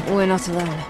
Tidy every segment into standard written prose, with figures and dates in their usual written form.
We're not alone.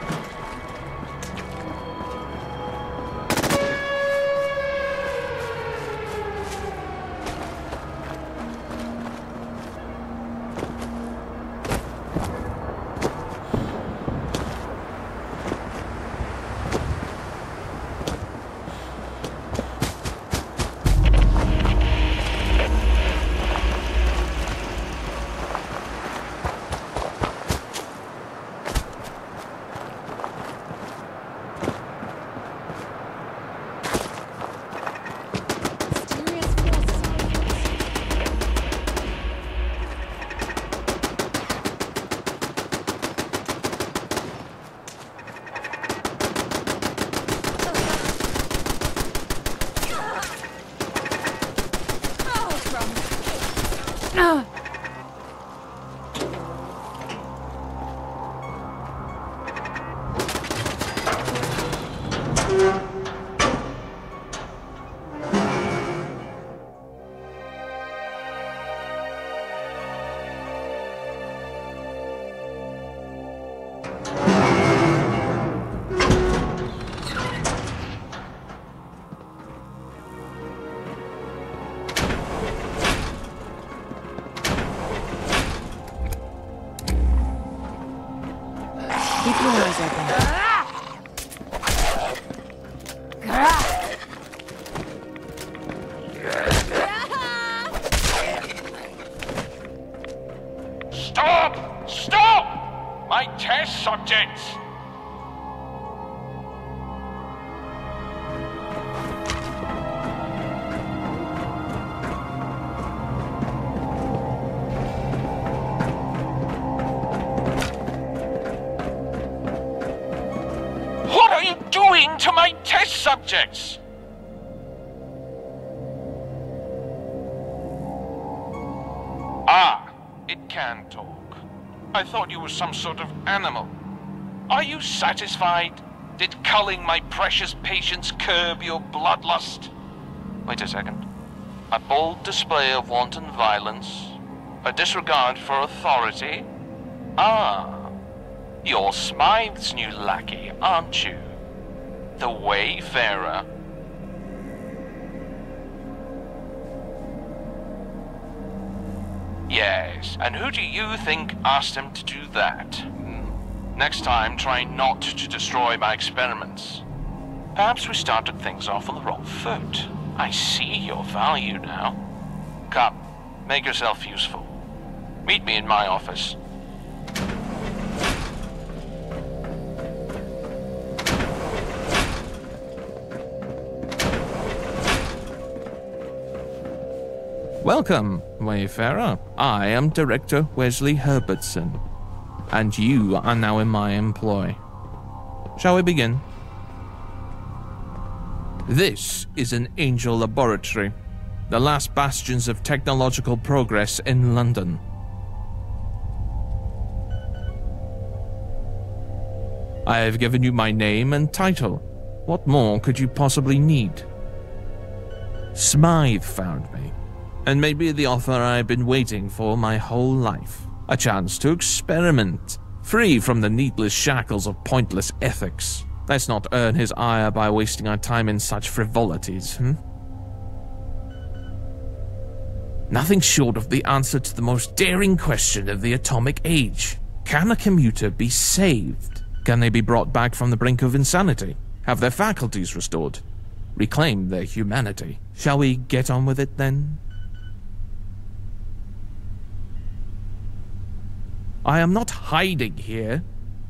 Keep your eyes open. Stop! Stop! My test subjects! What are you doing to my test subjects? Ah, it can talk. I thought you were some sort of animal. Are you satisfied? Did culling my precious patients curb your bloodlust? Wait a second. A bold display of wanton violence? A disregard for authority? Ah, you're Smythe's new lackey, aren't you? The Wayfarer. Yes, and who do you think asked him to do that? Next time, try not to destroy my experiments. Perhaps we started things off on the wrong foot. I see your value now. Come, make yourself useful. Meet me in my office. Welcome, Wayfarer. I am Director Wesley Herbertson, and you are now in my employ. Shall we begin? This is an Angel Laboratory, the last bastions of technological progress in London. I have given you my name and title. What more could you possibly need? Smythe found me, and made me the offer I've been waiting for my whole life. A chance to experiment, free from the needless shackles of pointless ethics. Let's not earn his ire by wasting our time in such frivolities, Nothing short of the answer to the most daring question of the atomic age. Can a commuter be saved? Can they be brought back from the brink of insanity? Have their faculties restored? Reclaim their humanity? Shall we get on with it then? I am not hiding here.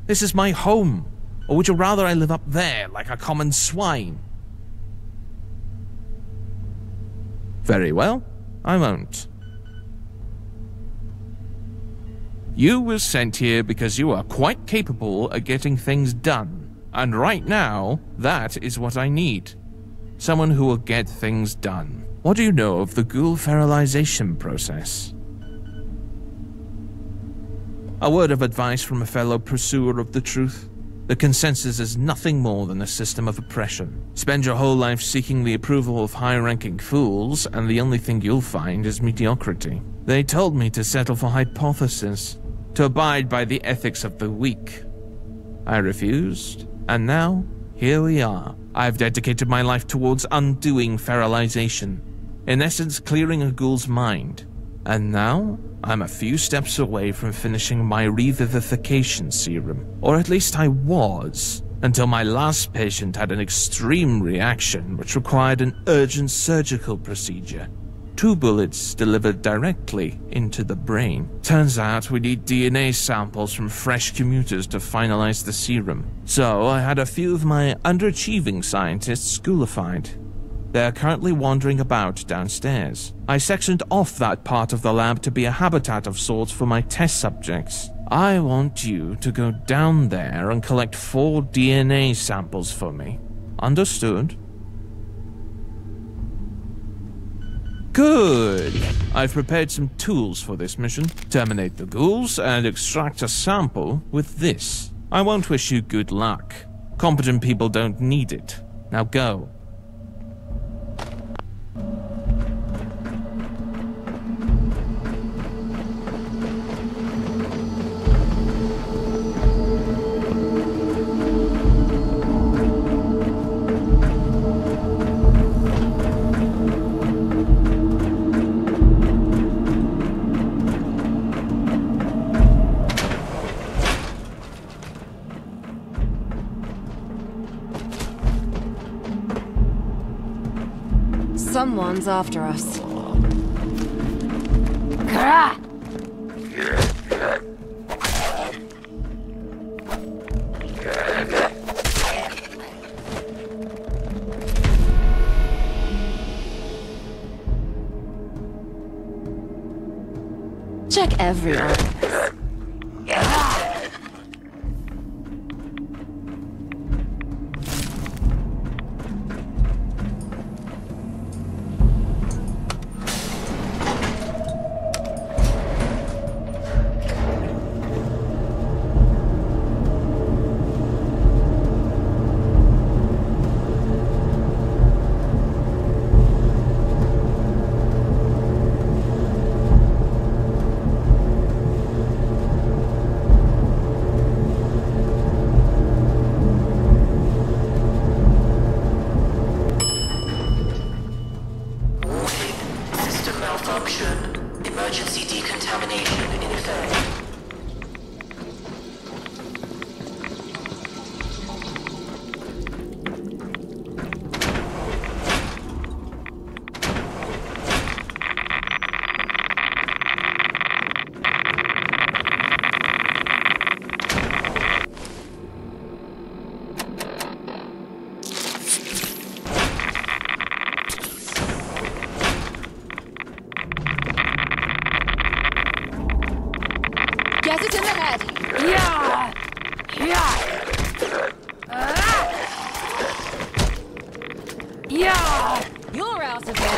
This is my home. Or would you rather I live up there like a common swine? Very well, I won't. You were sent here because you are quite capable of getting things done. And right now, that is what I need. Someone who will get things done. What do you know of the ghoul feralization process? A word of advice from a fellow pursuer of the truth. The consensus is nothing more than a system of oppression. Spend your whole life seeking the approval of high-ranking fools, and the only thing you'll find is mediocrity. They told me to settle for hypothesis, to abide by the ethics of the weak. I refused, and now, here we are. I've dedicated my life towards undoing feralization, in essence clearing a ghoul's mind. And now, I'm a few steps away from finishing my revivification serum. Or at least I was, until my last patient had an extreme reaction which required an urgent surgical procedure. 2 bullets delivered directly into the brain. Turns out we need DNA samples from fresh commuters to finalize the serum. So I had a few of my underachieving scientists schoolified. They are currently wandering about downstairs. I sectioned off that part of the lab to be a habitat of sorts for my test subjects. I want you to go down there and collect 4 DNA samples for me. Understood? Good. I've prepared some tools for this mission. Terminate the ghouls and extract a sample with this. I won't wish you good luck. Competent people don't need it. Now go. Someone's after us. Check everyone. Emergency decontamination in effect. Get it in the head! Yeah! Yeah! Yeah! You're out of there!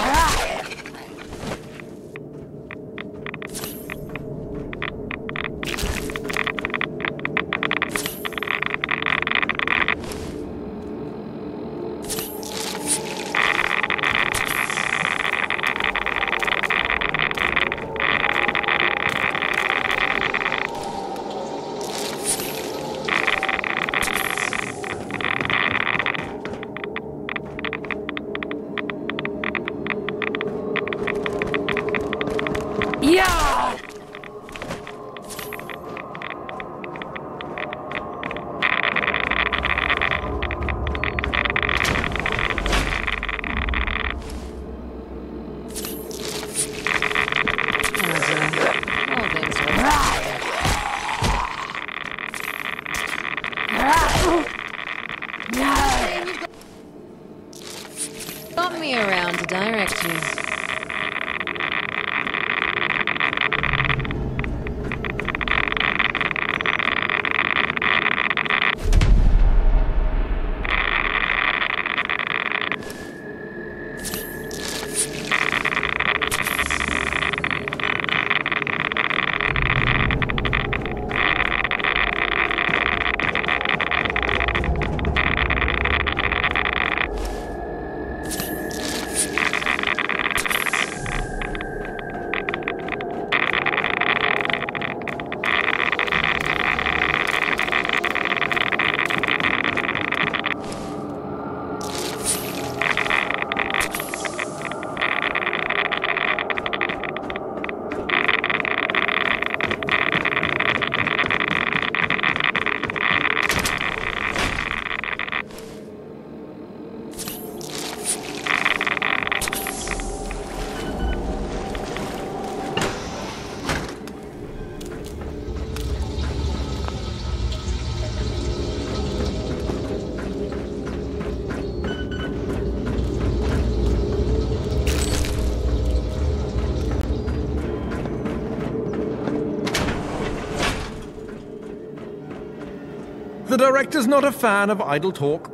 The director's not a fan of idle talk.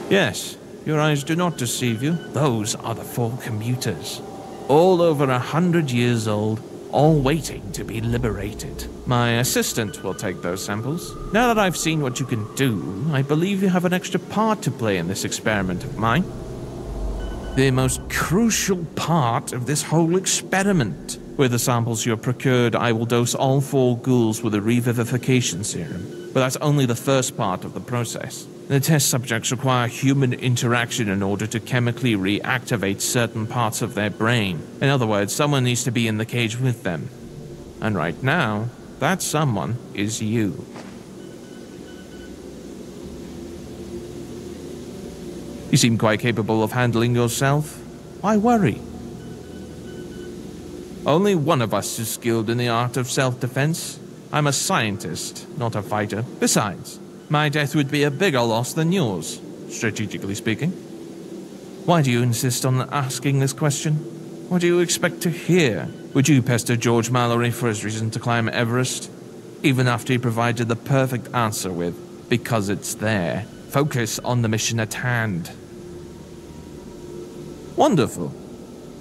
Yes, your eyes do not deceive you. Those are the 4 commuters. All over 100 years old, all waiting to be liberated. My assistant will take those samples. Now that I've seen what you can do, I believe you have an extra part to play in this experiment of mine. The most crucial part of this whole experiment. With the samples you have procured, I will dose all 4 ghouls with a revivification serum. But that's only the first part of the process. The test subjects require human interaction in order to chemically reactivate certain parts of their brain. In other words, someone needs to be in the cage with them. And right now, that someone is you. You seem quite capable of handling yourself. Why worry? Only one of us is skilled in the art of self-defense. I'm a scientist, not a fighter. Besides, my death would be a bigger loss than yours, strategically speaking. Why do you insist on asking this question? What do you expect to hear? Would you pester George Mallory for his reason to climb Everest? Even after he provided the perfect answer with, because it's there. Focus on the mission at hand. Wonderful.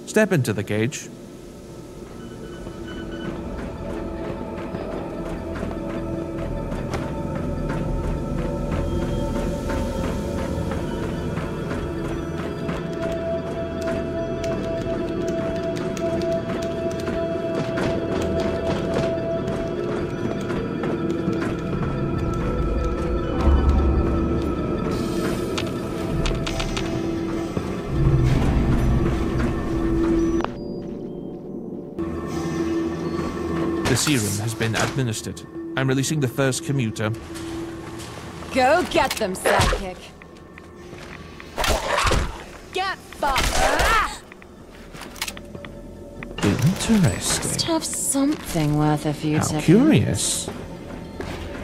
Step into the cage. The serum has been administered. I'm releasing the first commuter. Go get them, sidekick. Get fucked. Ah! Interesting. Must have something worth a few How seconds. curious.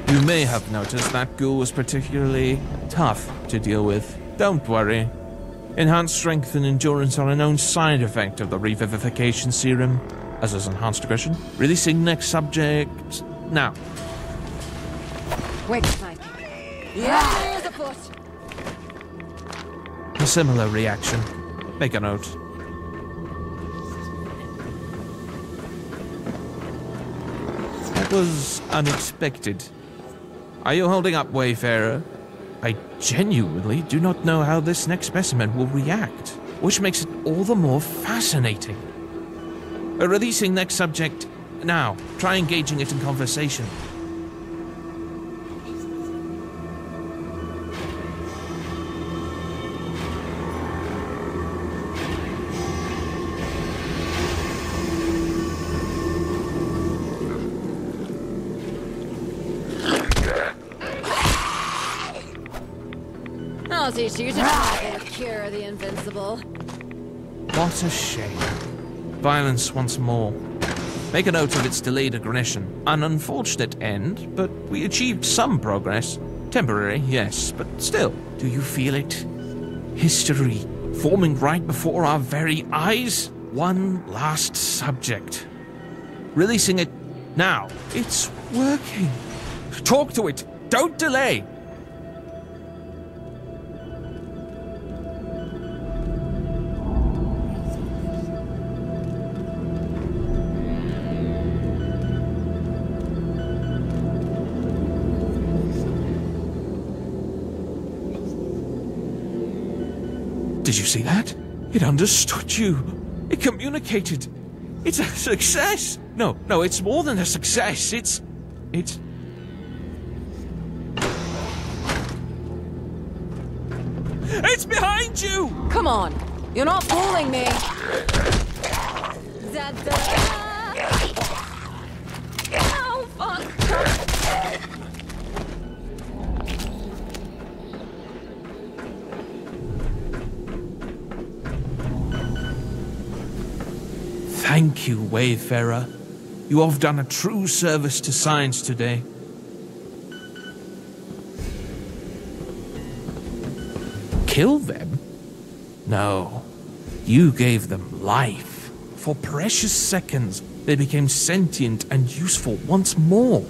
You may have noticed that ghoul was particularly tough to deal with. Don't worry. Enhanced strength and endurance are a known side effect of the revivification serum, as is enhanced aggression. Releasing next subject now. Wait, sidekick. Yeah, there's a foot. A similar reaction. Make a note. That was unexpected. Are you holding up, Wayfarer? I genuinely do not know how this next specimen will react, which makes it all the more fascinating. Releasing next subject now. Try engaging it in conversation. I'll teach you to try and cure the invincible. What a shame. Violence once more. Make a note of its delayed aggression. An unfortunate end, but we achieved some progress. Temporary, yes, but still. Do you feel it? History forming right before our very eyes? One last subject. Releasing it now. It's working. Talk to it. Don't delay. Did you see that? It understood you. It communicated. It's a success. No, it's more than a success. It's... It's behind you! Come on, you're not fooling me. Oh, fuck. Thank you, Wayfarer. You have done a true service to science today. kill them? No. You gave them life. For precious seconds, they became sentient and useful once more.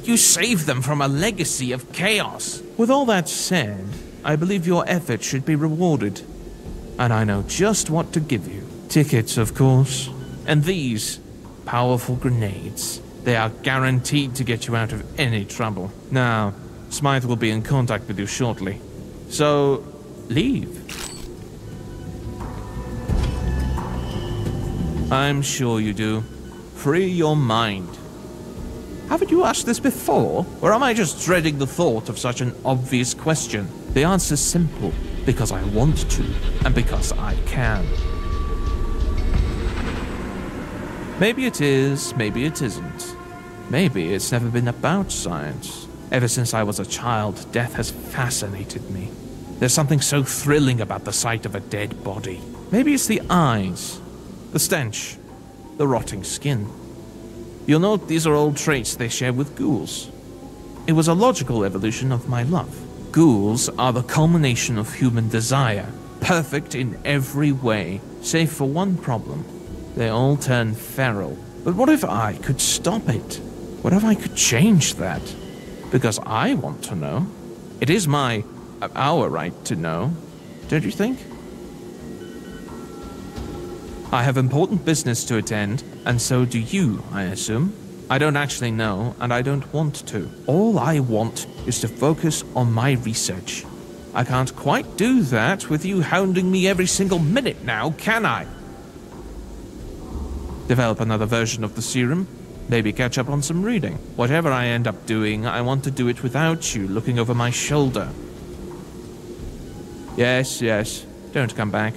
You saved them from a legacy of chaos. With all that said, I believe your effort should be rewarded. And I know just what to give you. Tickets, of course. And these powerful grenades. They are guaranteed to get you out of any trouble. Now, Smythe will be in contact with you shortly. So, leave. I'm sure you do. Free your mind. Haven't you asked this before? Or am I just dreading the thought of such an obvious question? The answer's simple. Because I want to, and because I can. Maybe it is, maybe it isn't. Maybe it's never been about science. Ever since I was a child, death has fascinated me. There's something so thrilling about the sight of a dead body. Maybe it's the eyes, the stench, the rotting skin. You'll note these are all traits they share with ghouls. It was a logical evolution of my love. Ghouls are the culmination of human desire, perfect in every way, save for one problem. They all turn feral. But what if I could stop it? What if I could change that? Because I want to know. It is our right to know, don't you think? I have important business to attend, and so do you, I assume. I don't actually know, and I don't want to. All I want is to focus on my research. I can't quite do that with you hounding me every single minute now, can I? Develop another version of the serum, maybe catch up on some reading. Whatever I end up doing, I want to do it without you looking over my shoulder. Yes, don't come back.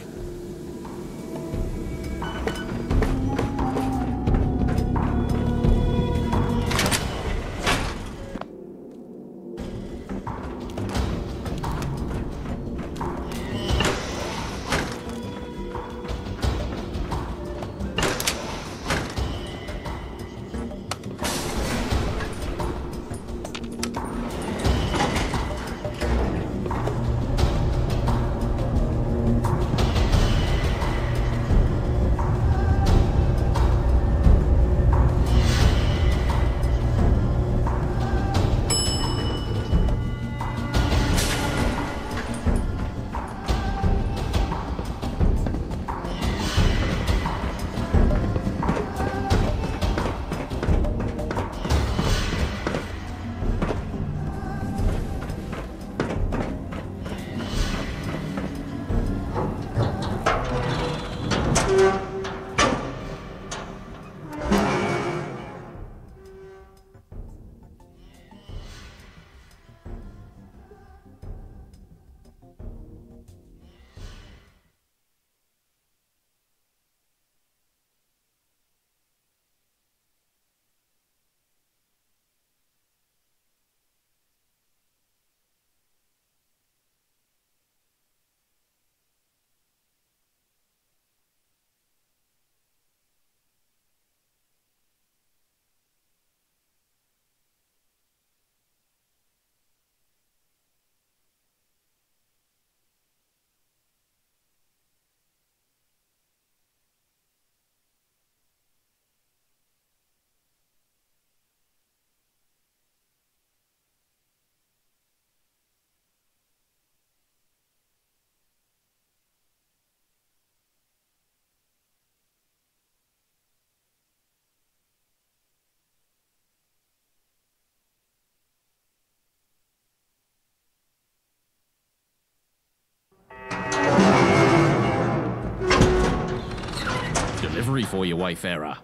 Delivery for you, Wayfarer.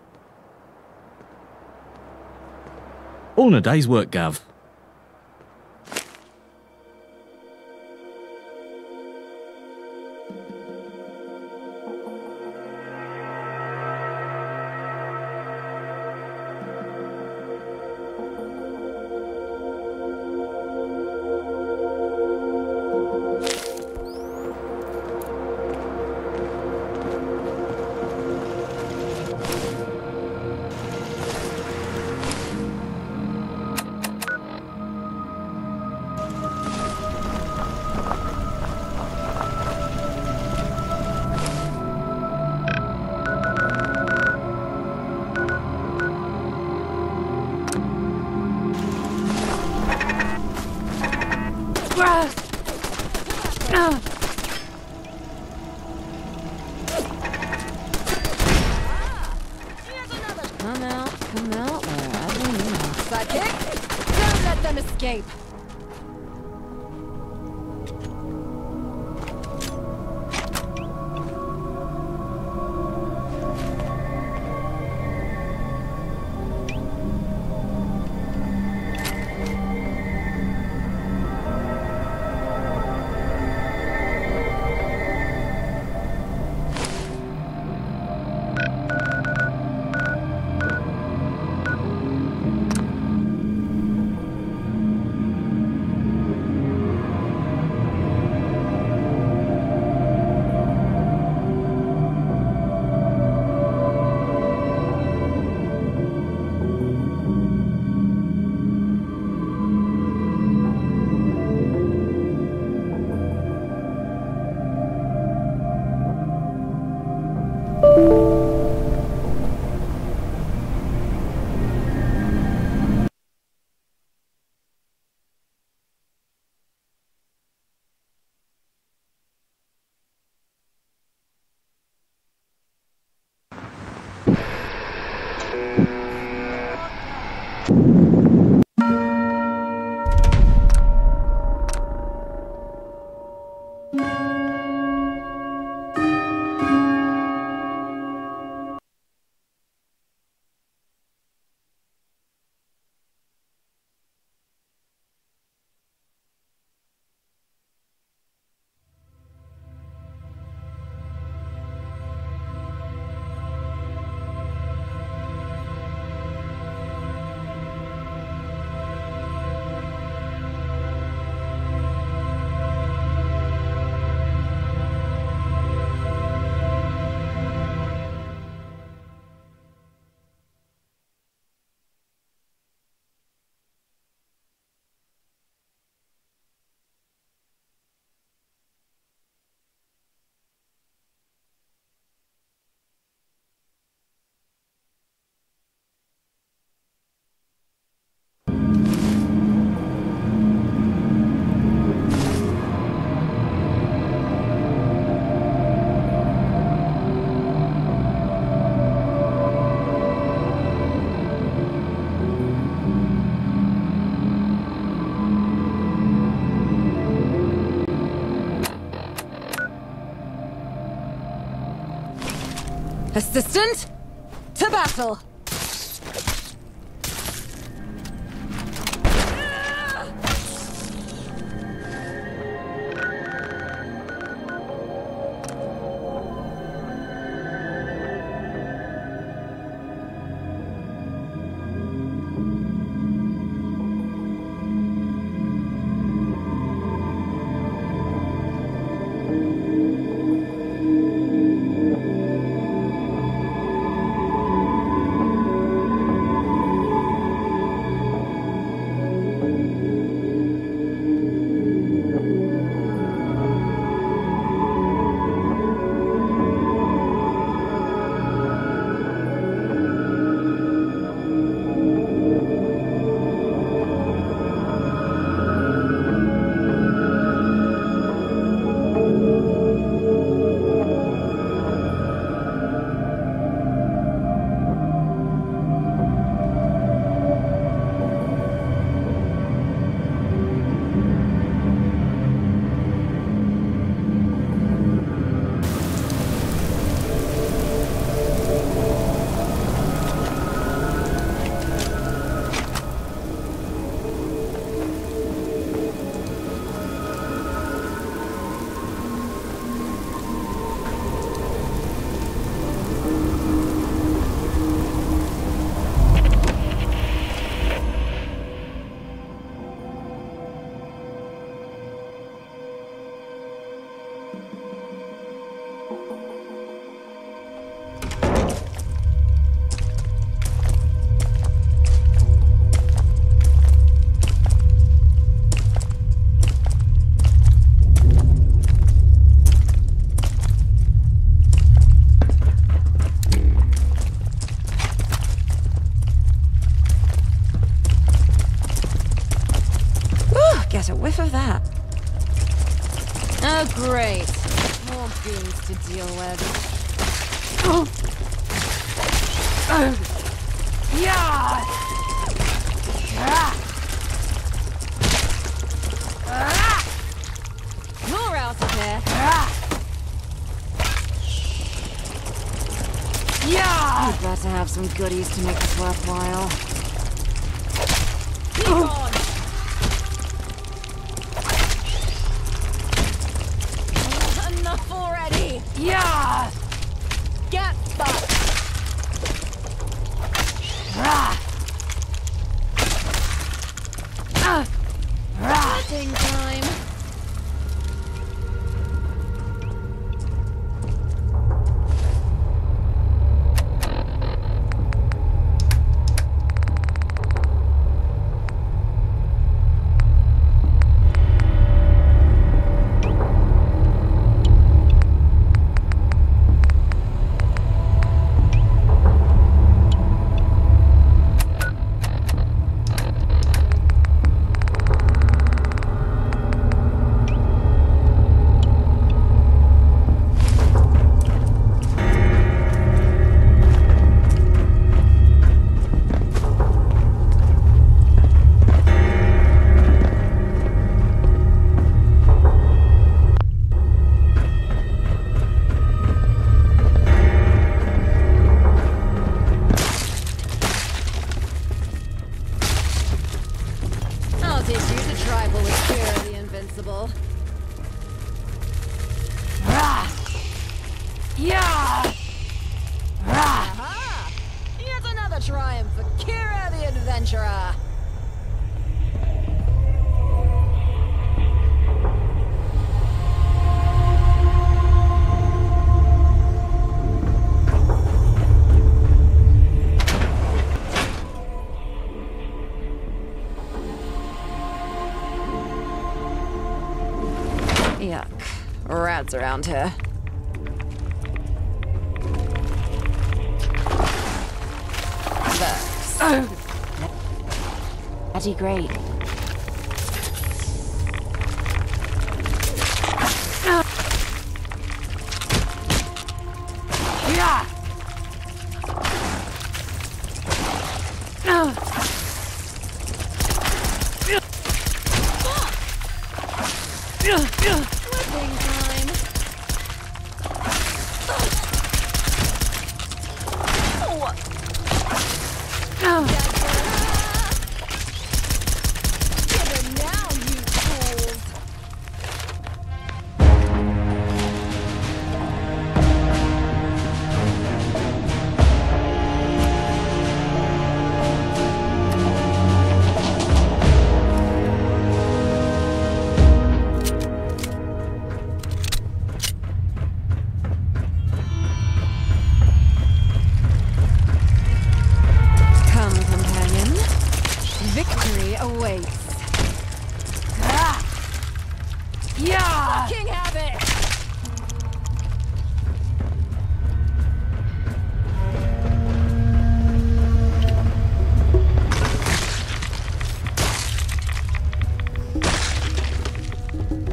All in a day's work, Gav. Come out wherever you are. Sidekick, don't let them escape. Assistant, to battle! Get a whiff of that. Oh, great. More goons to deal with. Yeah! More out of here. Yeah! You'd better have some goodies to make this worthwhile. Keep on! Enough already! Yeah! Get fucked! Cutting time! Triumph for Kira the Adventurer! Yuck. Rats around here. Pretty great. Yeah. Flipping time. Victory awaits. Yeah! Fucking have it!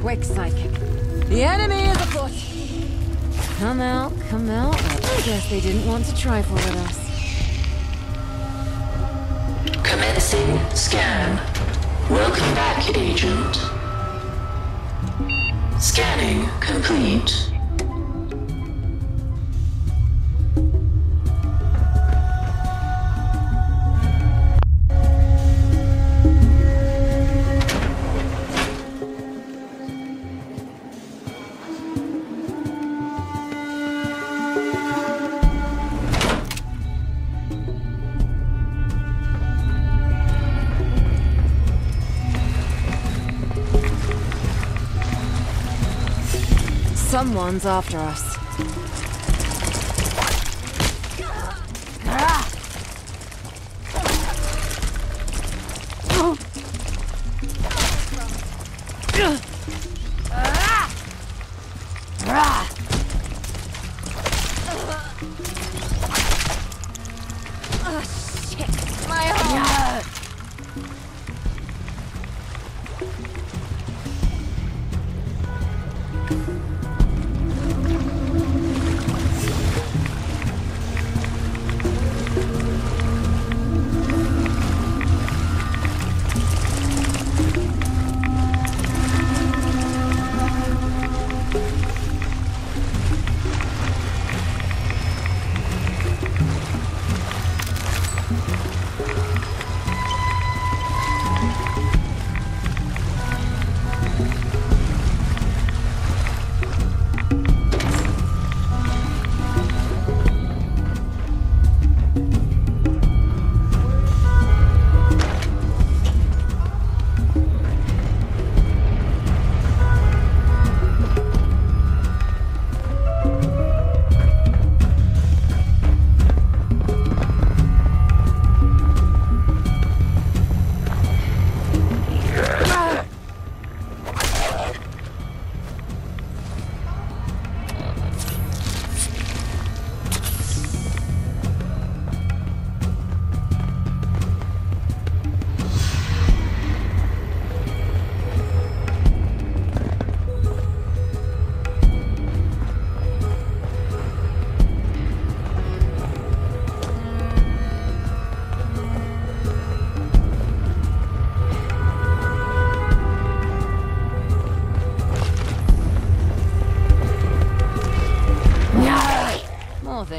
Quick, Psychic. The enemy is afoot! Come out, come out. I guess they didn't want to trifle with us. Commencing scan. Welcome back, Agent. Scanning complete. Someone's after us. Shit, my heart!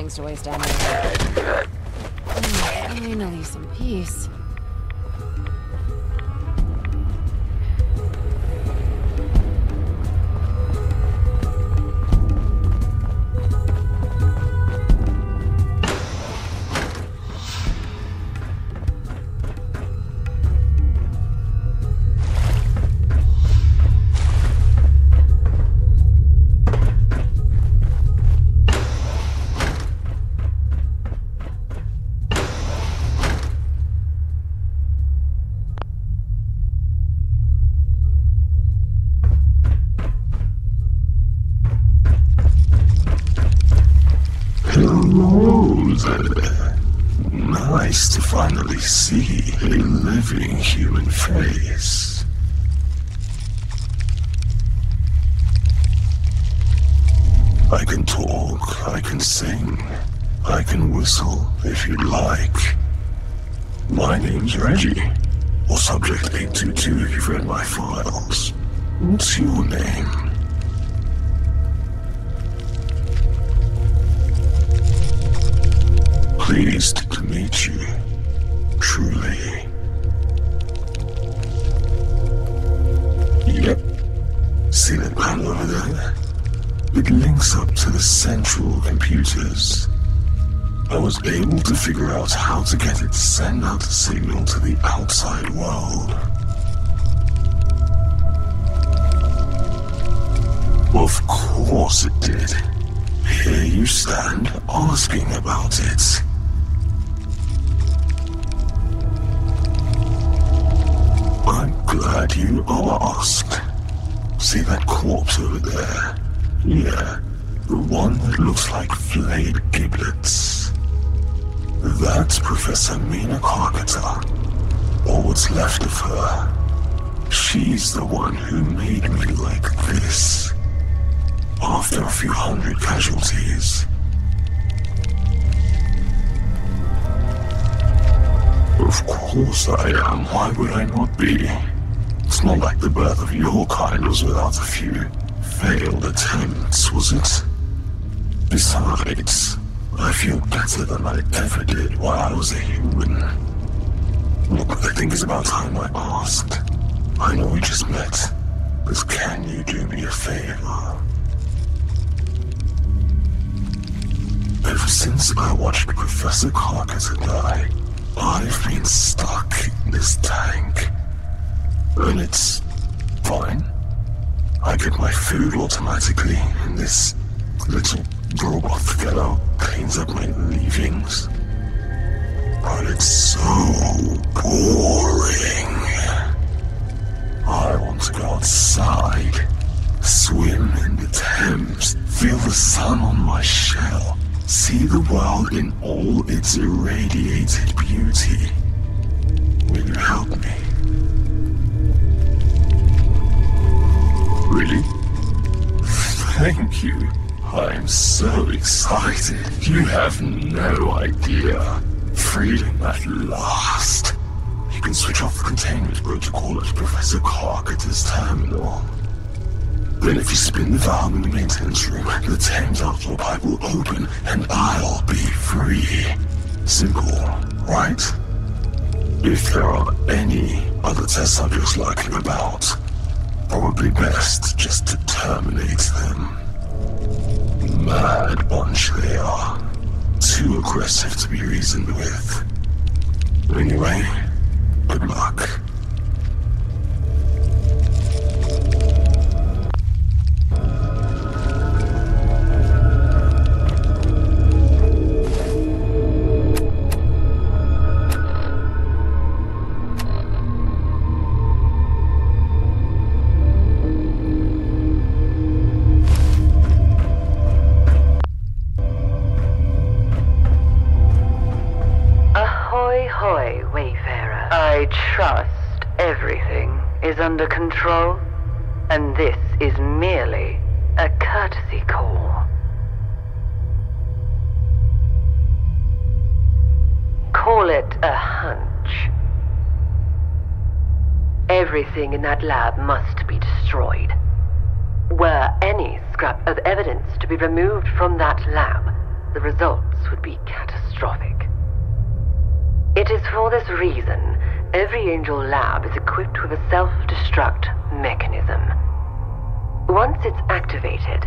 things to waste ammo. Finally, some peace. Hello there. Nice to finally see a living human face. I can talk, I can sing, I can whistle if you'd like. My name's Reggie, or Subject 822 if you've read my files. What's your name? Pleased to meet you, truly. Yep. See that panel over there? It links up to the central computers. I was able to figure out how to get it to send out a signal to the outside world. Of course it did. Here you stand asking about it. I'm glad you asked. See that corpse over there? Yeah, the one that looks like flayed giblets. That's Professor Mina Carcater, or what's left of her. She's the one who made me like this. After a few hundred casualties. Of course I am. Why would I not be? It's not like the birth of your kind was without a few failed attempts, was it? Besides, I feel better than I ever did while I was a human. Look, I think it's about time I asked. I know we just met, but can you do me a favor? Ever since I watched Professor Carcater die, I've been stuck in this tank. And it's fine. I get my food automatically, and this little robot fellow cleans up my leavings. But it's so boring. I want to go outside, swim in the Thames, feel the sun on my shell, see the world in all its irradiated beauty. Will you help me? Really? Thank you. I'm so excited. You have no idea. Freedom at last. You can switch off the containment protocol at Professor Carcater's terminal. Then if you spin the valve in the maintenance room, the Thames outflow pipe will open and I'll be free. Simple, right? If there are any other test subjects lurking about, probably best just to terminate them. Mad bunch they are. Too aggressive to be reasoned with. Anyway, good luck. Under control, and this is merely a courtesy call. Call it a hunch. Everything in that lab must be destroyed. Were any scrap of evidence to be removed from that lab, the results would be catastrophic. It is for this reason every Angel lab is equipped with a self-destruct mechanism. Once it's activated,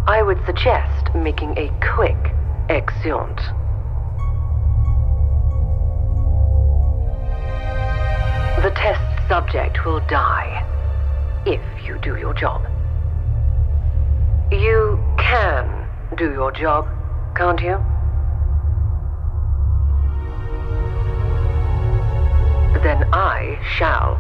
I would suggest making a quick exeunt. The test subject will die if you do your job. You can do your job, can't you? Then I shall.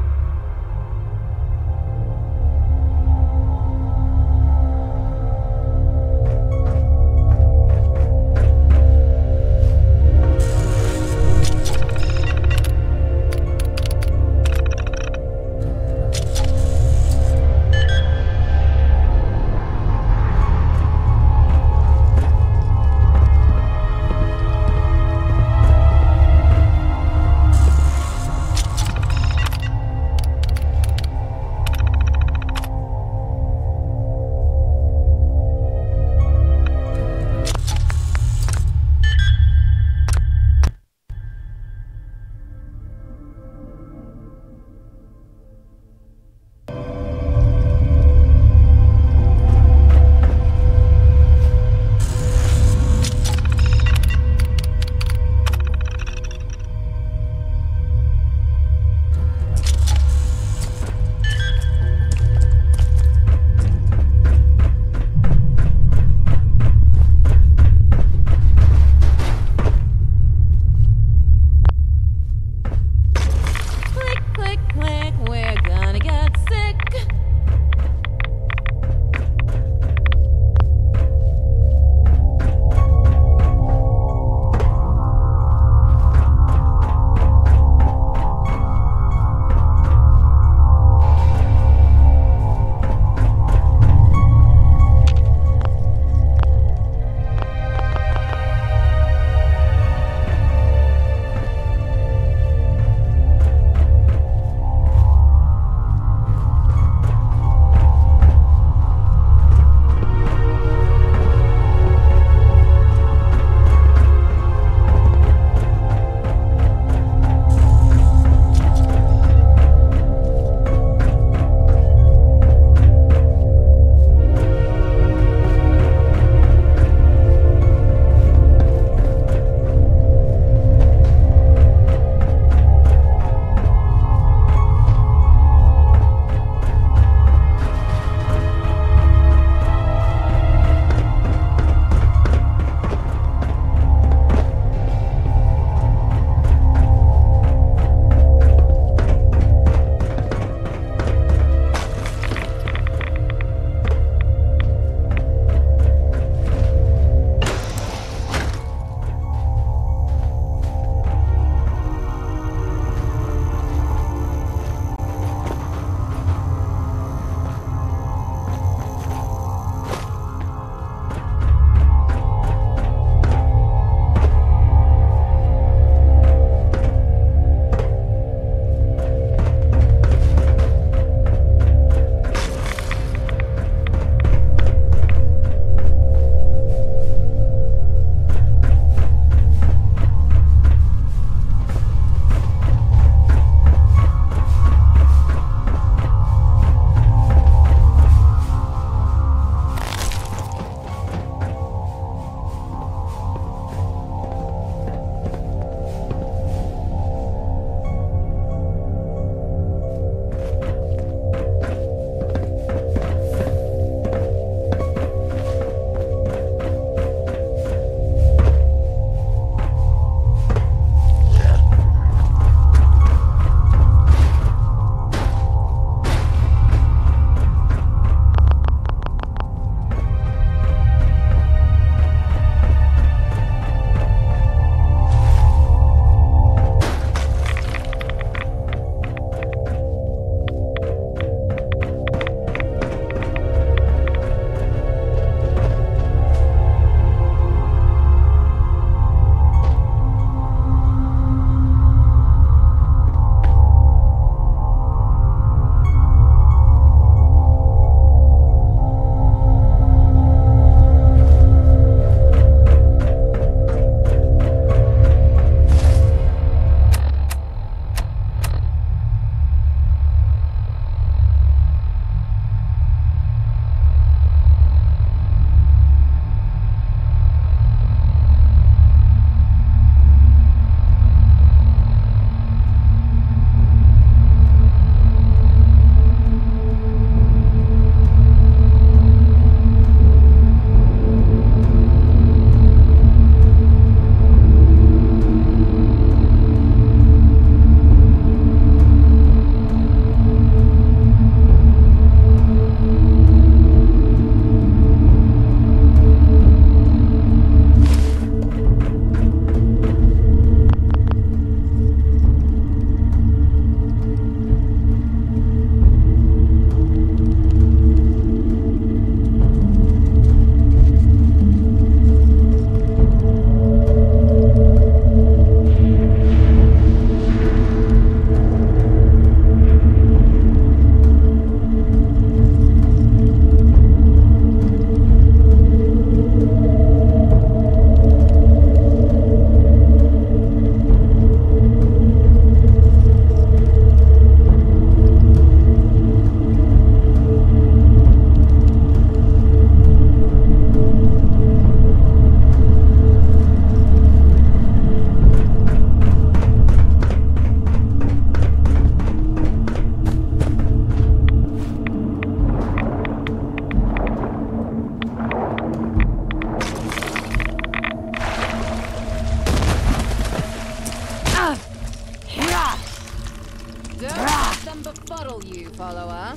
befuddle you, follower.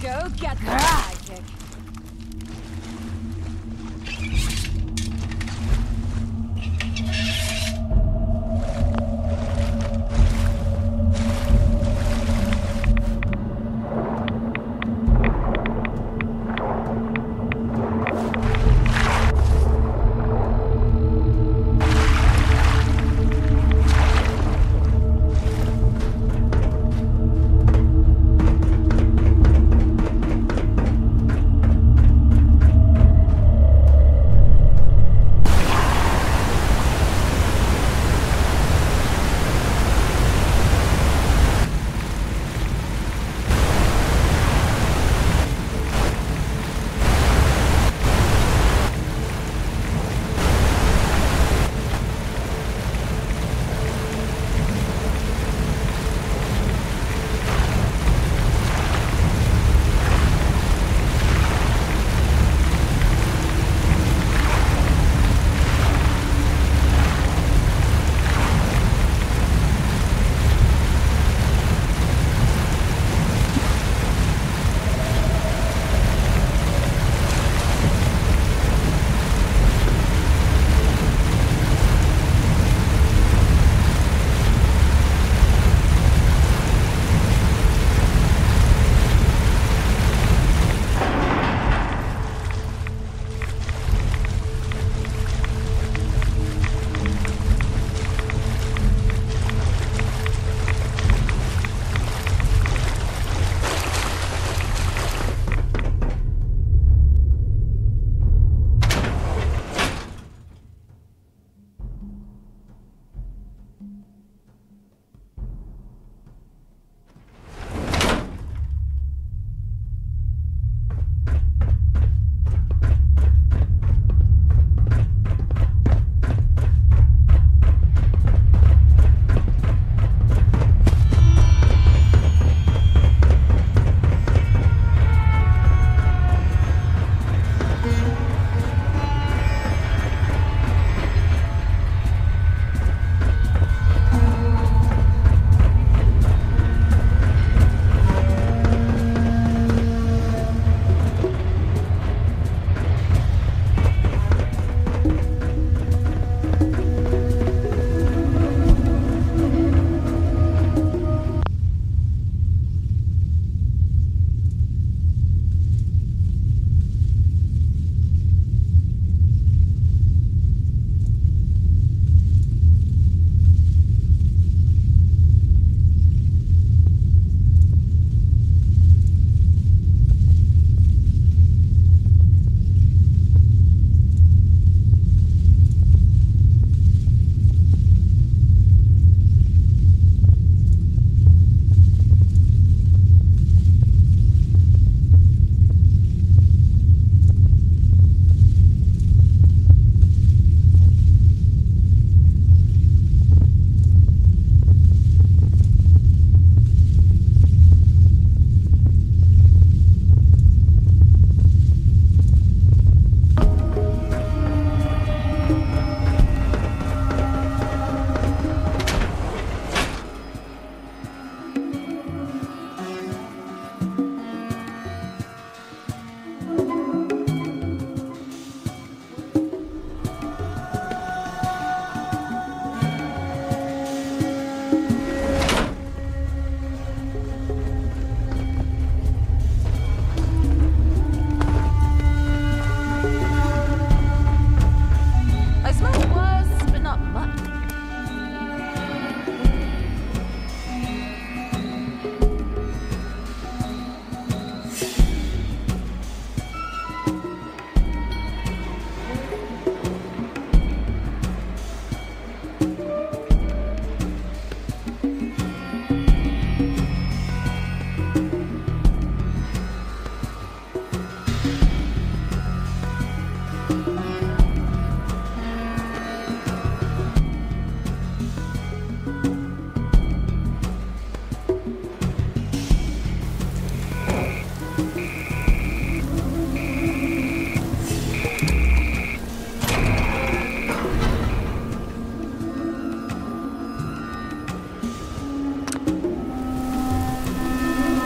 Go get the sidekick.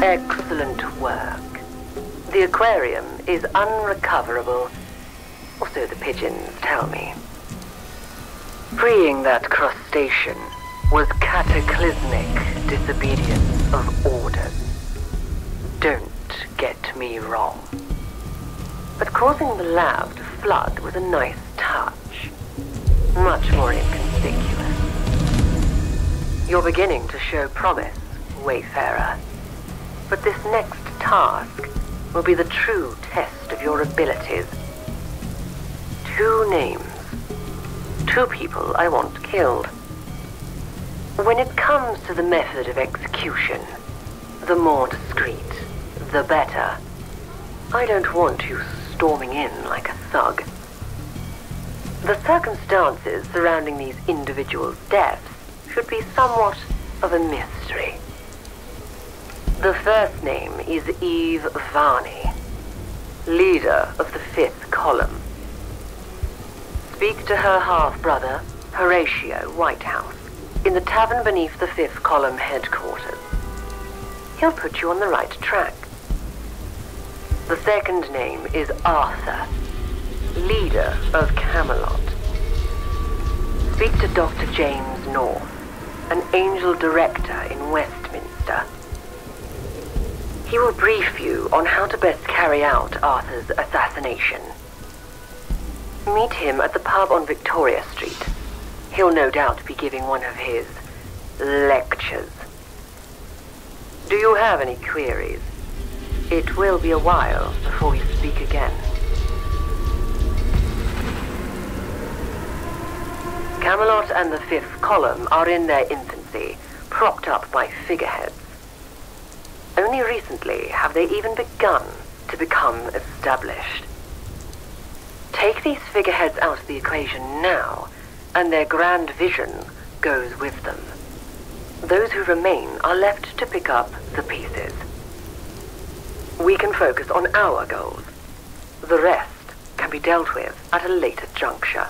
Excellent work. The aquarium is unrecoverable, or so the pigeons tell me. Freeing that crustacean was cataclysmic disobedience of orders. Don't get me wrong. But causing the lab to flood was a nice touch. Much more inconspicuous. You're beginning to show promise, Wayfarer. But this next task will be the true test of your abilities. 2 names. 2 people I want killed. When it comes to the method of execution, the more discreet, the better. I don't want you storming in like a thug. The circumstances surrounding these individuals' deaths should be somewhat of a mystery. The first name is Eve Varney, leader of the 5th column. Speak to her half-brother, Horatio Whitehouse, in the tavern beneath the 5th column headquarters. He'll put you on the right track. The second name is Arthur, leader of Camelot. Speak to Dr. James North, an angel director in Westminster. He will brief you on how to best carry out Arthur's assassination. Meet him at the pub on Victoria Street. He'll no doubt be giving one of his lectures. Do you have any queries? It will be a while before we speak again. Camelot and the 5th column are in their infancy, propped up by figureheads. Only recently have they even begun to become established. Take these figureheads out of the equation now, and their grand vision goes with them. Those who remain are left to pick up the pieces. We can focus on our goals. The rest can be dealt with at a later juncture.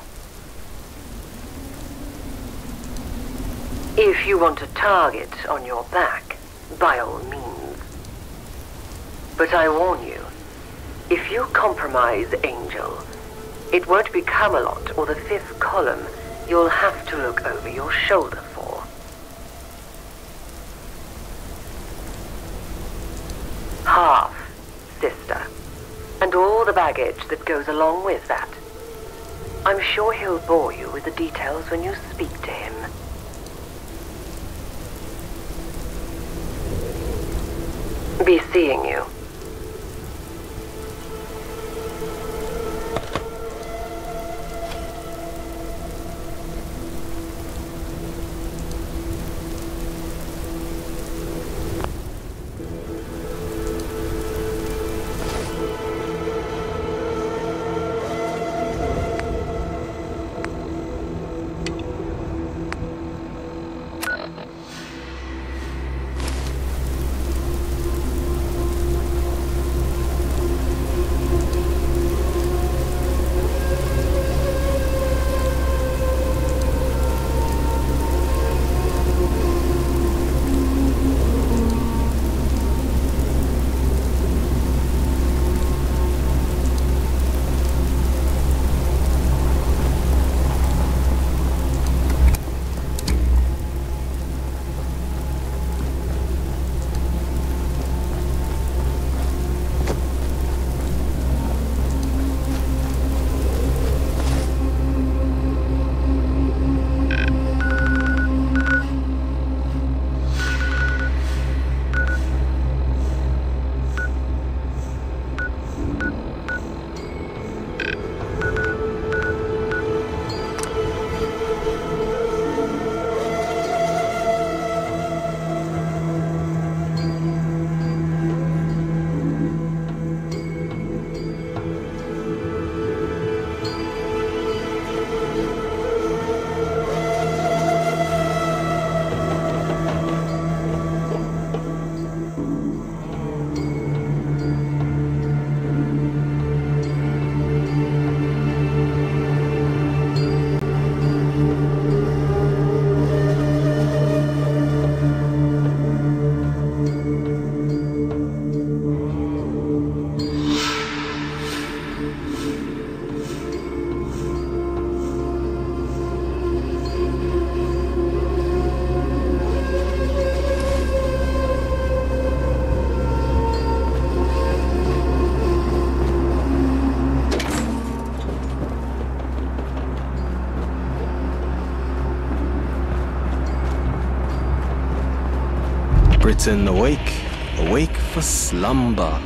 If you want a target on your back, by all means. But I warn you, if you compromise Angel, it won't be Camelot or the 5th column you'll have to look over your shoulder for. Half, sister, and all the baggage that goes along with that. I'm sure he'll bore you with the details when you speak to him. Be seeing you. Britain awake, awake for slumber.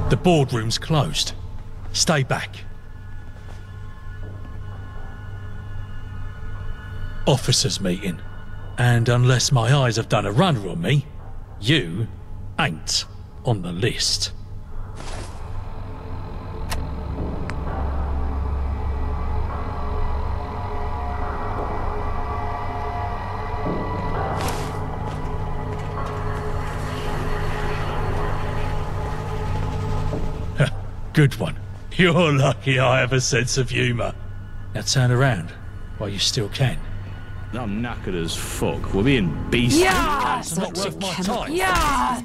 The boardroom's closed. Stay back. Officers' meeting. And unless my eyes have done a runner on me, you ain't on the list. Good one. You're lucky I have a sense of humour. Now turn around while you still can. I'm knackered as fuck. We're being beastly. Yeah, It's not worth my time. yeah.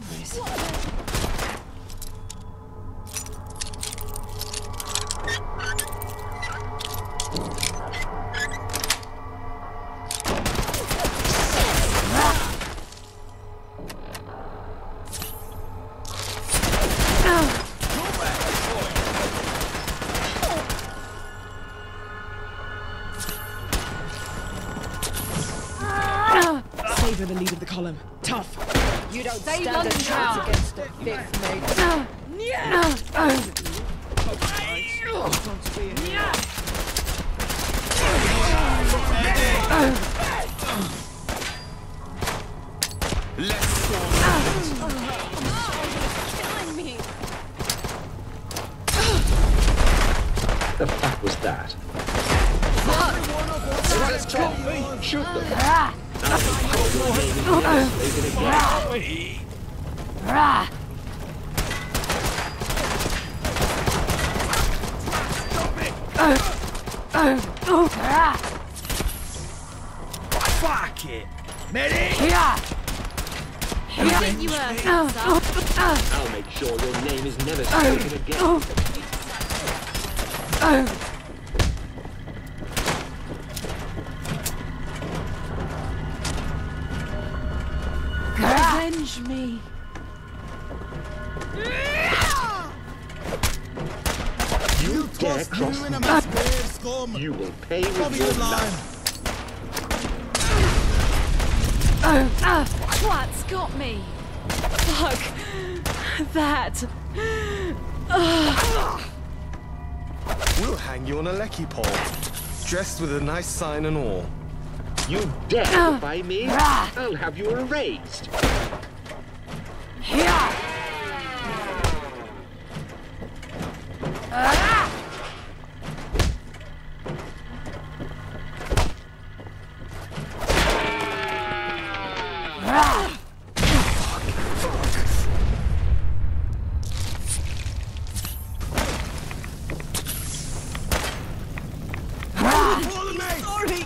Saber the lead of the column. Tough. You don't stand a chance now. against the fifth The fuck was that? Let's talk. Shoot them. Fuck it! Medic! I'll make sure your name is never spoken again. Avenge me. You dare cross me? You will pay with your life. Twat's got me. Fuck. That. We'll hang you on a lecky pole, dressed with a nice sign and all. You dare defy me? I'll have you erased.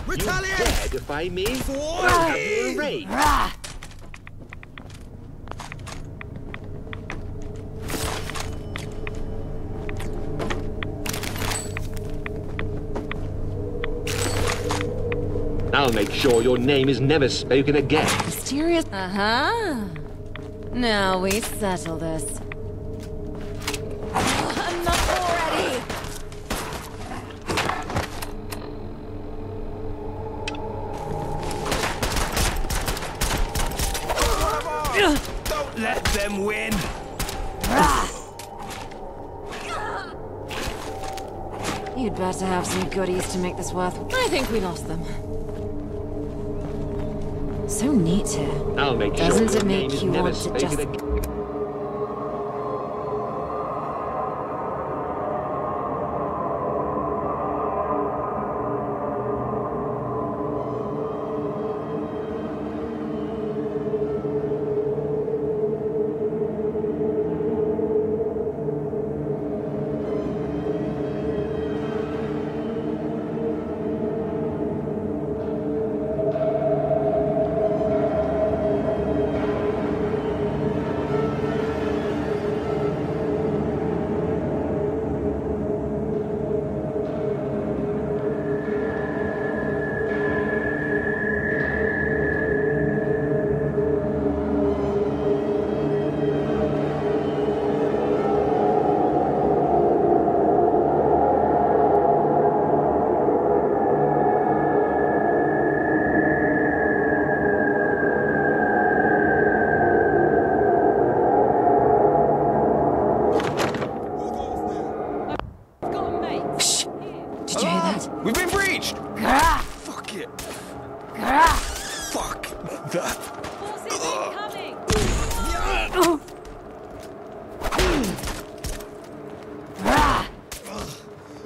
Retaliate! You dare defy me? I'll have you erased. I'll make sure your name is never spoken again. Mysterious. Uh-huh. Now we settle this. Enough already! let them win. You'd better have some goodies to make this worth. I think we lost them. So neat here. I'll make sure Doesn't your it name make is you never want to stated just... again. Did you hear that? We've been breached! Grah! Fuck it. Grah! Fuck that.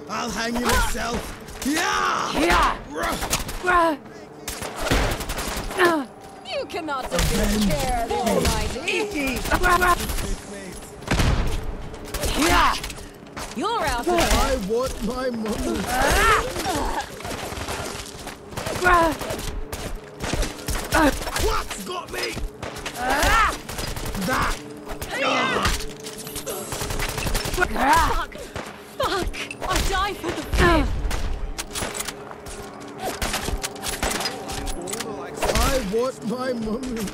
I'll hang you myself. Yeah! You cannot defeat the chair, the almighty. You're out of there. I want my money. What's got me? That. Fuck! Fuck! I die for the kid! I want my money.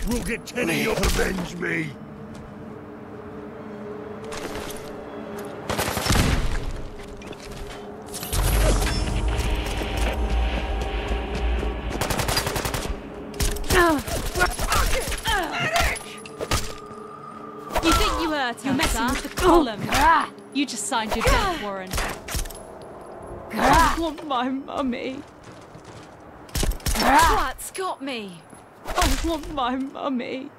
We'll get 10 of you to avenge me. You think you hurt her? You're messing with the column. You just signed your death warrant. I want my mummy. That's got me. I want my mummy.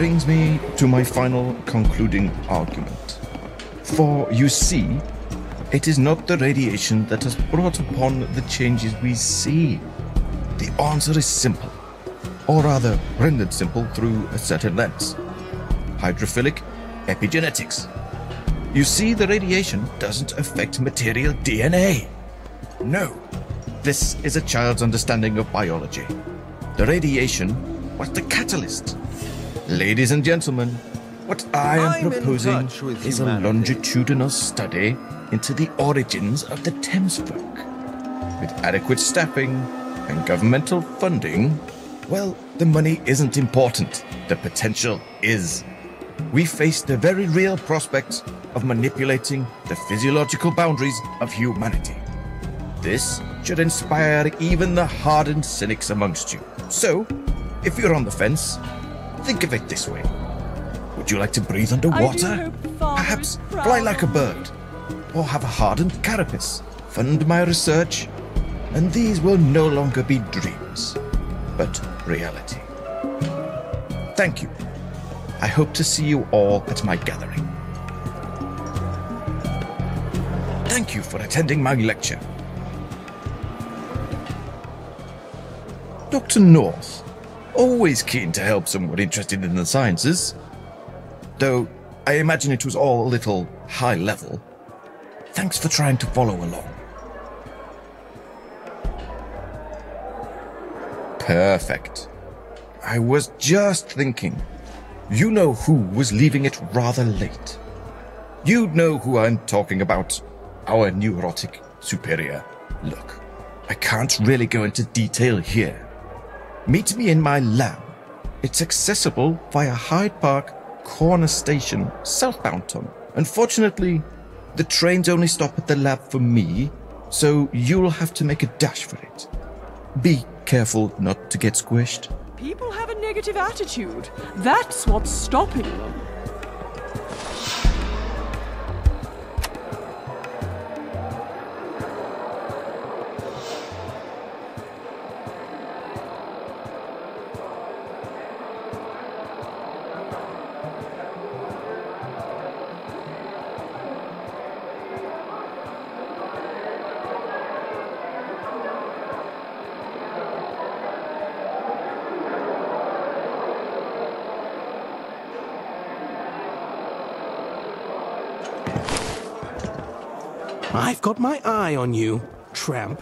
brings me to my final concluding argument. For, you see, it is not the radiation that has brought upon the changes we see. The answer is simple, or rather rendered simple through a certain lens. Hydrophilic epigenetics. You see, the radiation doesn't affect material DNA. No, this is a child's understanding of biology. The radiation was the catalyst. Ladies and gentlemen, what I am proposing is a longitudinal study into the origins of the Thames folk. With adequate staffing and governmental funding, well, the money isn't important. The potential is. We face the very real prospect of manipulating the physiological boundaries of humanity. This should inspire even the hardened cynics amongst you. So, if you're on the fence, think of it this way. Would you like to breathe underwater? Perhaps fly like a bird? Or have a hardened carapace? Fund my research, and these will no longer be dreams, but reality. Thank you. I hope to see you all at my gathering. Thank you for attending my lecture. Dr. North, always keen to help someone interested in the sciences. Though I imagine it was all a little high level. Thanks for trying to follow along. Perfect. I was just thinking. You know who was leaving it rather late. You know who I'm talking about. Our neurotic superior. Look, I can't really go into detail here. Meet me in my lab. It's accessible via Hyde Park Corner Station, southbound tunnel. Unfortunately, the trains only stop at the lab for me, so you'll have to make a dash for it. Be careful not to get squished. People have a negative attitude. That's what's stopping them. I've got my eye on you, tramp.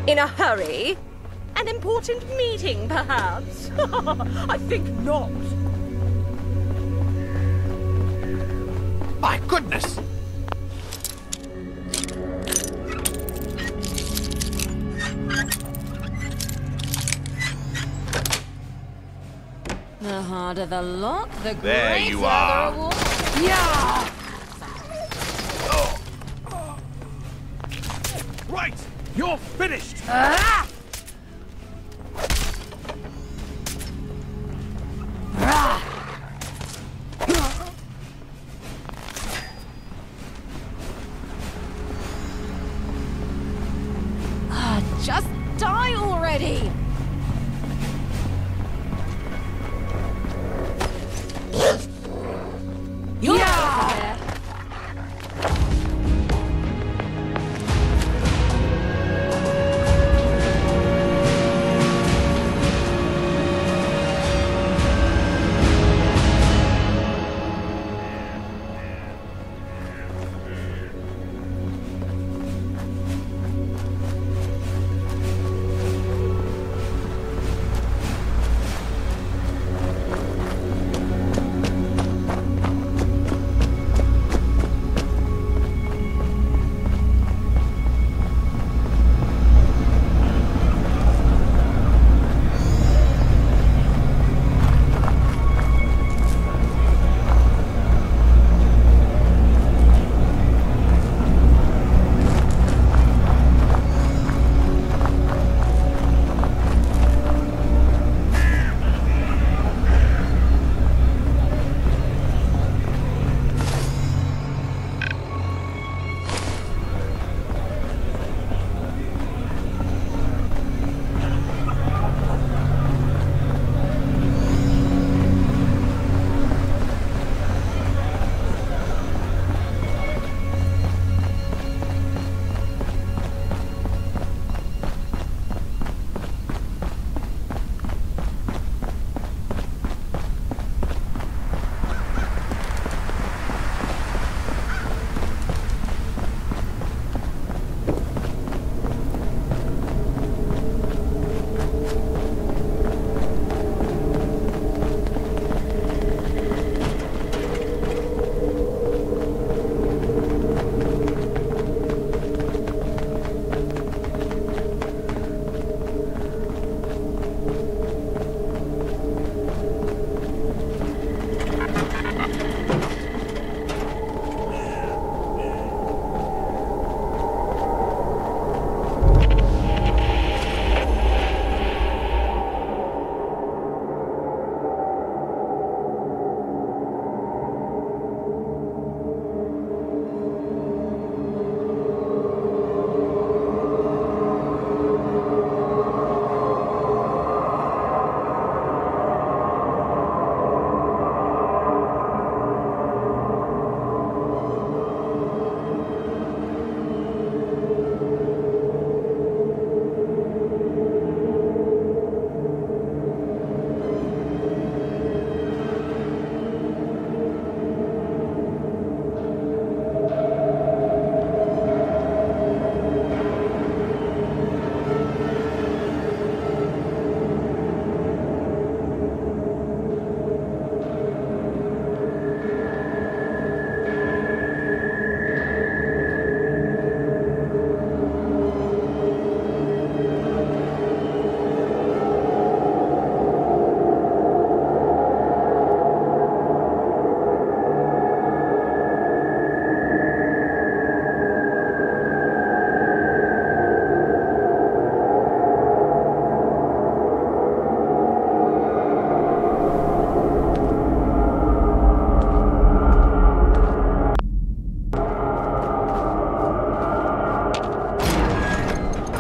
In a hurry? An important meeting, perhaps? I think not. My goodness! The harder the lock, the There greater you the are. reward. Yeah! Right! You're finished! Just die already! Yeah!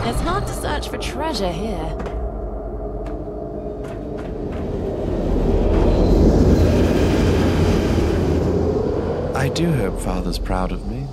It's hard to search for treasure here. I do hope Father's proud of me.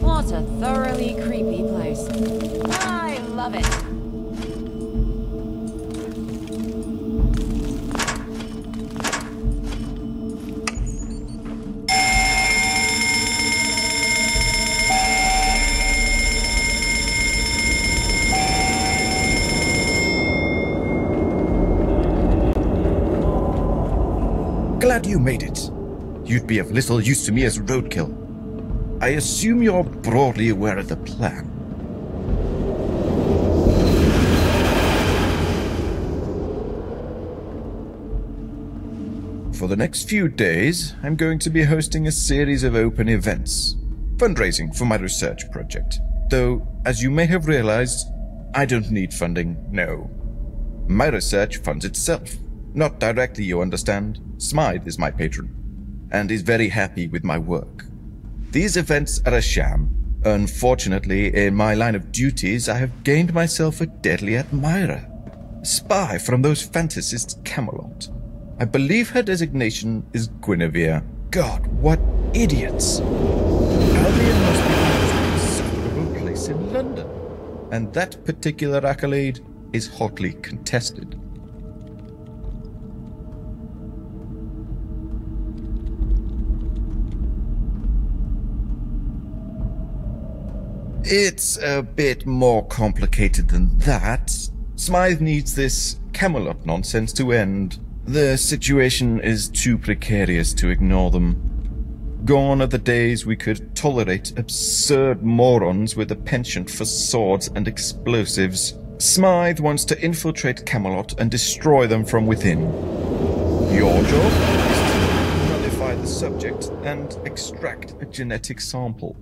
What a thoroughly creepy place. I love it. Glad you made it. You'd be of little use to me as roadkill. I assume you're broadly aware of the plan. For the next few days, I'm going to be hosting a series of open events, fundraising for my research project. Though, as you may have realized, I don't need funding, no. My research funds itself. Not directly, you understand. Smythe is my patron, and is very happy with my work. These events are a sham. Unfortunately, in my line of duties, I have gained myself a deadly admirer. A spy from those fantasists Camelot. I believe her designation is Guinevere. God, what idiots! Albion must be the most insufferable place in London, and that particular accolade is hotly contested. It's a bit more complicated than that. Smythe needs this Camelot nonsense to end. The situation is too precarious to ignore them. Gone are the days we could tolerate absurd morons with a penchant for swords and explosives. Smythe wants to infiltrate Camelot and destroy them from within. Your job is to nullify the subject and extract a genetic sample.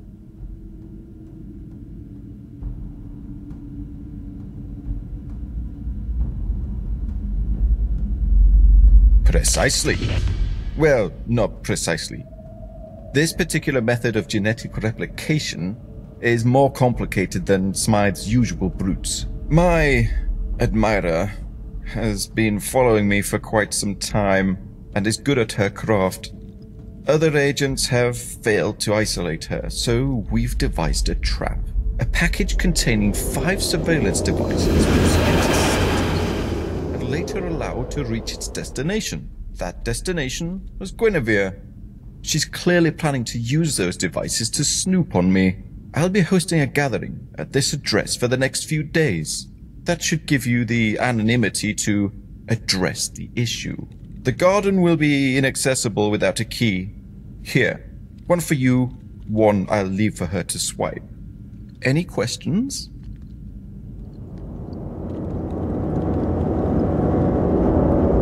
Precisely. Well, not precisely. This particular method of genetic replication is more complicated than Smythe's usual brutes. My admirer has been following me for quite some time and is good at her craft. Other agents have failed to isolate her, so we've devised a trap. A package containing 5 surveillance devices was intercepted and later allowed to reach its destination. That destination was Guinevere. She's clearly planning to use those devices to snoop on me. I'll be hosting a gathering at this address for the next few days. That should give you the anonymity to address the issue. The garden will be inaccessible without a key. Here, one for you, one I'll leave for her to swipe. Any questions?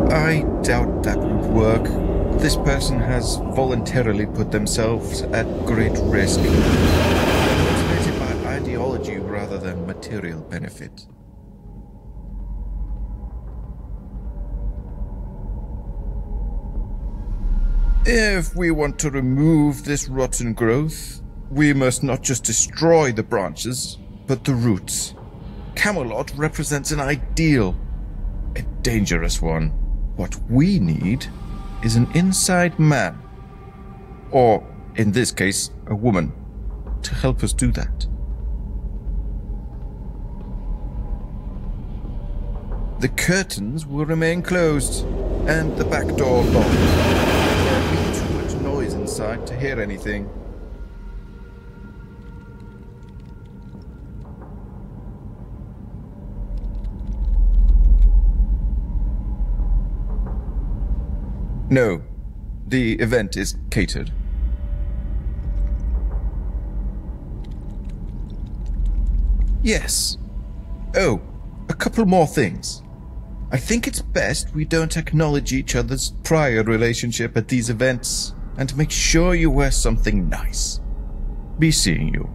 I doubt that would work. This person has voluntarily put themselves at great risk. Motivated by ideology rather than material benefit. If we want to remove this rotten growth, we must not just destroy the branches, but the roots. Camelot represents an ideal, a dangerous one. What we need is an inside man, or in this case, a woman, to help us do that. The curtains will remain closed, and the back door locked. Inside to hear anything. No, the event is catered. Yes. Oh, a couple more things. I think it's best we don't acknowledge each other's prior relationship at these events. And make sure you wear something nice. Be seeing you.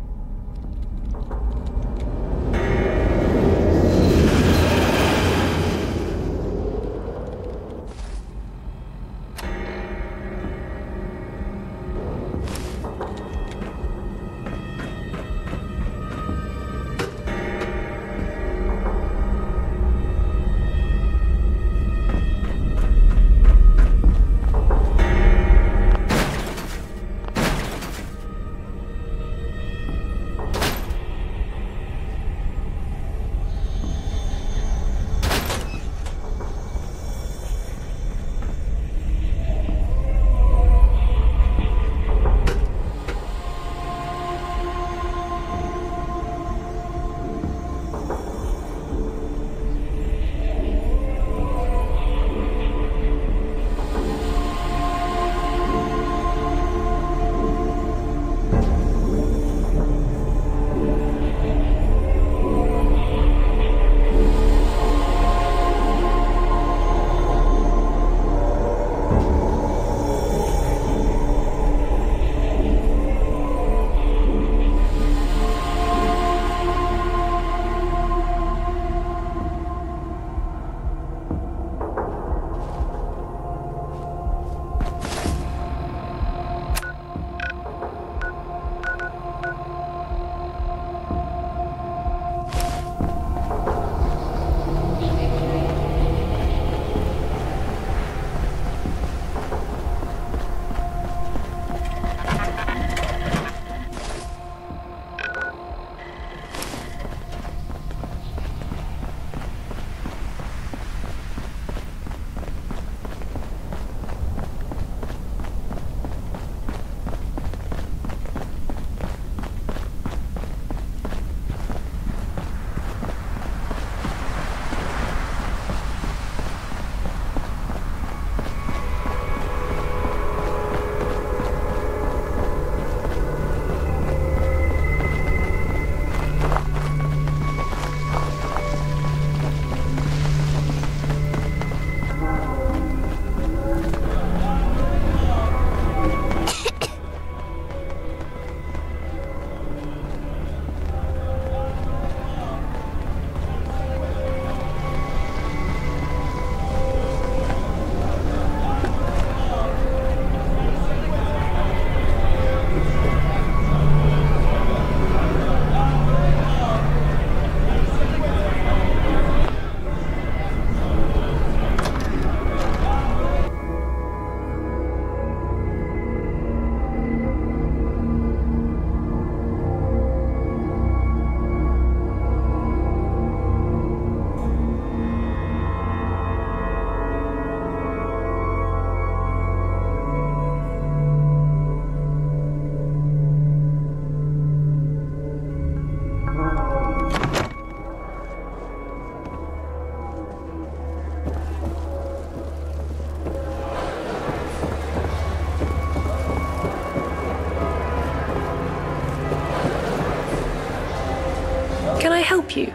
help you?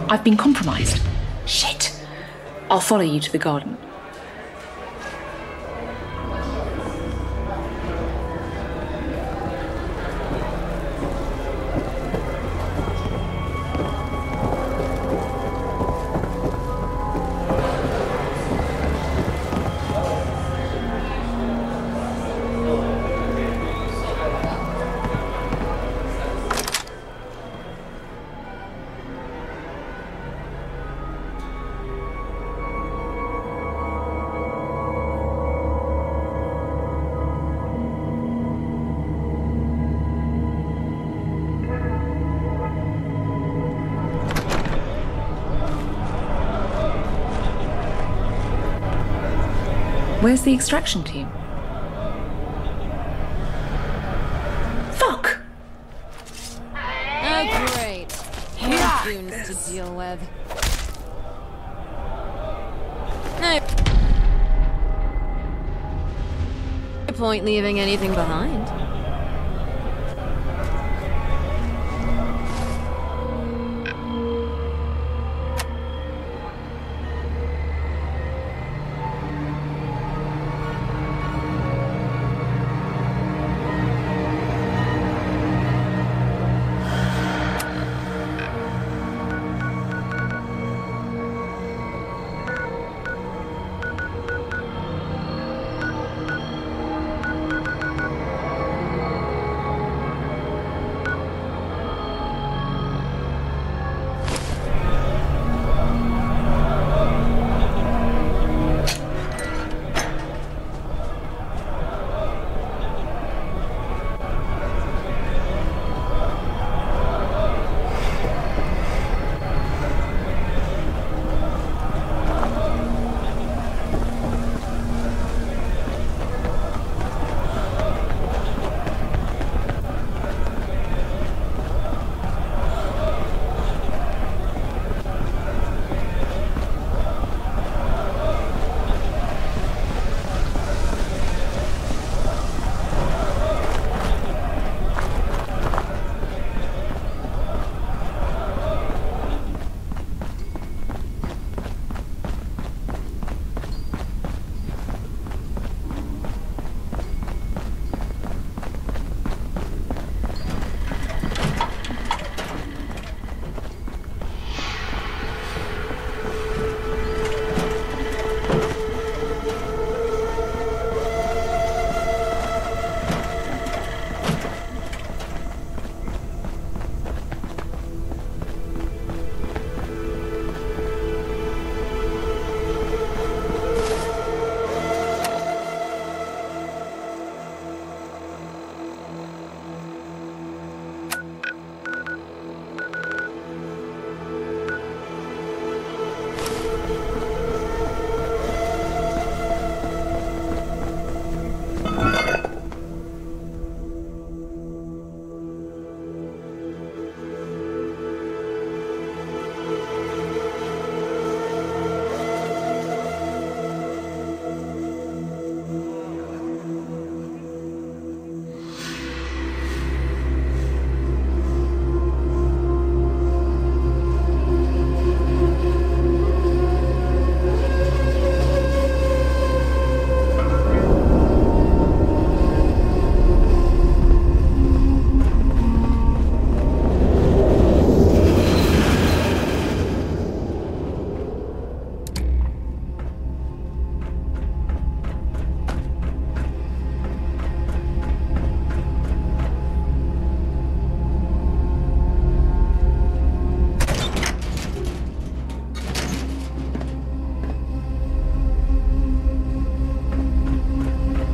I've been compromised. Shit. I'll follow you to the garden. Where's the extraction team? Fuck! Oh, great. Here's goons to deal with. No point leaving anything behind.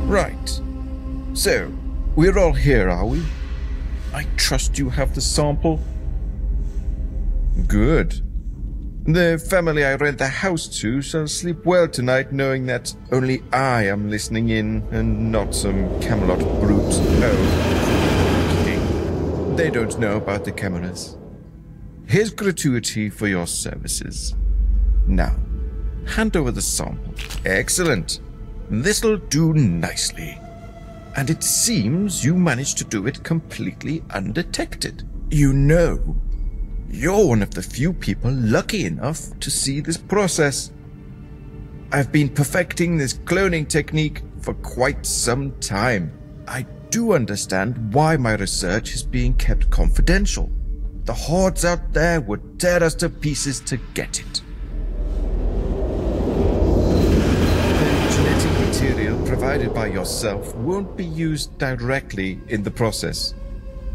Right. So, we're all here, are we? I trust you have the sample? Good. The family I rent the house to shall sleep well tonight knowing that only I am listening in and not some Camelot brute. Oh, okay. They don't know about the cameras. Here's gratuity for your services. Now, hand over the sample. Excellent. This'll do nicely. And it seems you managed to do it completely undetected. You know, you're one of the few people lucky enough to see this process. I've been perfecting this cloning technique for quite some time. I do understand why my research is being kept confidential. The hordes out there would tear us to pieces to get it. The genetic material provided by yourself won't be used directly in the process.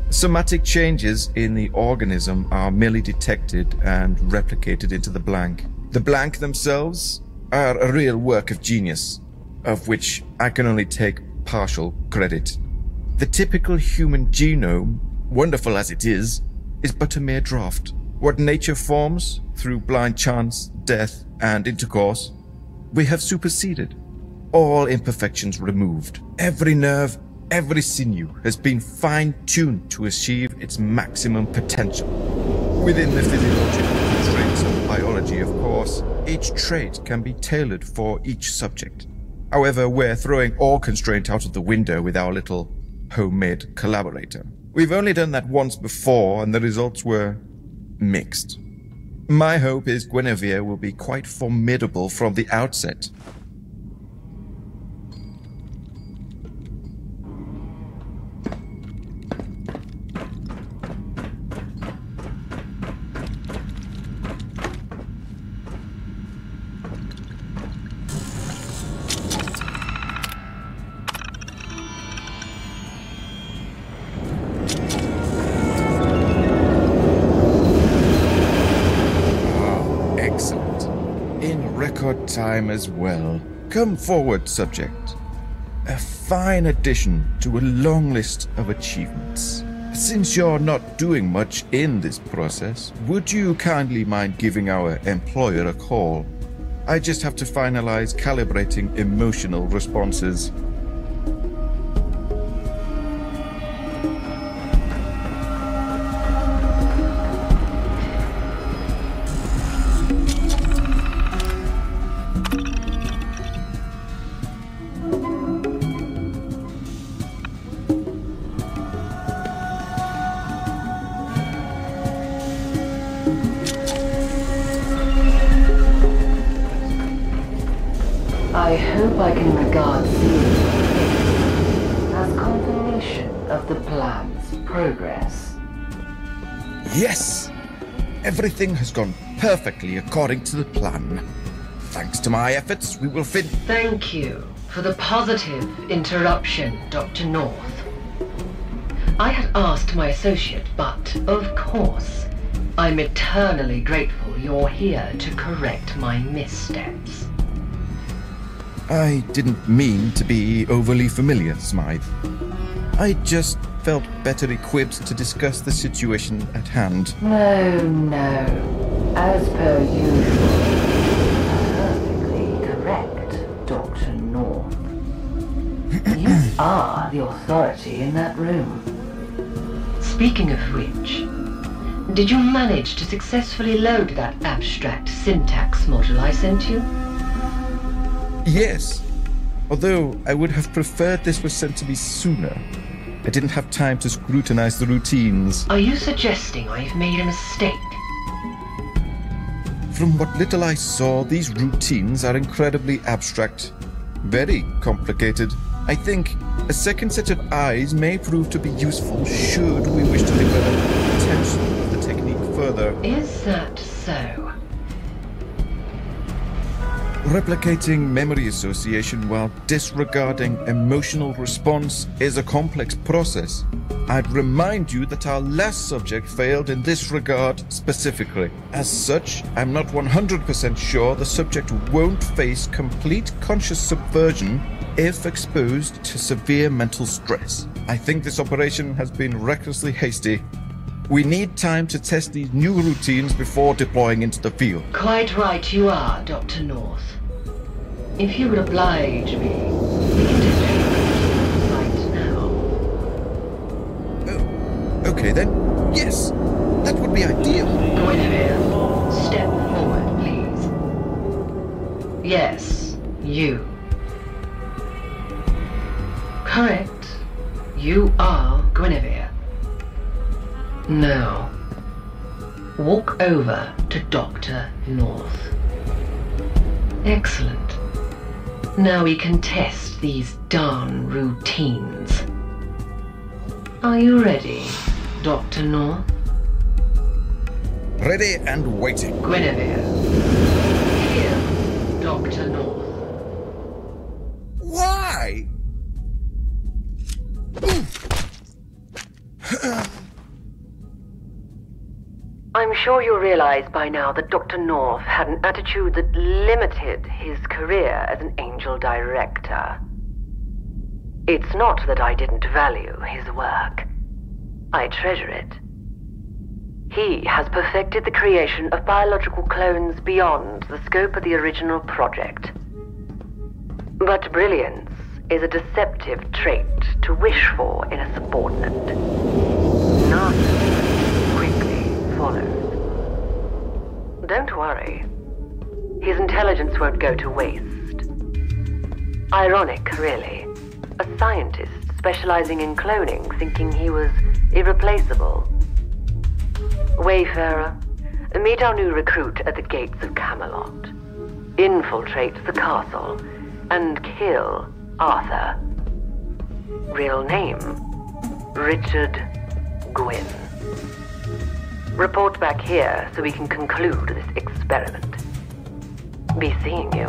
Somatic changes in the organism are merely detected and replicated into the blank. The blank themselves are a real work of genius, of which I can only take partial credit. The typical human genome, wonderful as it is but a mere draft. What nature forms through blind chance, death, and intercourse, we have superseded. All imperfections removed. Every nerve, every sinew has been fine-tuned to achieve its maximum potential. Within the physiological constraints of biology, of course, each trait can be tailored for each subject. However, we're throwing all constraint out of the window with our little homemade collaborator. We've only done that once before, and the results were mixed. My hope is Guinevere will be quite formidable from the outset. Time as well. Come forward, subject. A fine addition to a long list of achievements. Since you're not doing much in this process, would you kindly mind giving our employer a call? I just have to finalize calibrating emotional responses. I hope I can regard these as confirmation of the plan's progress. Yes! Everything has gone perfectly according to the plan. Thanks to my efforts, we will fit... Thank you for the positive interruption, Dr. North. I had asked my associate, but of course, I'm eternally grateful you're here to correct my missteps. I didn't mean to be overly familiar, Smythe. I just felt better equipped to discuss the situation at hand. No. As per usual, perfectly correct, Dr. North. You are the authority in that room. Speaking of which, did you manage to successfully load that abstract syntax module I sent you? Yes, although I would have preferred this was sent to me sooner. I didn't have time to scrutinize the routines. Are you suggesting I've made a mistake? From what little I saw, these routines are incredibly abstract. Very complicated. I think a second set of eyes may prove to be useful should we wish to develop the potential of the technique further. Is that so? Replicating memory association while disregarding emotional response is a complex process. I'd remind you that our last subject failed in this regard specifically. As such, I'm not 100% sure the subject won't face complete conscious subversion if exposed to severe mental stress. I think this operation has been recklessly hasty. We need time to test these new routines before deploying into the field. Quite right you are, Dr. North. If you would oblige me, we can do it right now. Okay then. Yes, that would be ideal. Guinevere, step forward, please. Yes, you. Correct. You are Guinevere. Now, walk over to Dr. North. Excellent. Now we can test these darn routines. Are you ready, Dr. North? Ready and waiting. Guinevere. Here, Dr. North. Why? I'm sure you realize by now that Dr. North had an attitude that limited his career as an Angel director. It's not that I didn't value his work. I treasure it. He has perfected the creation of biological clones beyond the scope of the original project. But brilliance is a deceptive trait to wish for in a subordinate. Narcissism quickly follows. Don't worry. His intelligence won't go to waste. Ironic, really. A scientist specializing in cloning, thinking he was irreplaceable. Wayfarer, meet our new recruit at the gates of Camelot. Infiltrate the castle and kill Arthur. Real name, Richard Gwyn. Report back here so we can conclude this experiment. Be seeing you.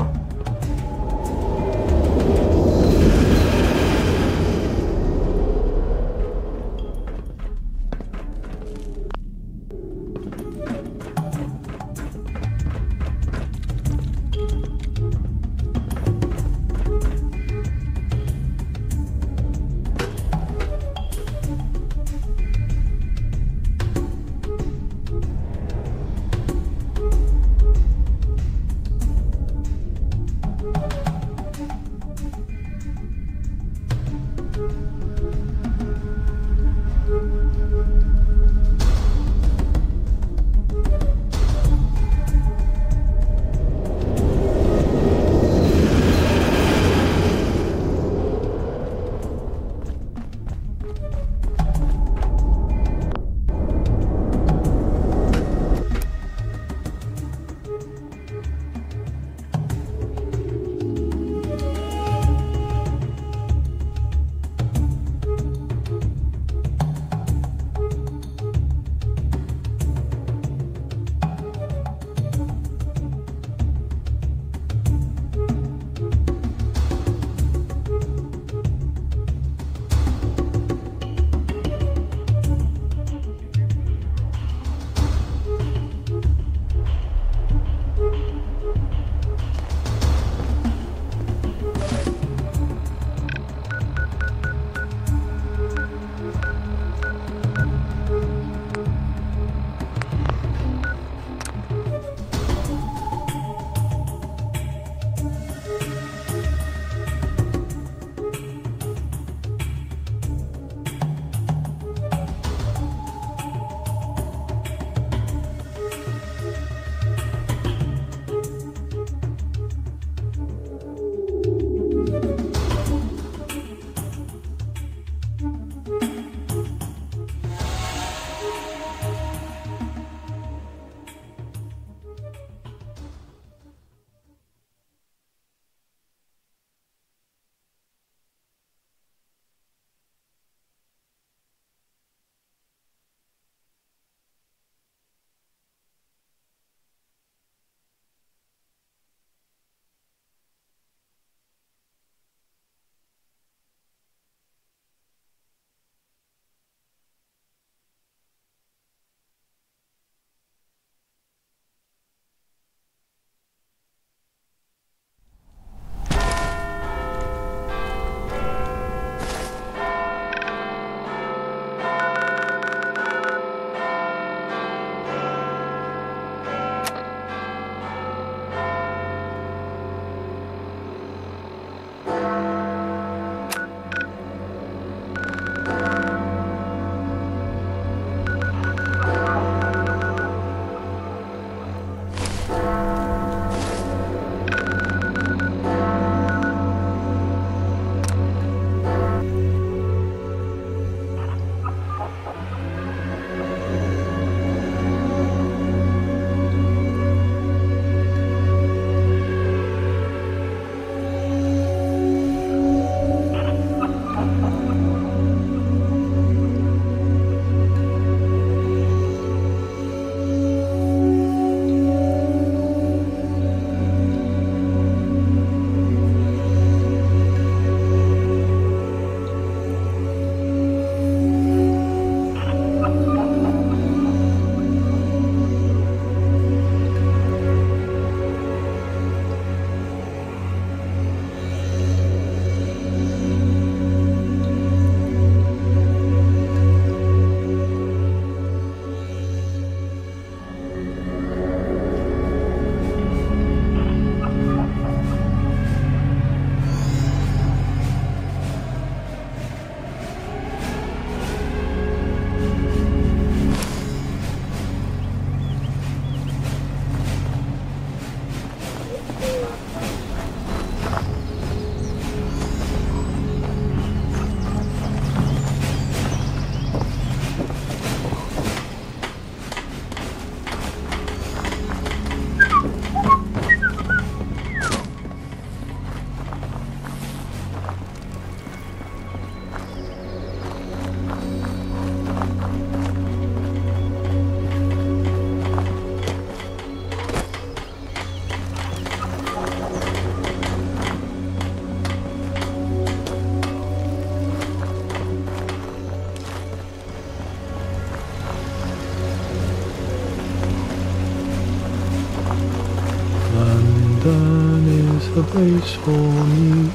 London is a place for me.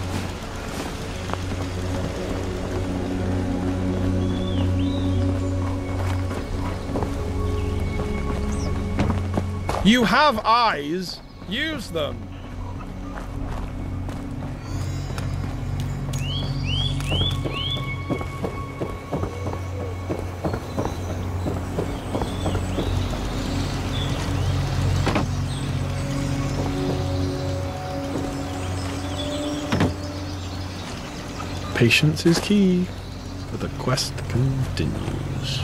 You have eyes. Use them. Patience is key, but the quest continues.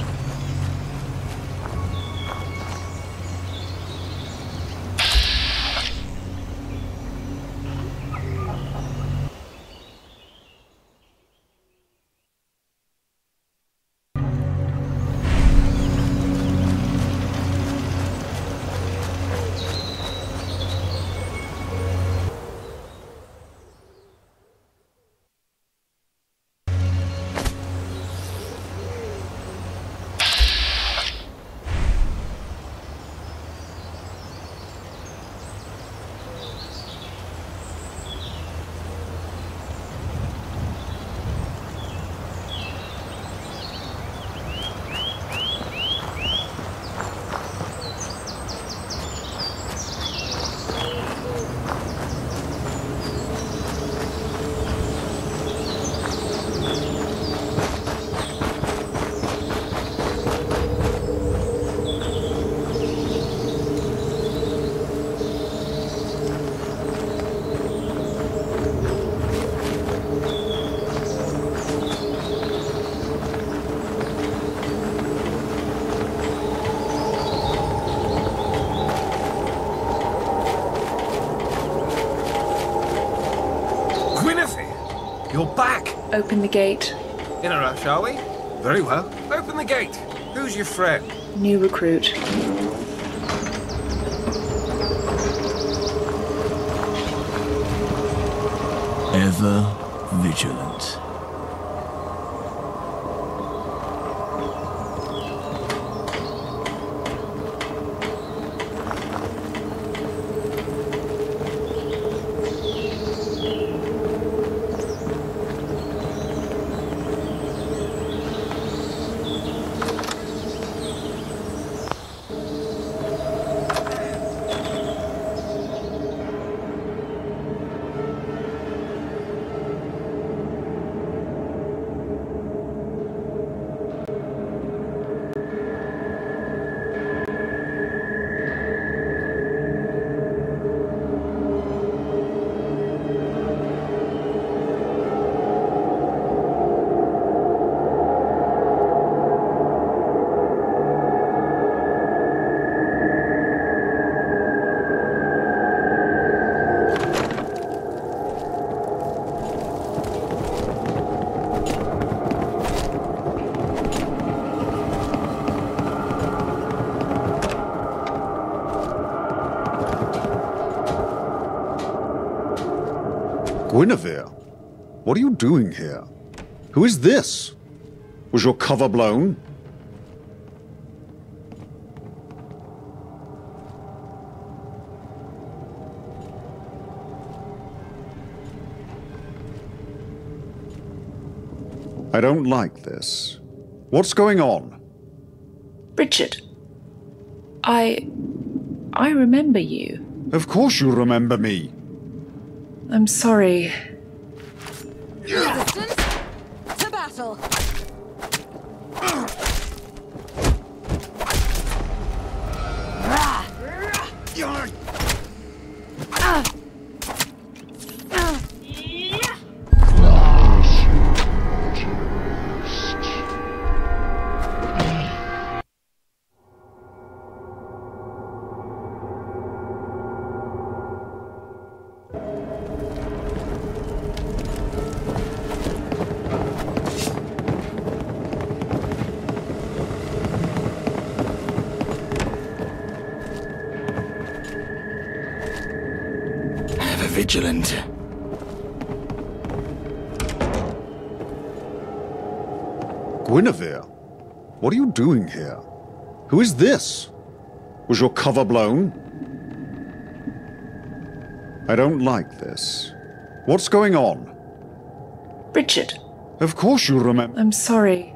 You're back! Open the gate. In a rush, are we? Very well. Open the gate. Who's your friend? New recruit. Ever vigilant. Guinevere, what are you doing here? Who is this? Was your cover blown? I don't like this. What's going on? Richard, I remember you. Of course you remember me. I'm sorry. Resistance to battle. Vigilant. Guinevere, what are you doing here? Who is this? Was your cover blown? I don't like this. What's going on? Richard. Of course you remember. I'm sorry.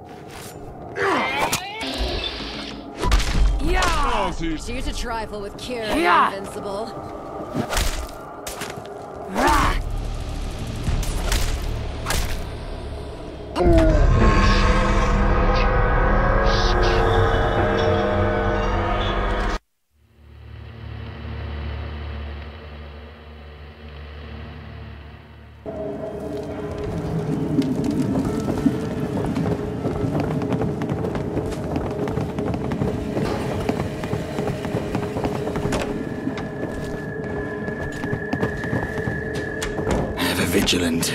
Yeah! Due to trifle with Kira the Invincible. Ever vigilant.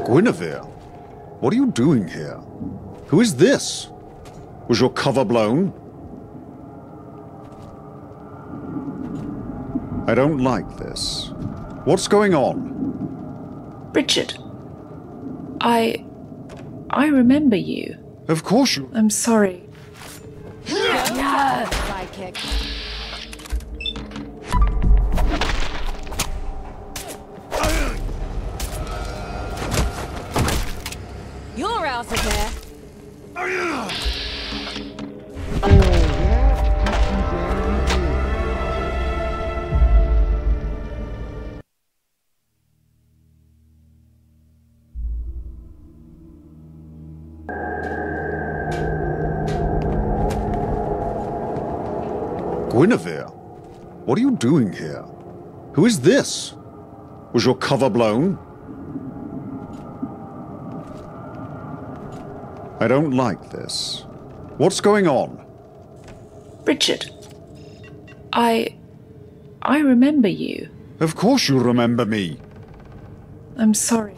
Guinevere, what are you doing here? Who is this? Was your cover blown? I don't like this. What's going on? Richard. I remember you. Of course you... I'm sorry. Sidekick. You're out of here. Guinevere, what are you doing here? Who is this? Was your cover blown? I don't like this. What's going on? Richard. I remember you. Of course you remember me. I'm sorry.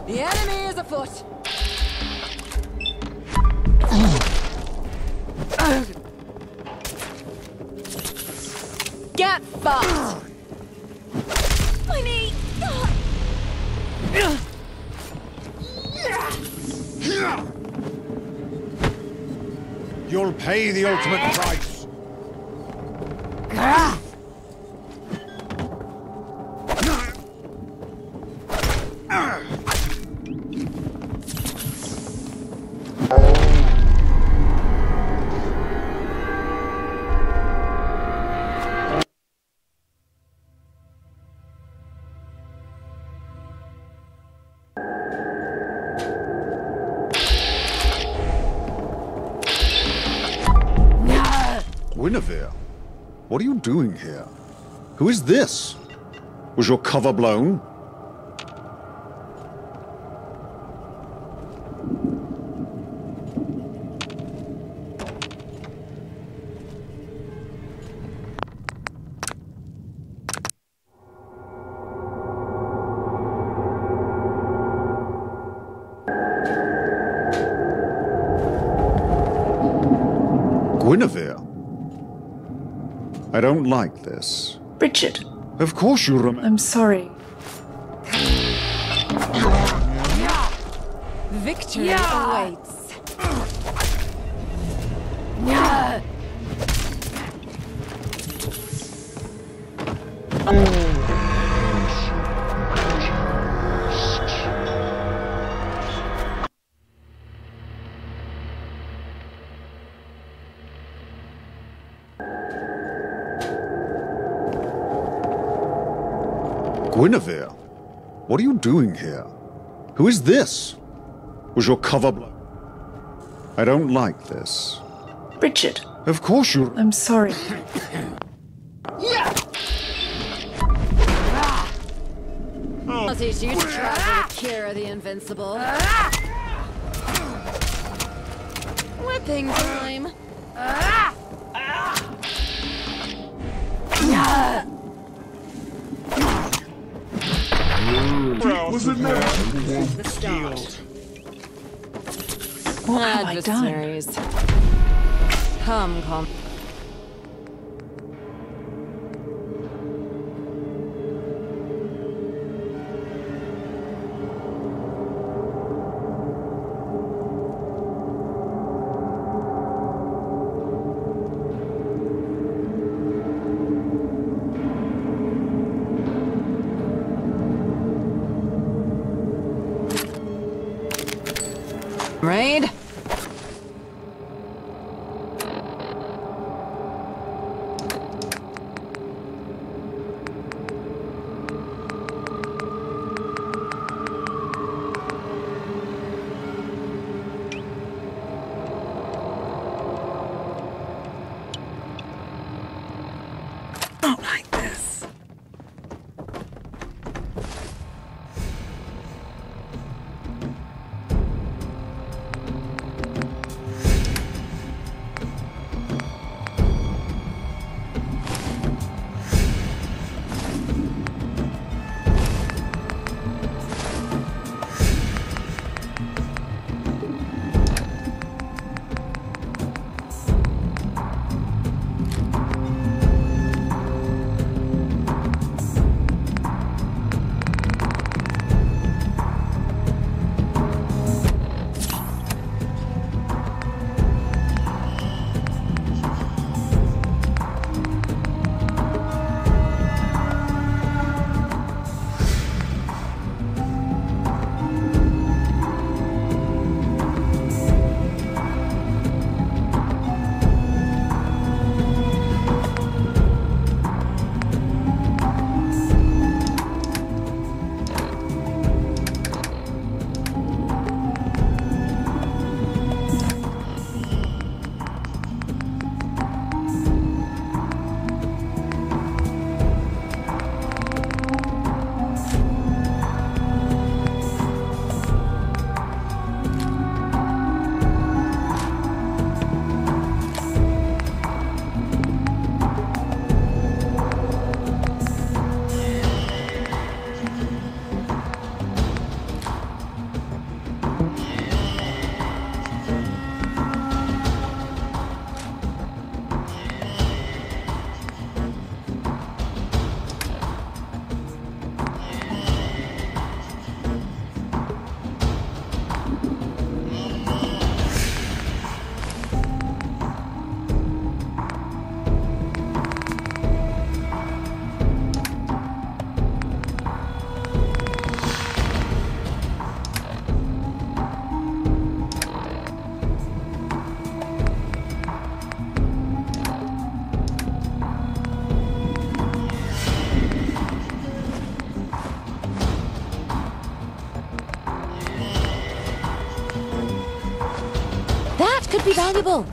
The enemy is afoot. Get fucked! My knee! You'll pay the ultimate price. Guinevere, what are you doing here? Who is this? Was your cover blown? Guinevere. I don't like this. Richard. Of course you remember. I'm sorry. Victory awaits. Guinevere, what are you doing here? Who is this? Was your cover blown? I don't like this. Richard. Of course you... I'm sorry. I'll teach you to travel with Kira the Invincible. Whipping time. Was it never The start. What have I done? Come. valuable.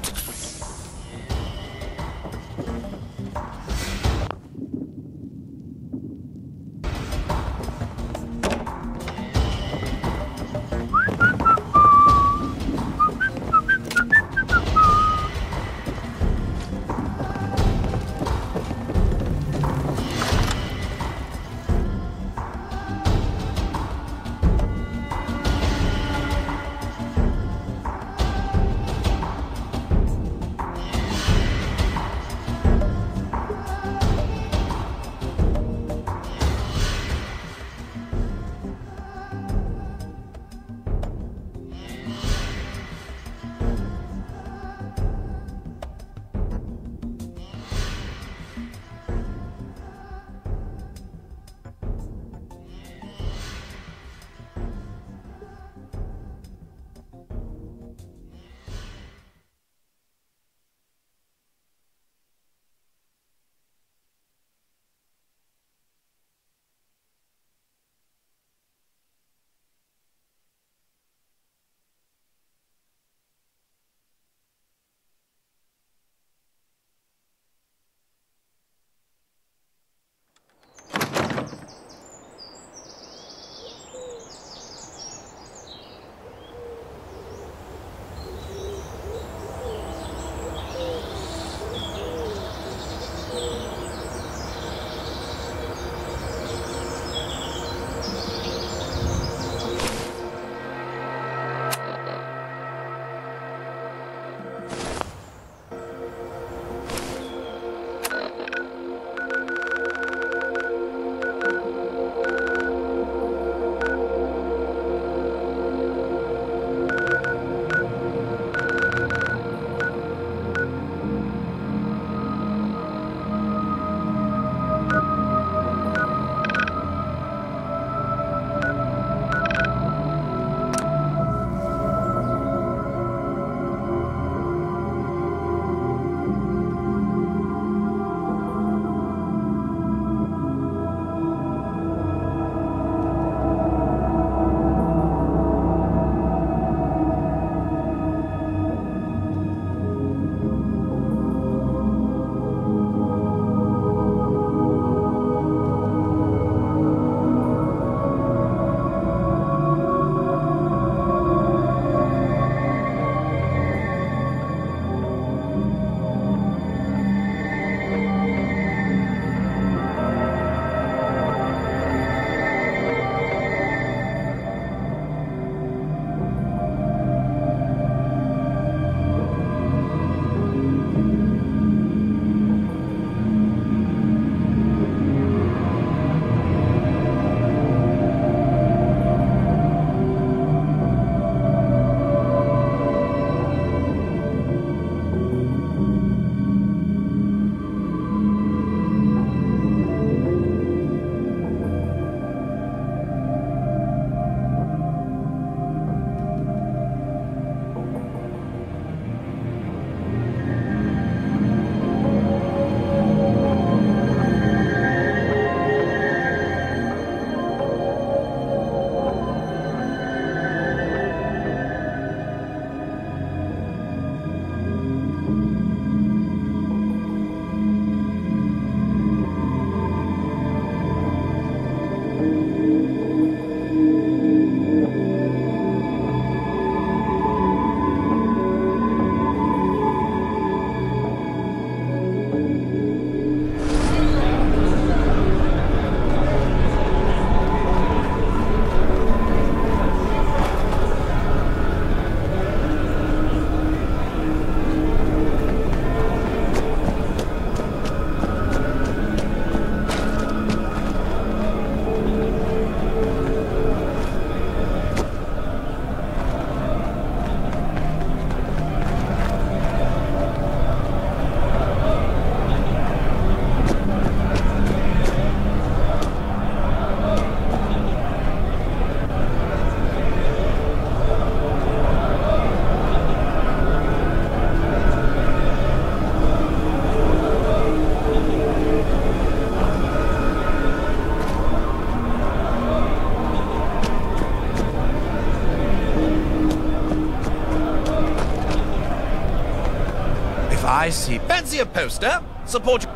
I see. Fancy a poster? Support you.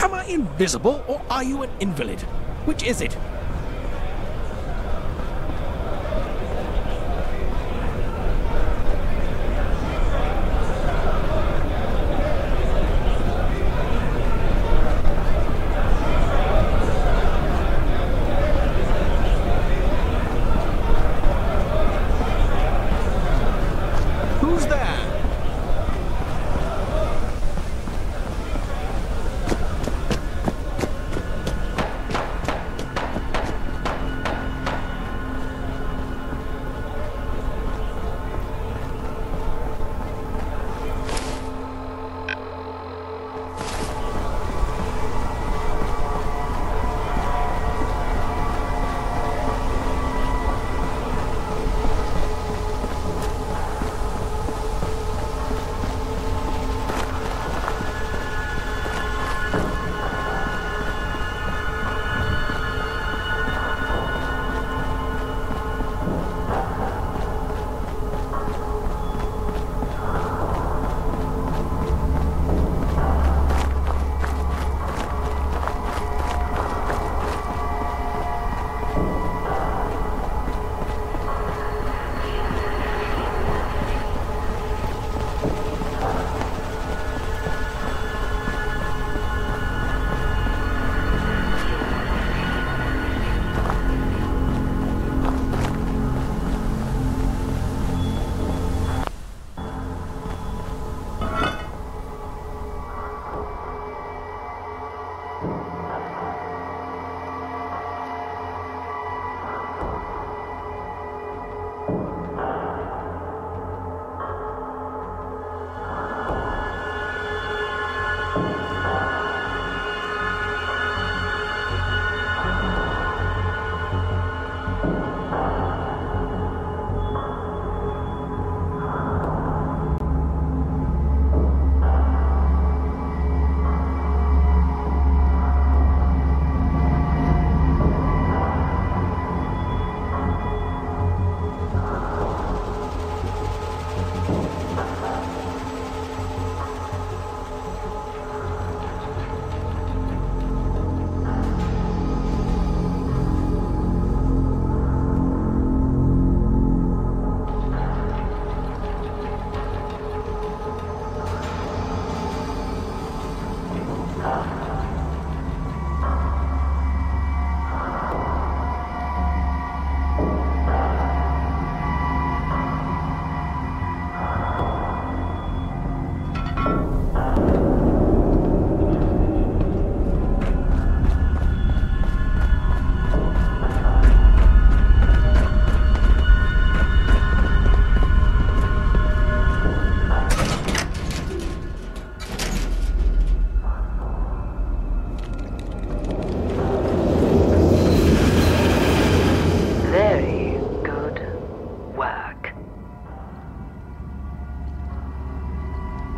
Am I invisible or are you an invalid? Which is it? Who's there?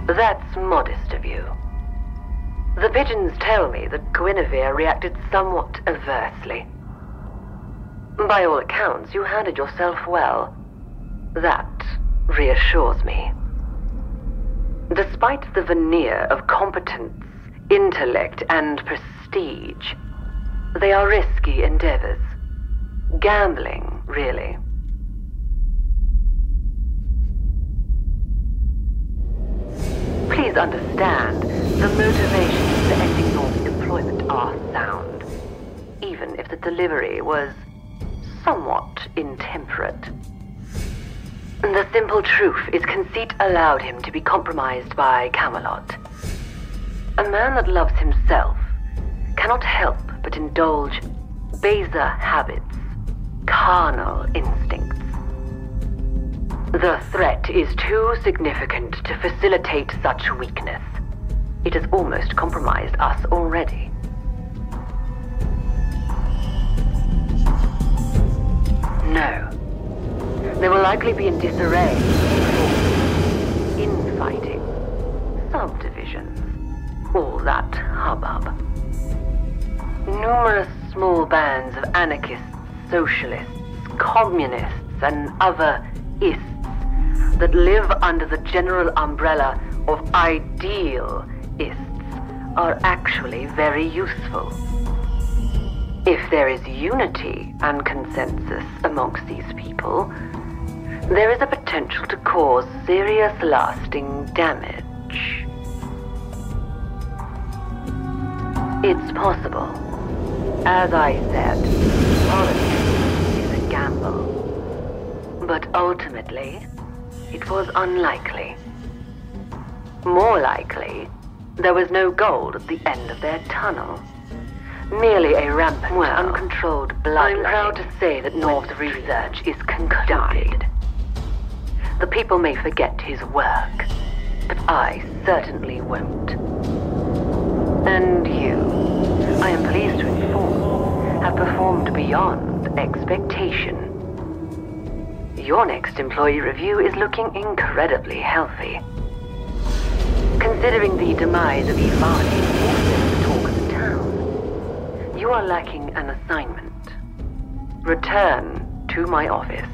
That's modest of you. The pigeons tell me that Guinevere reacted somewhat aversely. By all accounts, you handled yourself well. That reassures me. Despite the veneer of competence, intellect, and prestige, they are risky endeavors. Gambling, really. Please understand, the motivations for ending your deployment are sound, even if the delivery was somewhat intemperate. The simple truth is conceit allowed him to be compromised by Camelot. A man that loves himself cannot help but indulge baser habits, carnal instincts. The threat is too significant to facilitate such weakness. It has almost compromised us already. No. They will likely be in disarray, infighting, subdivisions, all that hubbub. Numerous small bands of anarchists, socialists, communists, and other ists that live under the general umbrella of idealists are actually very useful. If there is unity and consensus amongst these people, there is a potential to cause serious lasting damage. It's possible. As I said, politics is a gamble. But ultimately, it was unlikely. More likely, there was no gold at the end of their tunnel. Merely a rampant, uncontrolled bloodletting. I'm proud to say that North's research is concluded. The people may forget his work, but I certainly won't. And you, I am pleased to inform, have performed beyond expectation. Your next employee review is looking incredibly healthy. Considering the demise of Ivani, also the talk of the town, you are lacking an assignment. Return to my office.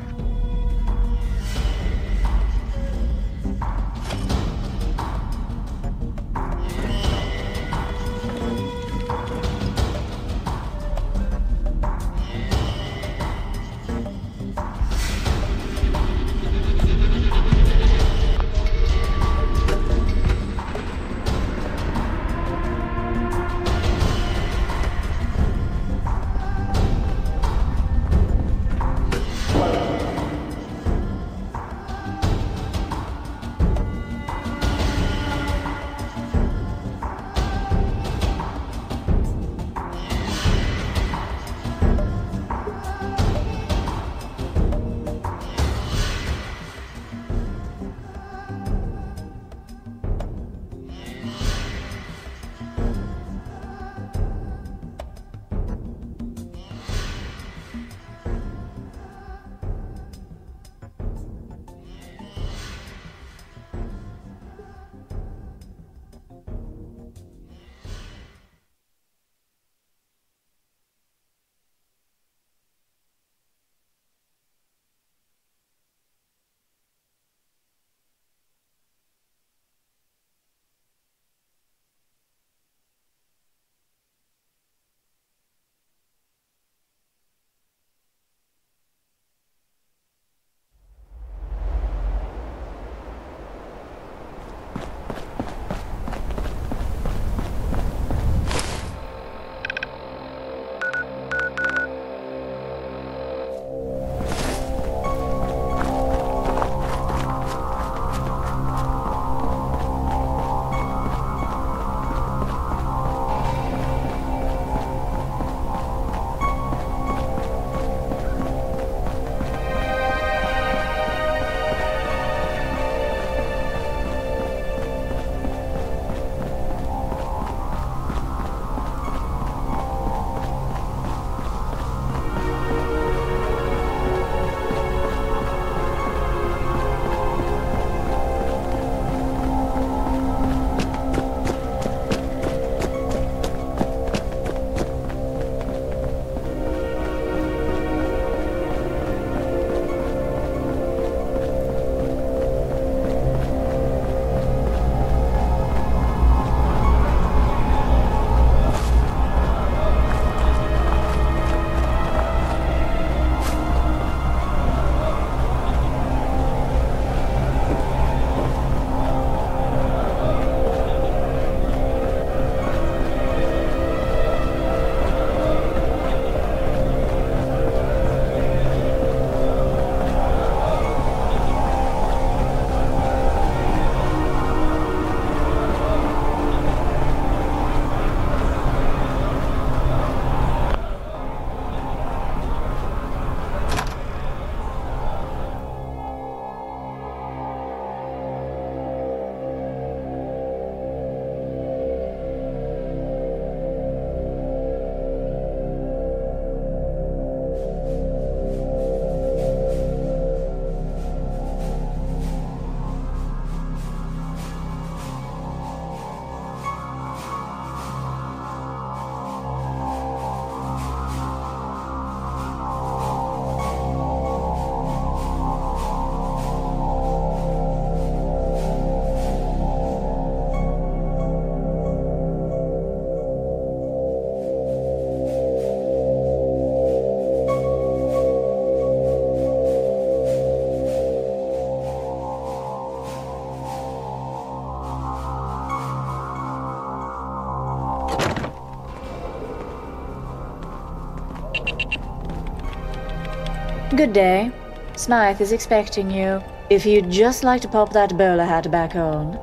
Good day. Smythe is expecting you. If you'd just like to pop that bowler hat back on.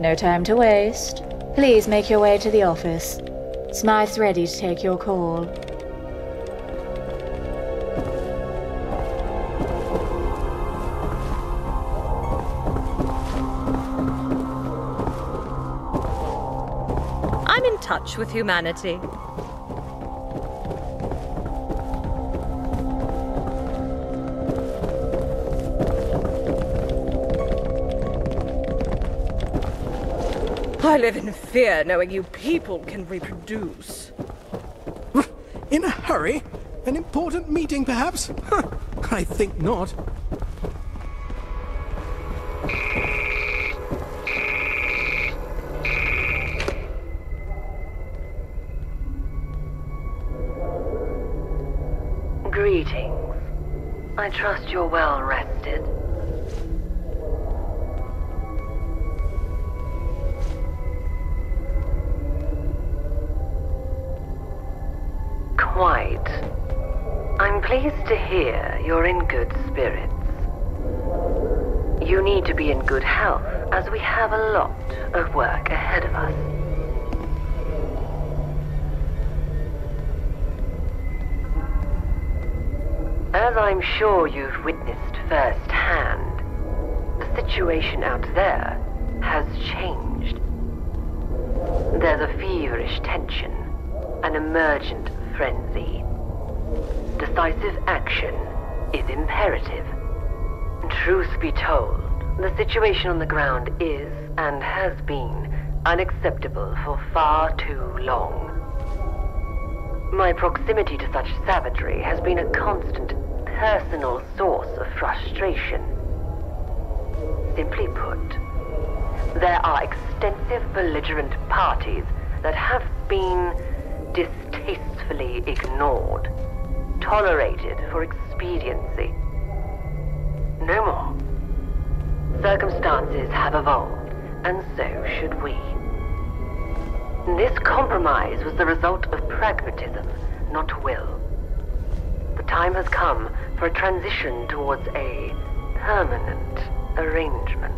No time to waste. Please make your way to the office. Smythe's ready to take your call. I'm in touch with humanity. I live in fear knowing you people can reproduce. In a hurry? An important meeting, perhaps? Huh, I think not. Greetings. I trust you're well rested. Quite. I'm pleased to hear you're in good spirits. You need to be in good health, as we have a lot of work ahead of us. As I'm sure you've witnessed firsthand, the situation out there has changed. There's a feverish tension, an emergent frenzy. Decisive action is imperative. Truth be told, the situation on the ground is, and has been, unacceptable for far too long. My proximity to such savagery has been a constant, personal source of frustration. Simply put, there are extensive belligerent parties that have been distastefully ignored, tolerated for expediency. No more. Circumstances have evolved, and so should we. This compromise was the result of pragmatism, not will. The time has come for a transition towards a permanent arrangement.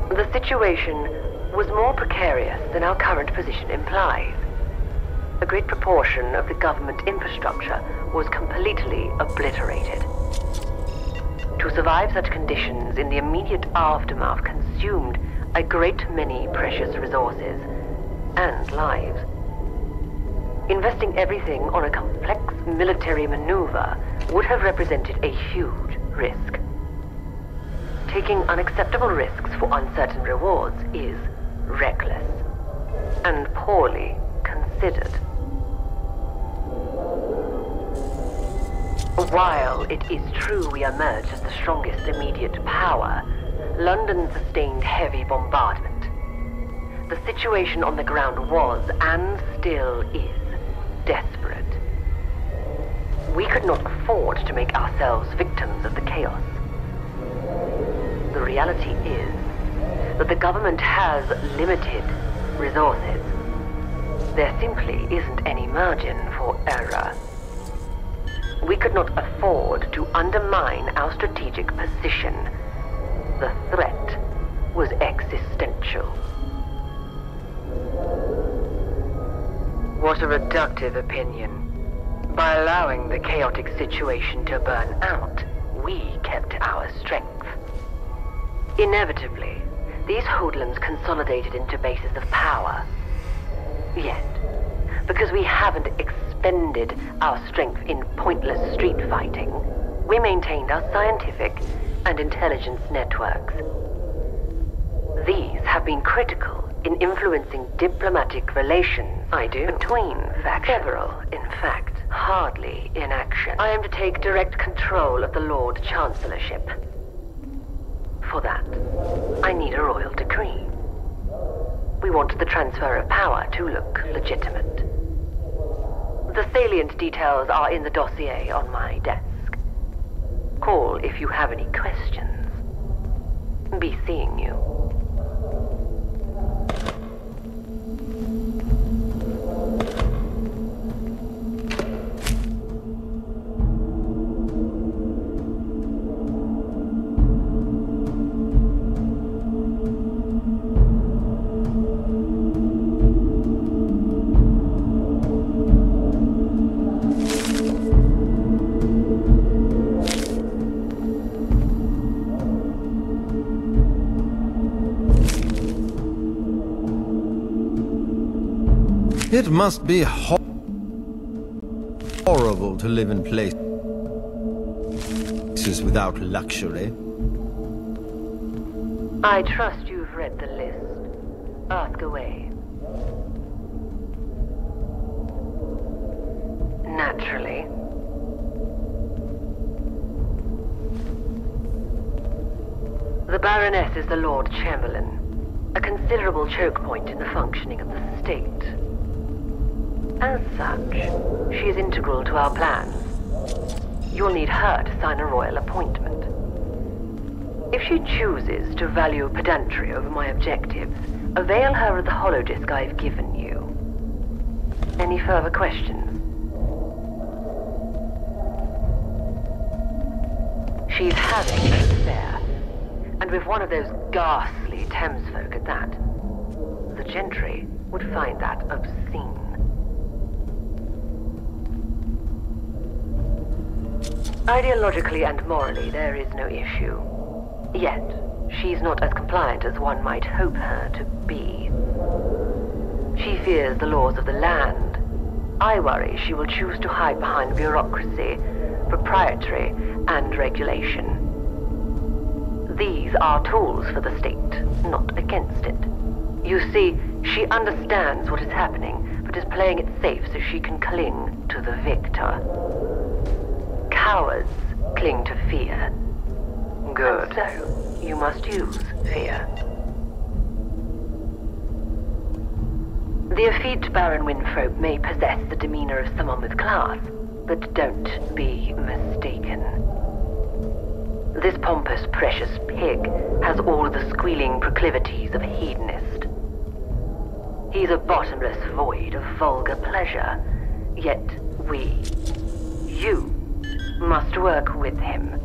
The situation was more precarious than our current position implies. A great proportion of the government infrastructure was completely obliterated. To survive such conditions in the immediate aftermath consumed a great many precious resources and lives. Investing everything on a complex military maneuver would have represented a huge risk. Taking unacceptable risks for uncertain rewards is reckless and poorly considered. While it is true we emerged as the strongest immediate power, London sustained heavy bombardment. The situation on the ground was, and still is, desperate. We could not afford to make ourselves victims of the chaos. The reality is that the government has limited resources. There simply isn't any margin for error. We could not afford to undermine our strategic position. The threat was existential. What a reductive opinion. By allowing the chaotic situation to burn out, we kept our strength. Inevitably, these hoodlums consolidated into bases of power. Yet, because we haven't expended our strength in pointless street fighting, we maintained our scientific and intelligence networks. These have been critical in influencing diplomatic relations between factions. Several, in fact, hardly in action. I am to take direct control of the Lord Chancellorship. For that, I need a royal decree. We want the transfer of power to look legitimate. The salient details are in the dossier on my desk. Call if you have any questions. Be seeing you. It must be horrible to live in places without luxury. I trust you've read the list. Ask away. Naturally. The Baroness is the Lord Chamberlain, a considerable choke point in the functioning of the state. As such, she is integral to our plans. You'll need her to sign a royal appointment. If she chooses to value pedantry over my objectives, avail her of the holodisk I've given you. Any further questions? She's having an affair, and with one of those ghastly Thames folk at that. The gentry would find that obscene. Ideologically and morally, there is no issue. Yet, she's not as compliant as one might hope her to be. She fears the laws of the land. I worry she will choose to hide behind bureaucracy, proprietary, and regulation. These are tools for the state, not against it. You see, she understands what is happening, but is playing it safe so she can cling to the victor. Cowards cling to fear. Good. And so, you must use fear. The effete Baron Winthrop may possess the demeanor of someone with class, but don't be mistaken. This pompous, precious pig has all of the squealing proclivities of a hedonist. He's a bottomless void of vulgar pleasure, yet you, must work with him.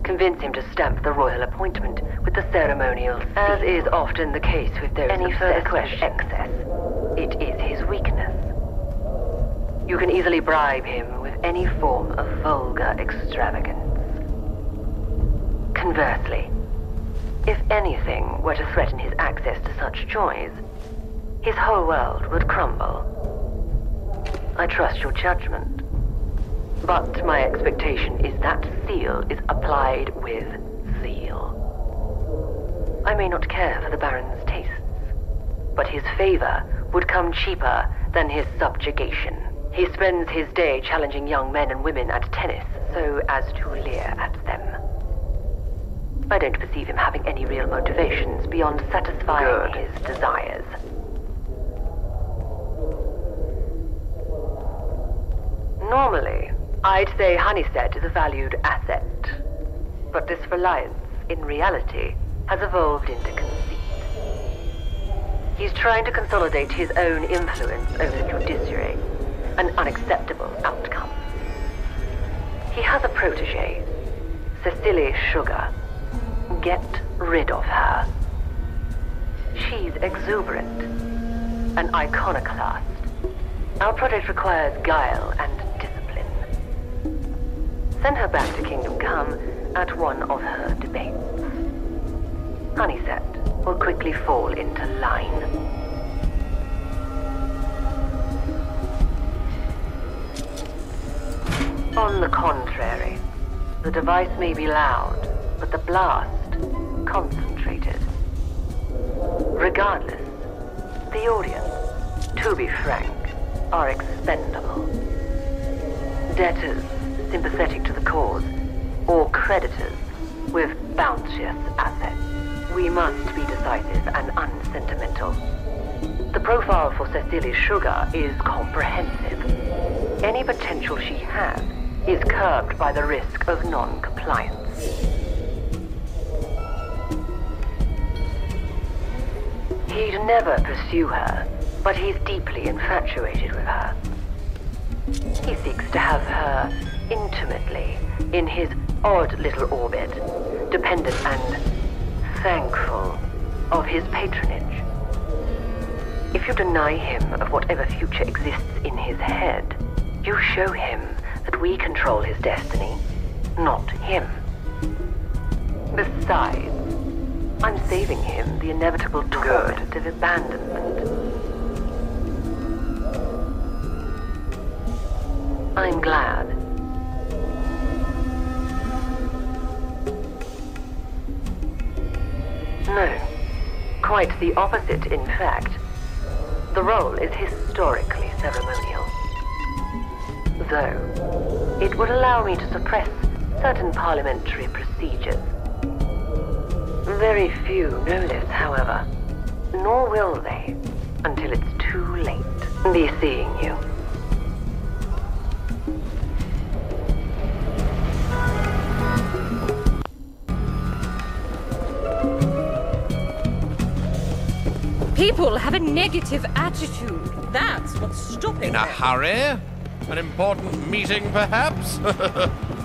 Convince him to stamp the royal appointment with the ceremonial seal. As is often the case with those any further question excess. It is his weakness. You can easily bribe him with any form of vulgar extravagance. Conversely, if anything were to threaten his access to such joys, his whole world would crumble. I trust your judgment. But my expectation is that seal is applied with zeal. I may not care for the Baron's tastes, but his favor would come cheaper than his subjugation. He spends his day challenging young men and women at tennis so as to leer at them. I don't perceive him having any real motivations beyond satisfying his desires. Normally, I'd say Honeysett is a valued asset. But this reliance, in reality, has evolved into conceit. He's trying to consolidate his own influence over the judiciary, an unacceptable outcome. He has a protege, Cecily Sugar. Get rid of her. She's exuberant, an iconoclast. Our project requires guile and discipline. Send her back to Kingdom Come at one of her debates. Honeysett will quickly fall into line. On the contrary, the device may be loud, but the blast concentrated. Regardless, the audience, to be frank, are expendable. Debtors sympathetic to the cause, or creditors with bounteous assets. We must be decisive and unsentimental. The profile for Cecily Sugar is comprehensive. Any potential she has is curbed by the risk of non-compliance. He'd never pursue her, but he's deeply infatuated with her. He seeks to have her intimately in his odd little orbit, dependent and thankful of his patronage. If you deny him of whatever future exists in his head, you show him that we control his destiny, not him. Besides, I'm saving him the inevitable torment of abandonment. I'm glad. No. Quite the opposite, in fact. The role is historically ceremonial. Though, it would allow me to suppress certain parliamentary procedures. Very few know this, however. Nor will they, until it's too late. Be seeing you. People have a negative attitude. That's what's stopping In a them. hurry? An important meeting, perhaps?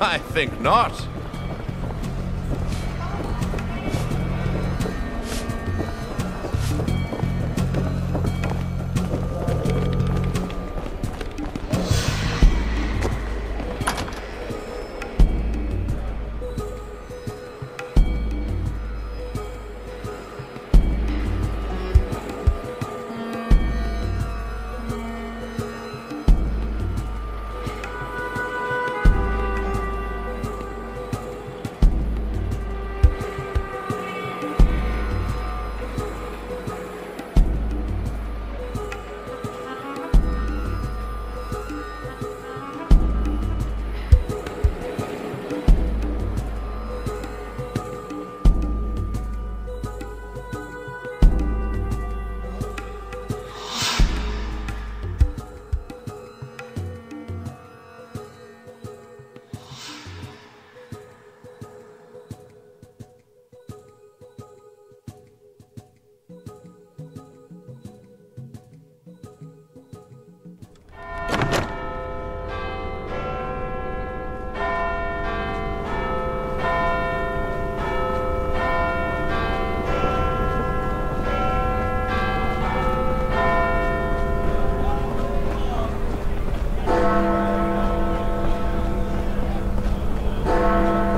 I think not.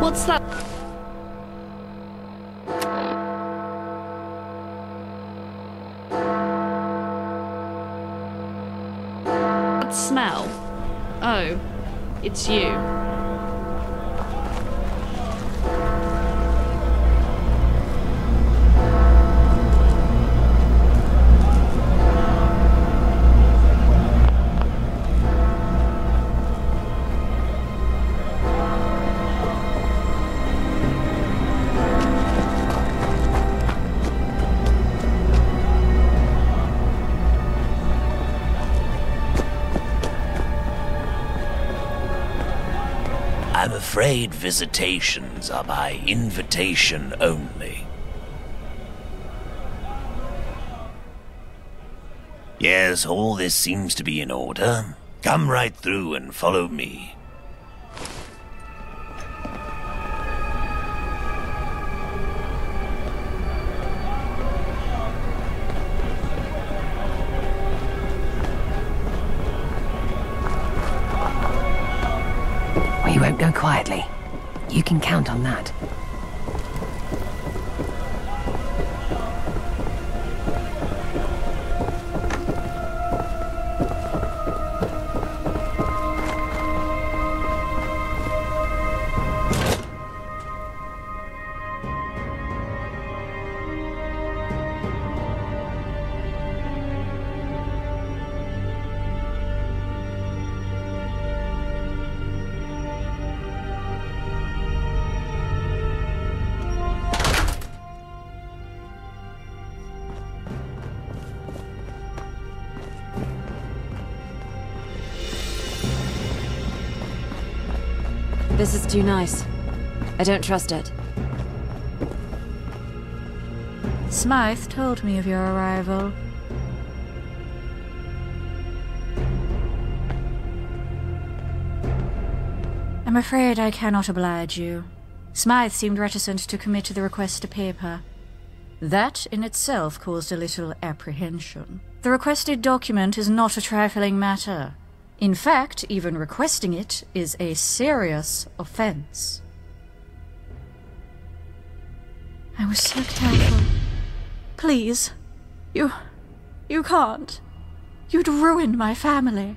What's that? That smell? Oh, it's you. I'm afraid visitations are by invitation only. Yes, all this seems to be in order. Come right through and follow me. We won't go quietly. You can count on that. This is too nice. I don't trust it. Smythe told me of your arrival. I'm afraid I cannot oblige you. Smythe seemed reticent to commit to the request to paper. That in itself caused a little apprehension. The requested document is not a trifling matter. In fact, even requesting it is a serious offense. I was so careful. Please. You can't. You'd ruin my family.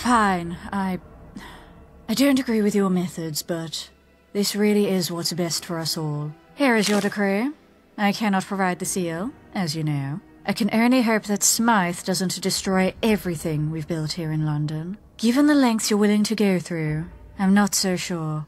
Fine, I don't agree with your methods, but this really is what's best for us all. Here is your decree. I cannot provide the seal, as you know. I can only hope that Smythe doesn't destroy everything we've built here in London. Given the lengths you're willing to go through, I'm not so sure.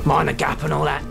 Mind the gap and all that.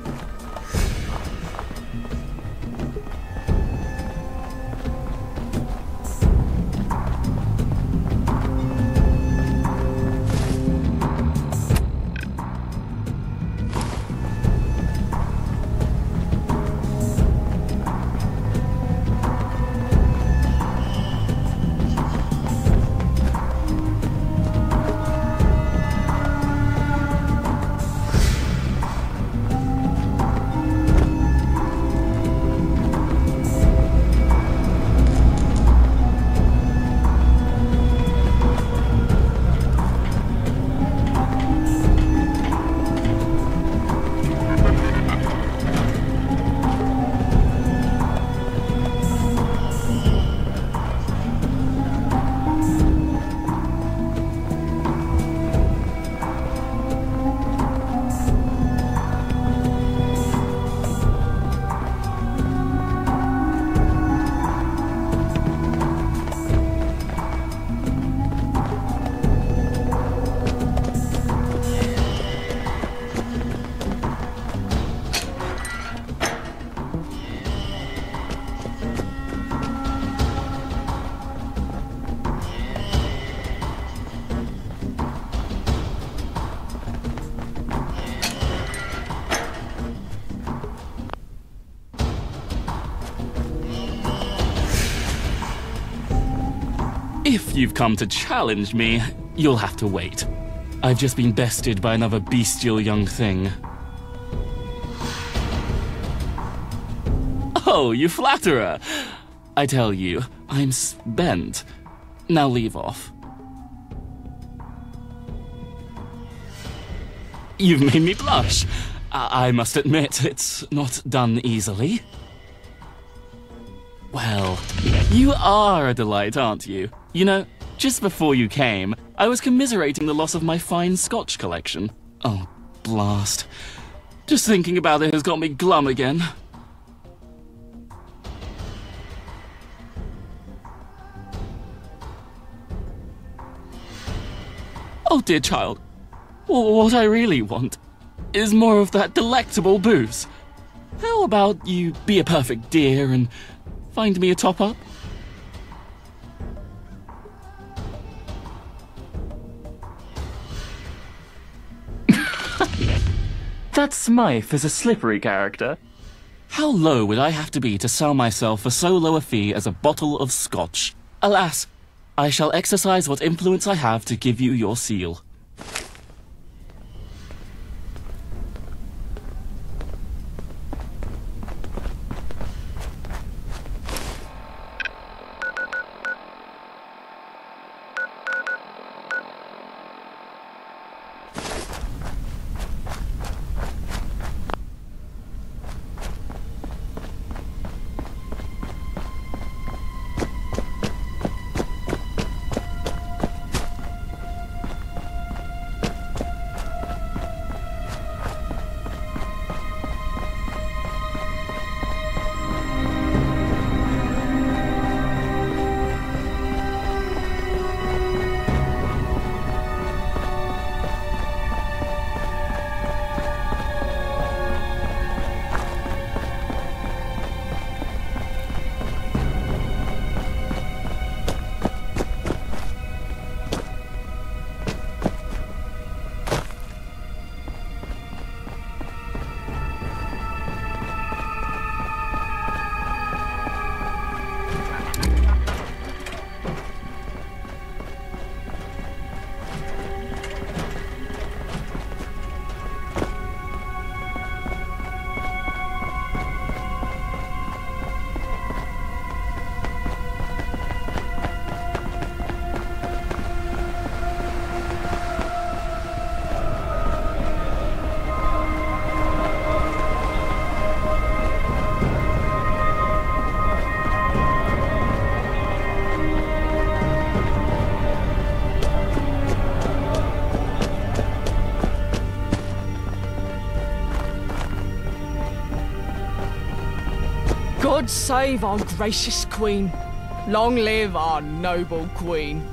If you've come to challenge me, you'll have to wait. I've just been bested by another bestial young thing. Oh, you flatterer! I tell you, I'm spent. Now leave off. You've made me blush. I must admit, it's not done easily. Well, you are a delight, aren't you? You know, just before you came, I was commiserating the loss of my fine Scotch collection. Oh, blast. Just thinking about it has got me glum again. Oh, dear child, what I really want is more of that delectable booze. How about you be a perfect dear and find me a top-up? That Smythe is a slippery character. How low would I have to be to sell myself for so low a fee as a bottle of Scotch? Alas, I shall exercise what influence I have to give you your seal. God save our gracious queen. Long live our noble queen.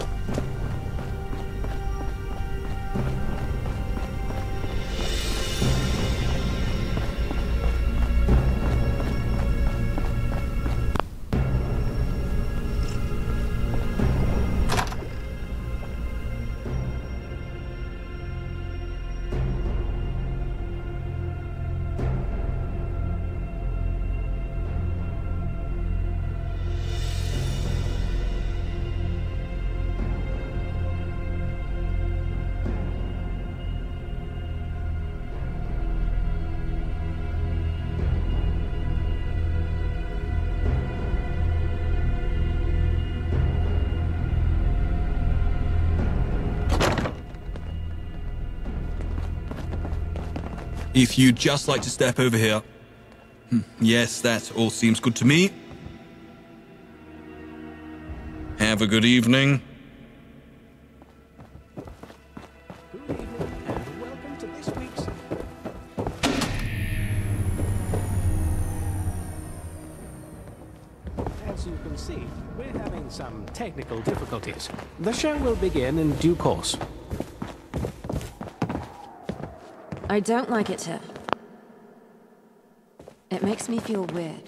If you'd just like to step over here. Yes, that all seems good to me. Have a good evening. Good evening and welcome to this week's... As you can see, we're having some technical difficulties. The show will begin in due course. I don't like it, Tiff. It makes me feel weird.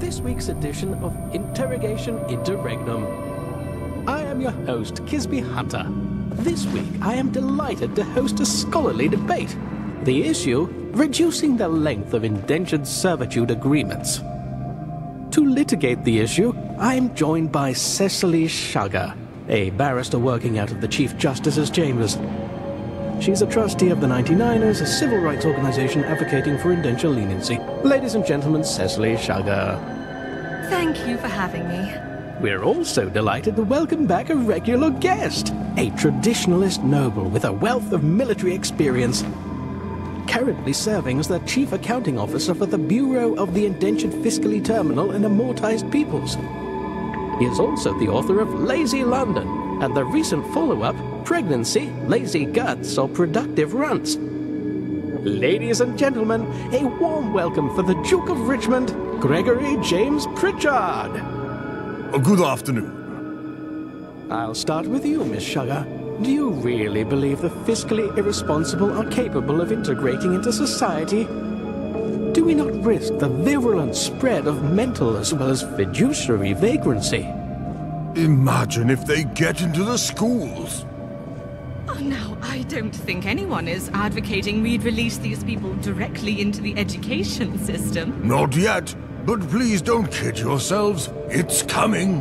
This week's edition of Interrogation Interregnum. I am your host, Kisby Hunter. This week, I am delighted to host a scholarly debate. The issue, reducing the length of indentured servitude agreements. To litigate the issue, I am joined by Cecily Sugar, a barrister working out of the Chief Justice's chambers. She's a trustee of the 99ers, a civil rights organization advocating for indenture leniency. Ladies and gentlemen, Cecily Sugar. Thank you for having me. We're also delighted to welcome back a regular guest, a traditionalist noble with a wealth of military experience. Currently serving as the Chief Accounting Officer for the Bureau of the Indentured Fiscally Terminal and Amortized Peoples. He is also the author of Lazy London and the recent follow-up, Pregnancy, Lazy Guts, or Productive Runts. Ladies and gentlemen, a warm welcome for the Duke of Richmond, Gregory James Pritchard. Good afternoon. I'll start with you, Miss Sugar. Do you really believe the fiscally irresponsible are capable of integrating into society? Do we not risk the virulent spread of mental as well as fiduciary vagrancy? Imagine if they get into the schools. Oh, now, I don't think anyone is advocating we'd release these people directly into the education system. Not yet, but please don't kid yourselves. It's coming.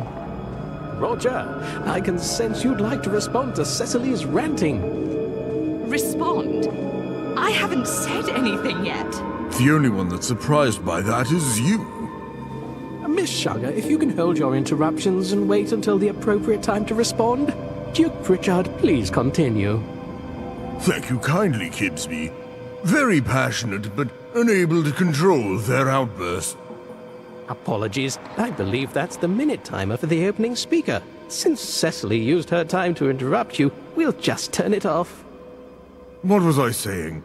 Roger, I can sense you'd like to respond to Cecily's ranting. Respond? I haven't said anything yet. The only one that's surprised by that is you. Miss Miss Sugar, if you can hold your interruptions and wait until the appropriate time to respond. Duke Pritchard, please continue. Thank you kindly, Kibsby. Very passionate, but unable to control their outbursts. Apologies. I believe that's the minute timer for the opening speaker. Since Cecily used her time to interrupt you, we'll just turn it off. What was I saying?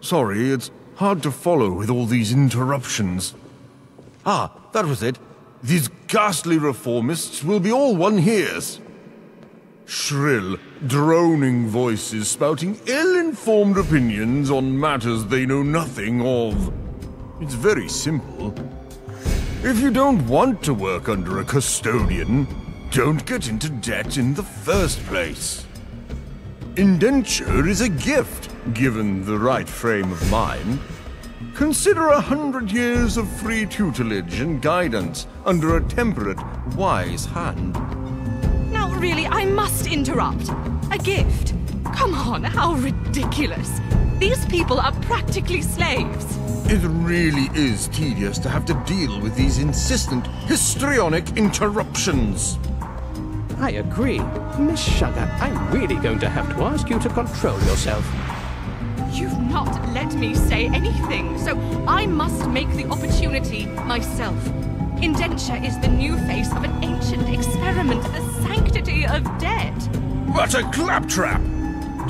Sorry, it's hard to follow with all these interruptions. Ah, that was it. These ghastly reformists will be all one hears. Shrill, droning voices spouting ill-informed opinions on matters they know nothing of. It's very simple. If you don't want to work under a custodian, don't get into debt in the first place. Indenture is a gift, given the right frame of mind. Consider 100 years of free tutelage and guidance under a temperate, wise hand. Now, really, I must interrupt. A gift? Come on, how ridiculous. These people are practically slaves. It really is tedious to have to deal with these insistent, histrionic interruptions. I agree. Miss Sugar, I'm really going to have to ask you to control yourself. You've not let me say anything, so I must make the opportunity myself. Indenture is the new face of an ancient experiment, the sanctity of debt. What a claptrap!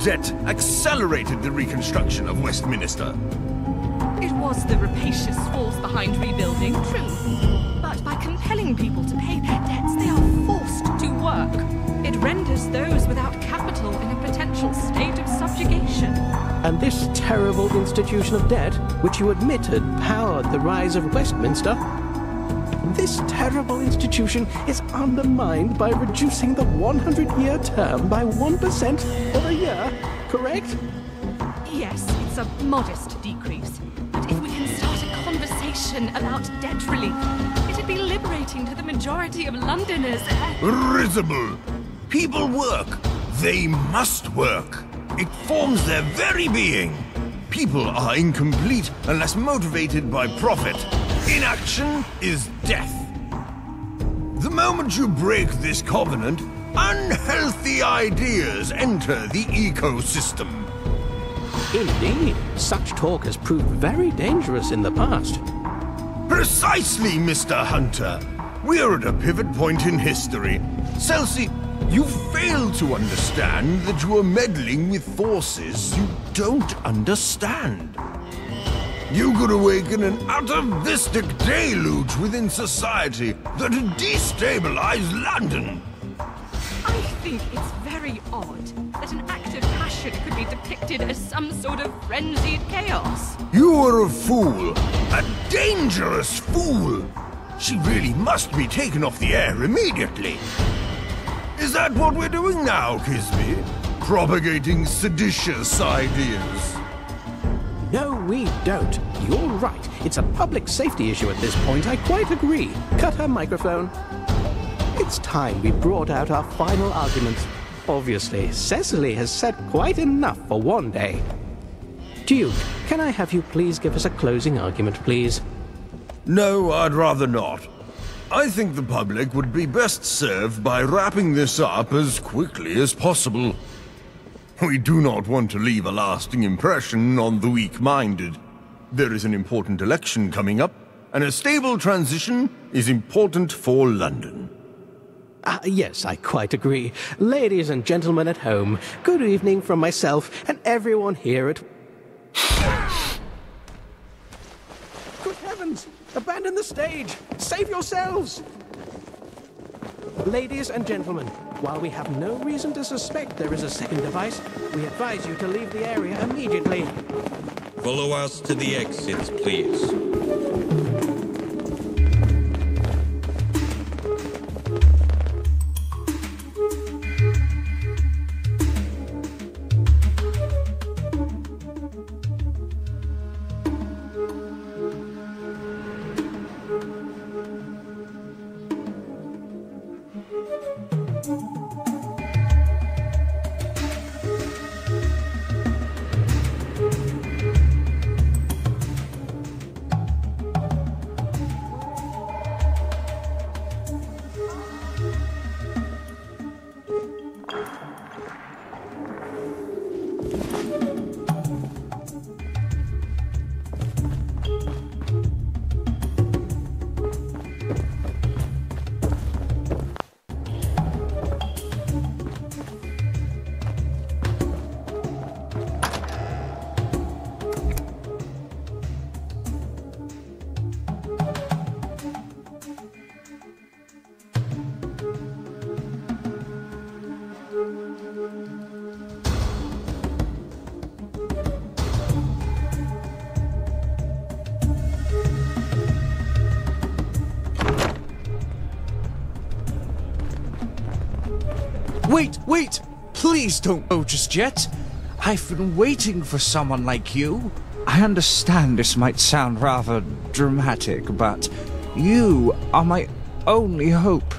Debt accelerated the reconstruction of Westminster. It was the rapacious force behind rebuilding, true. But by compelling people to pay their debts, they are forced to work. It renders those without capital in a potential state of subjugation. And this terrible institution of debt, which you admitted powered the rise of Westminster, this terrible institution is undermined by reducing the 100-year term by 1% of a year, correct? Yes, it's a modest decrease. But if we can start a conversation about debt relief, it'd be liberating to the majority of Londoners. Risible! People work. They must work. It forms their very being. People are incomplete unless motivated by profit. Inaction is death. The moment you break this covenant, unhealthy ideas enter the ecosystem. Indeed, such talk has proved very dangerous in the past. Precisely, Mr. Hunter. We're at a pivot point in history. Celsi, you fail to understand that you are meddling with forces you don't understand. You could awaken an atavistic deluge within society that would destabilize London. I think it's very odd that an act of passion could be depicted as some sort of frenzied chaos. You are a fool. A dangerous fool. She really must be taken off the air immediately. Is that what we're doing now, Kisby? Propagating seditious ideas? No, we don't. You're right. It's a public safety issue at this point. I quite agree. Cut her microphone. It's time we brought out our final argument. Obviously, Cecily has said quite enough for one day. Duke, can I have you please give us a closing argument, please? No, I'd rather not. I think the public would be best served by wrapping this up as quickly as possible. We do not want to leave a lasting impression on the weak-minded. There is an important election coming up, and a stable transition is important for London. Yes, I quite agree. Ladies and gentlemen at home, good evening from myself and everyone here at... Good heavens! Abandon the stage! Save yourselves! Ladies and gentlemen, while we have no reason to suspect there is a second device, we advise you to leave the area immediately. Follow us to the exits, please. Wait! Please don't go just yet. I've been waiting for someone like you. I understand this might sound rather dramatic, but you are my only hope.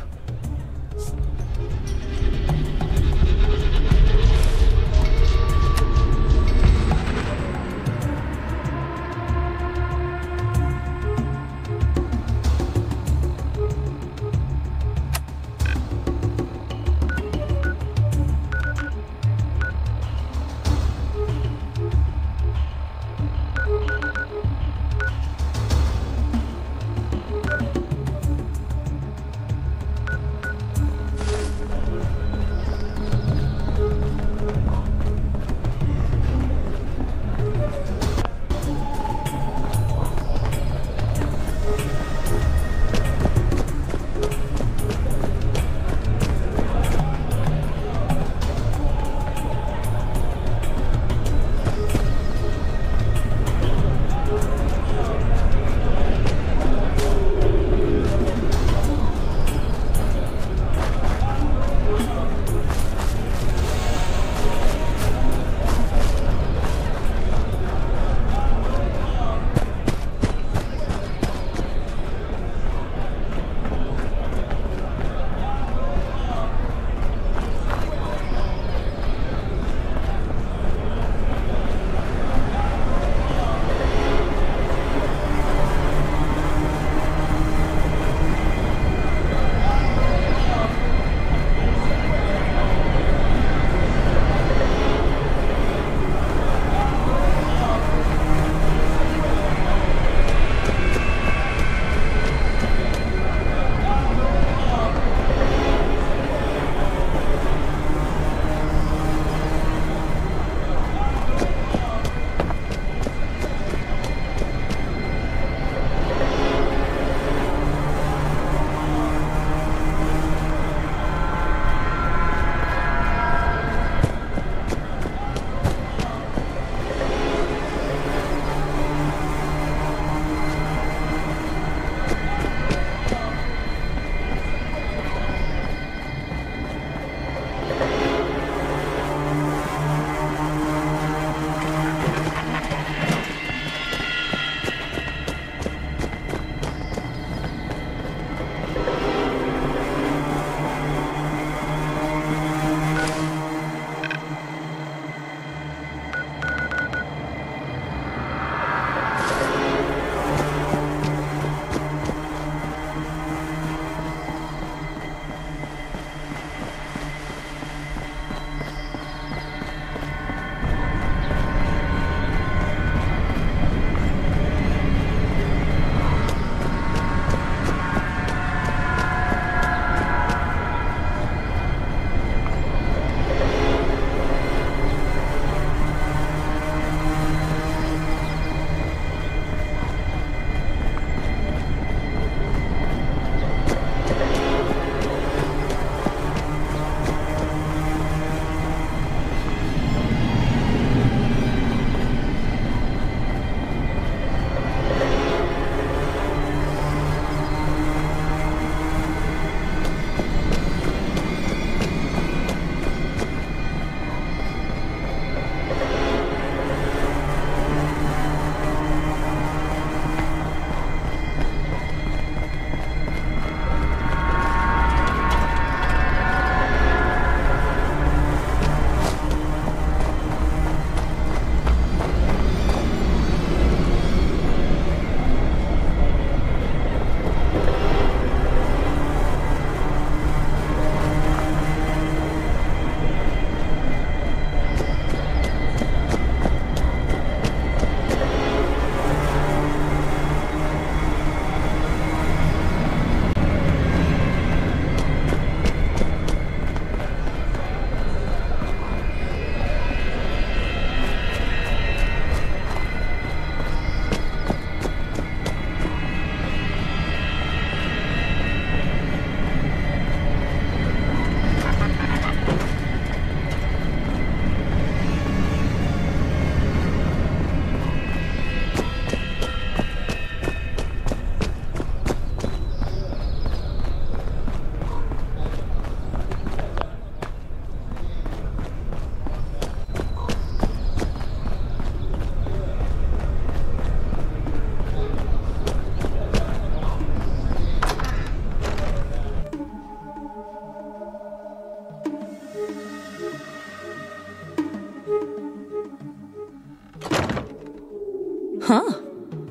Huh.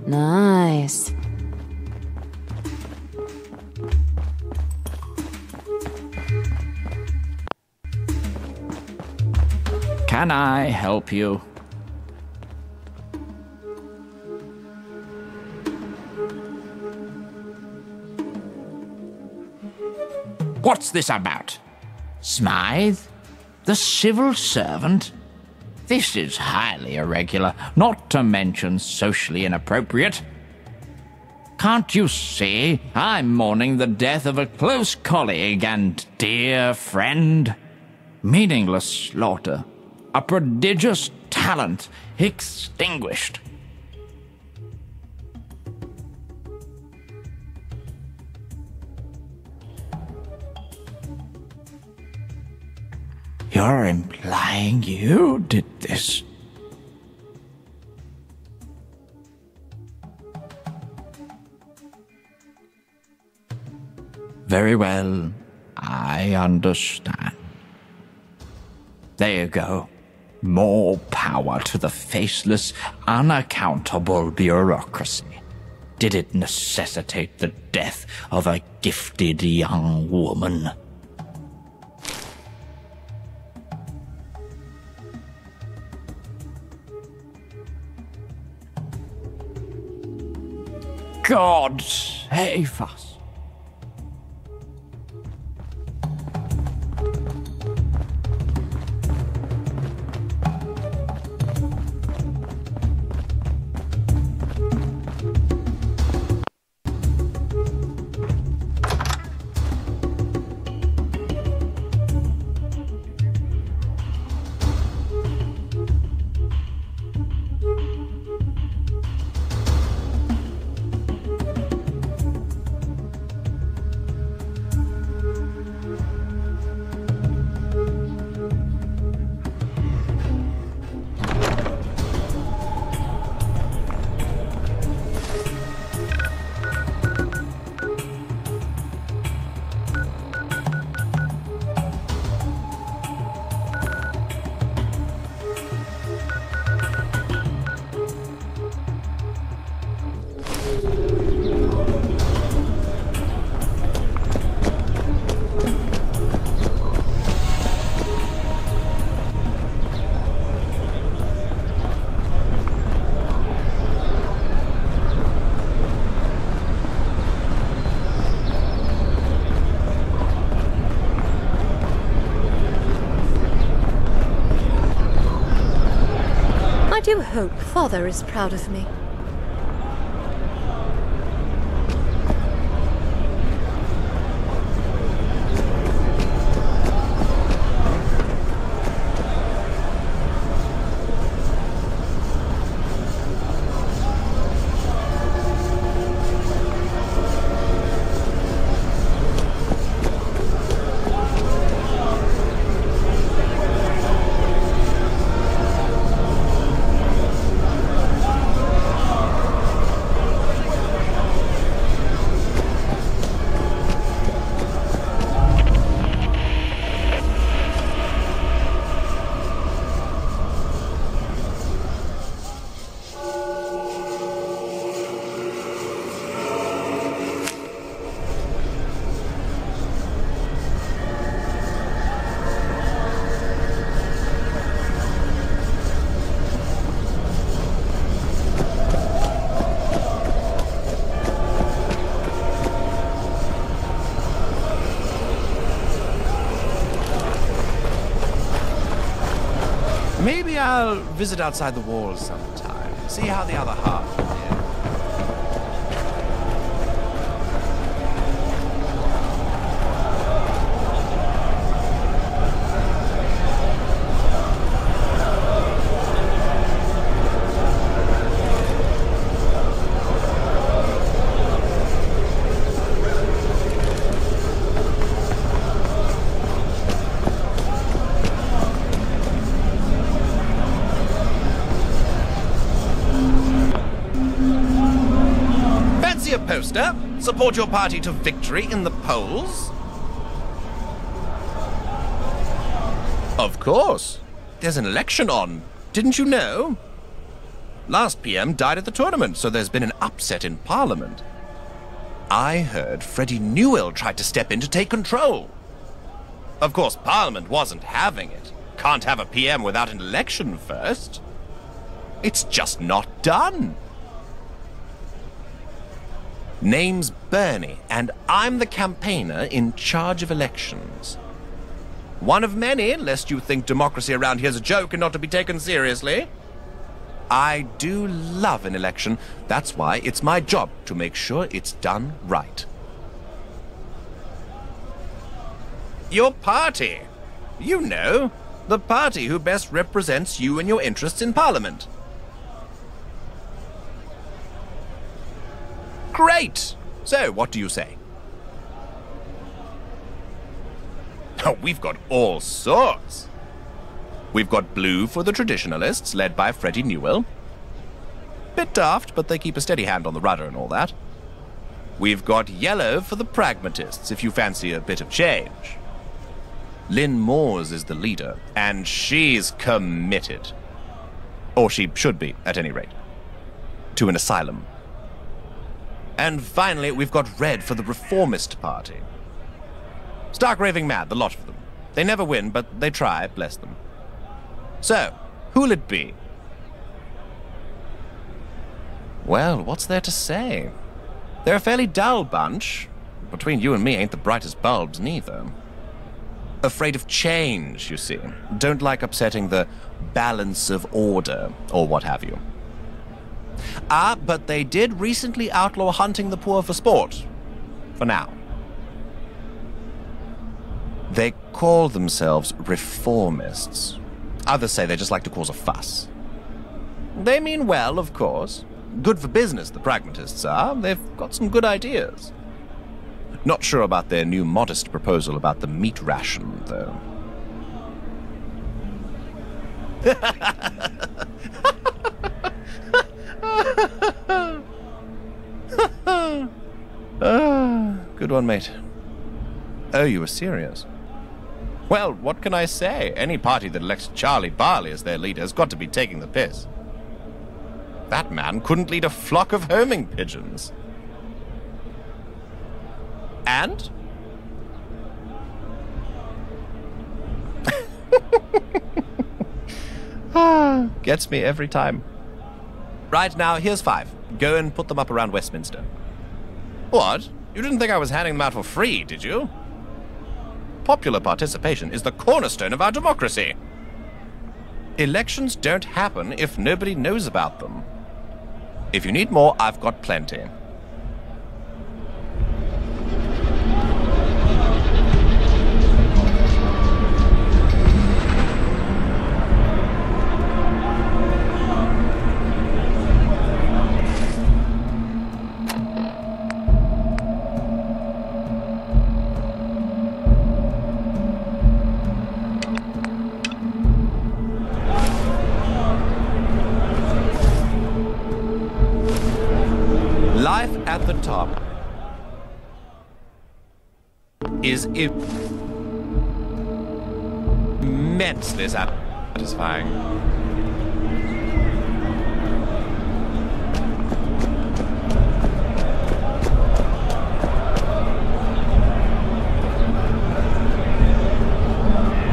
Nice. Can I help you? What's this about? Smythe? The civil servant? This is highly irregular, not to mention socially inappropriate. Can't you see I'm mourning the death of a close colleague and dear friend? Meaningless slaughter. A prodigious talent extinguished. You're implying you did this? Very well, I understand. There you go. More power to the faceless, unaccountable bureaucracy. Did it necessitate the death of a gifted young woman? God save us. I do hope Father is proud of me. Maybe I'll visit outside the walls sometime. See how the other half is. Poster? Support your party to victory in the polls? Of course. There's an election on. Didn't you know? Last PM died at the tournament, so there's been an upset in Parliament. I heard Freddie Newell tried to step in to take control. Of course, Parliament wasn't having it. Can't have a PM without an election first. It's just not done. Name's Bernie, and I'm the campaigner in charge of elections. One of many, lest you think democracy around here's a joke and not to be taken seriously. I do love an election. That's why it's my job to make sure it's done right. Your party. You know, the party who best represents you and your interests in Parliament. Great! So, what do you say? Oh, we've got all sorts. We've got blue for the traditionalists, led by Freddie Newell. Bit daft, but they keep a steady hand on the rudder and all that. We've got yellow for the pragmatists, if you fancy a bit of change. Lynn Moores is the leader, and she's committed. Or she should be, at any rate. To an asylum. And finally, we've got red for the Reformist Party. Stark raving mad, the lot of them. They never win, but they try, bless them. So, who'll it be? Well, what's there to say? They're a fairly dull bunch. Between you and me, ain't the brightest bulbs, neither. Afraid of change, you see. Don't like upsetting the balance of order, or what have you. Ah, but they did recently outlaw hunting the poor for sport. For now. They call themselves reformists. Others say they just like to cause a fuss. They mean well, of course. Good for business, the pragmatists are. They've got some good ideas. Not sure about their new modest proposal about the meat ration, though. Good one, mate. Oh, you were serious? Well, what can I say? Any party that elects Charlie Barley as their leader has got to be taking the piss. That man couldn't lead a flock of homing pigeons. And? Gets me every time. Right, now, here's 5. Go and put them up around Westminster. What? You didn't think I was handing them out for free, did you? Popular participation is the cornerstone of our democracy. Elections don't happen if nobody knows about them. If you need more, I've got plenty. Life at the top is immensely satisfying.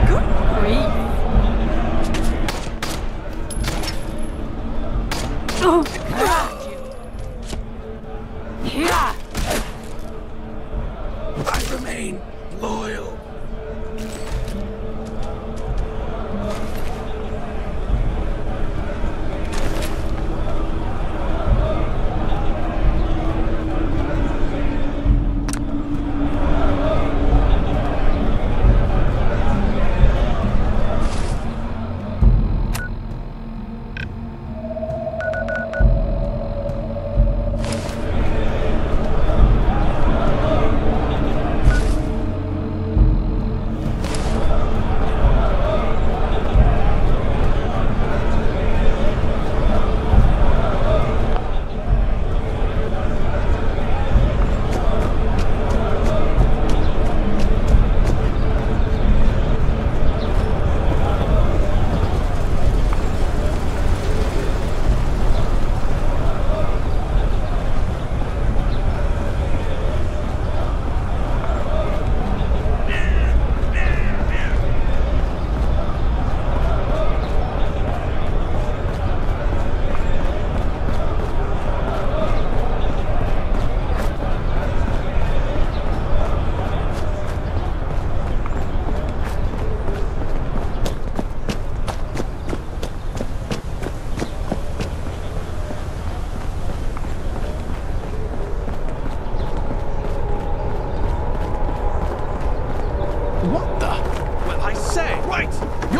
Good grief. Oh, I remain loyal.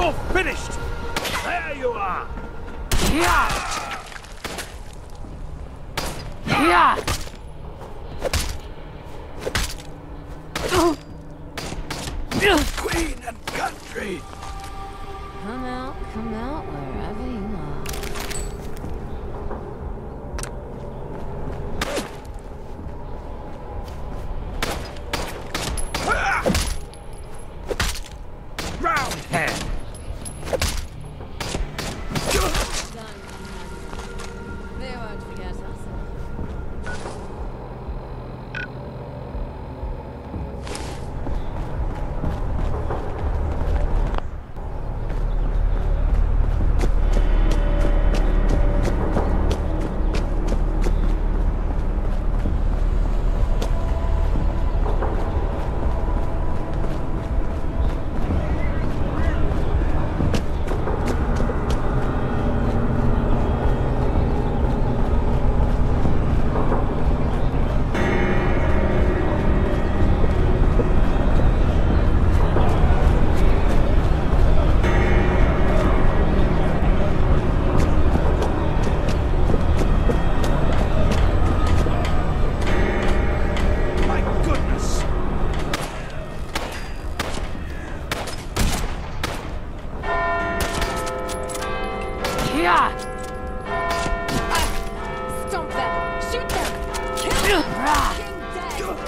You're finished! There you are! Queen and country! Come out wherever you are. Roundhead! They won't forget us. Stomp them! Shoot them! Kill them! King dead!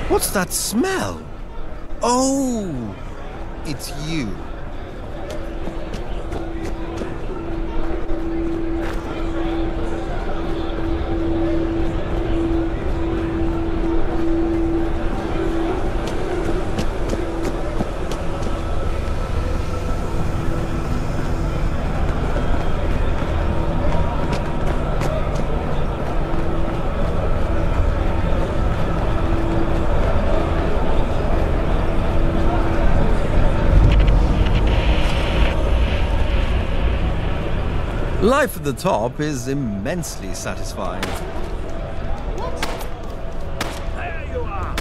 What's that smell? Oh, it's you. Life at the top is immensely satisfying. There you are!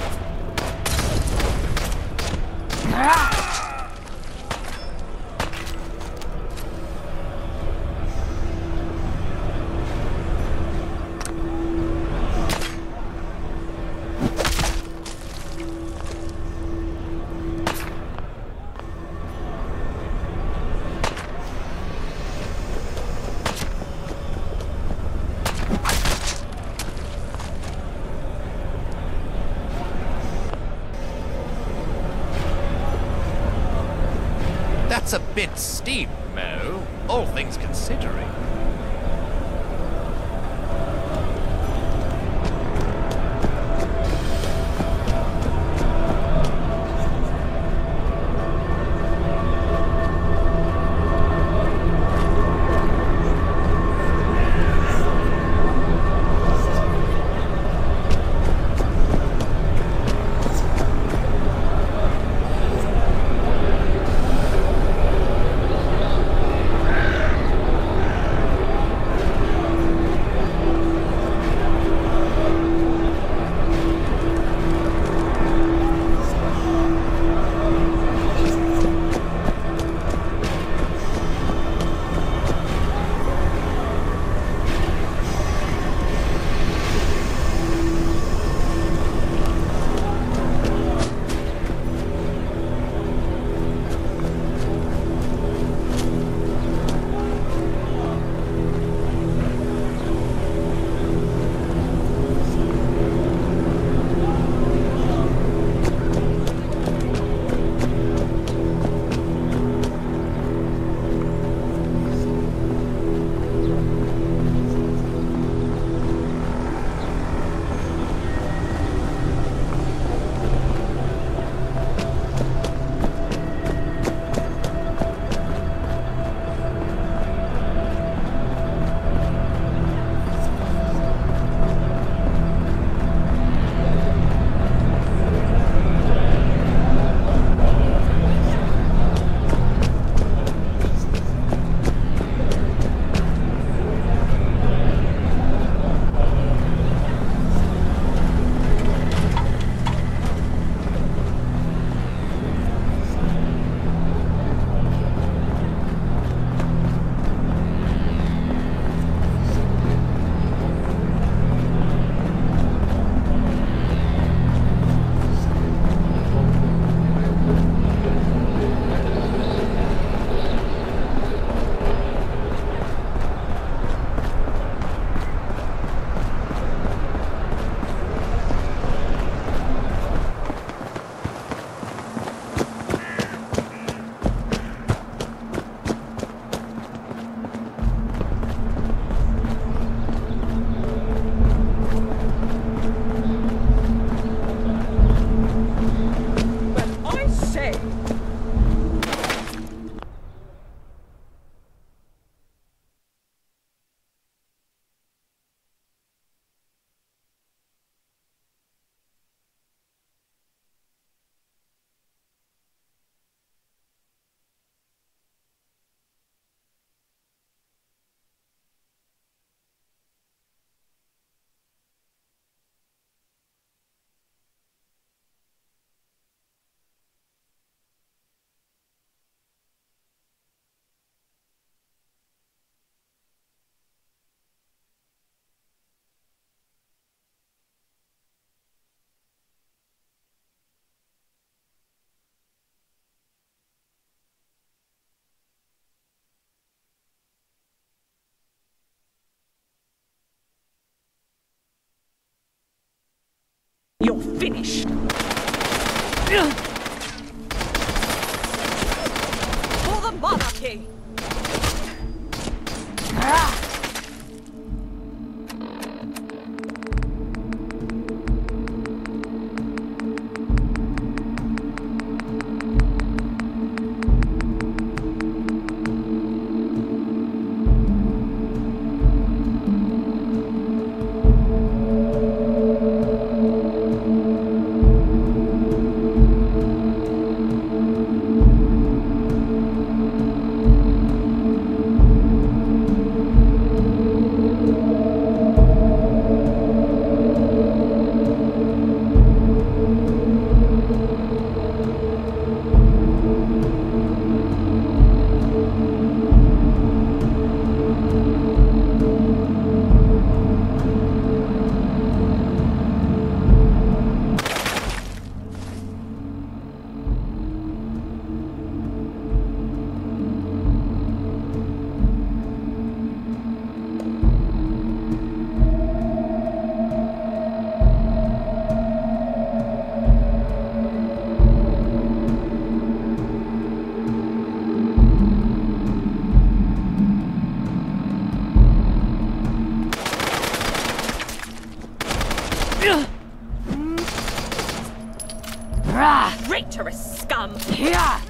That's a bit steep, Mo, all things considering. finished. For the monarchy! Traitorous scum! Yeah.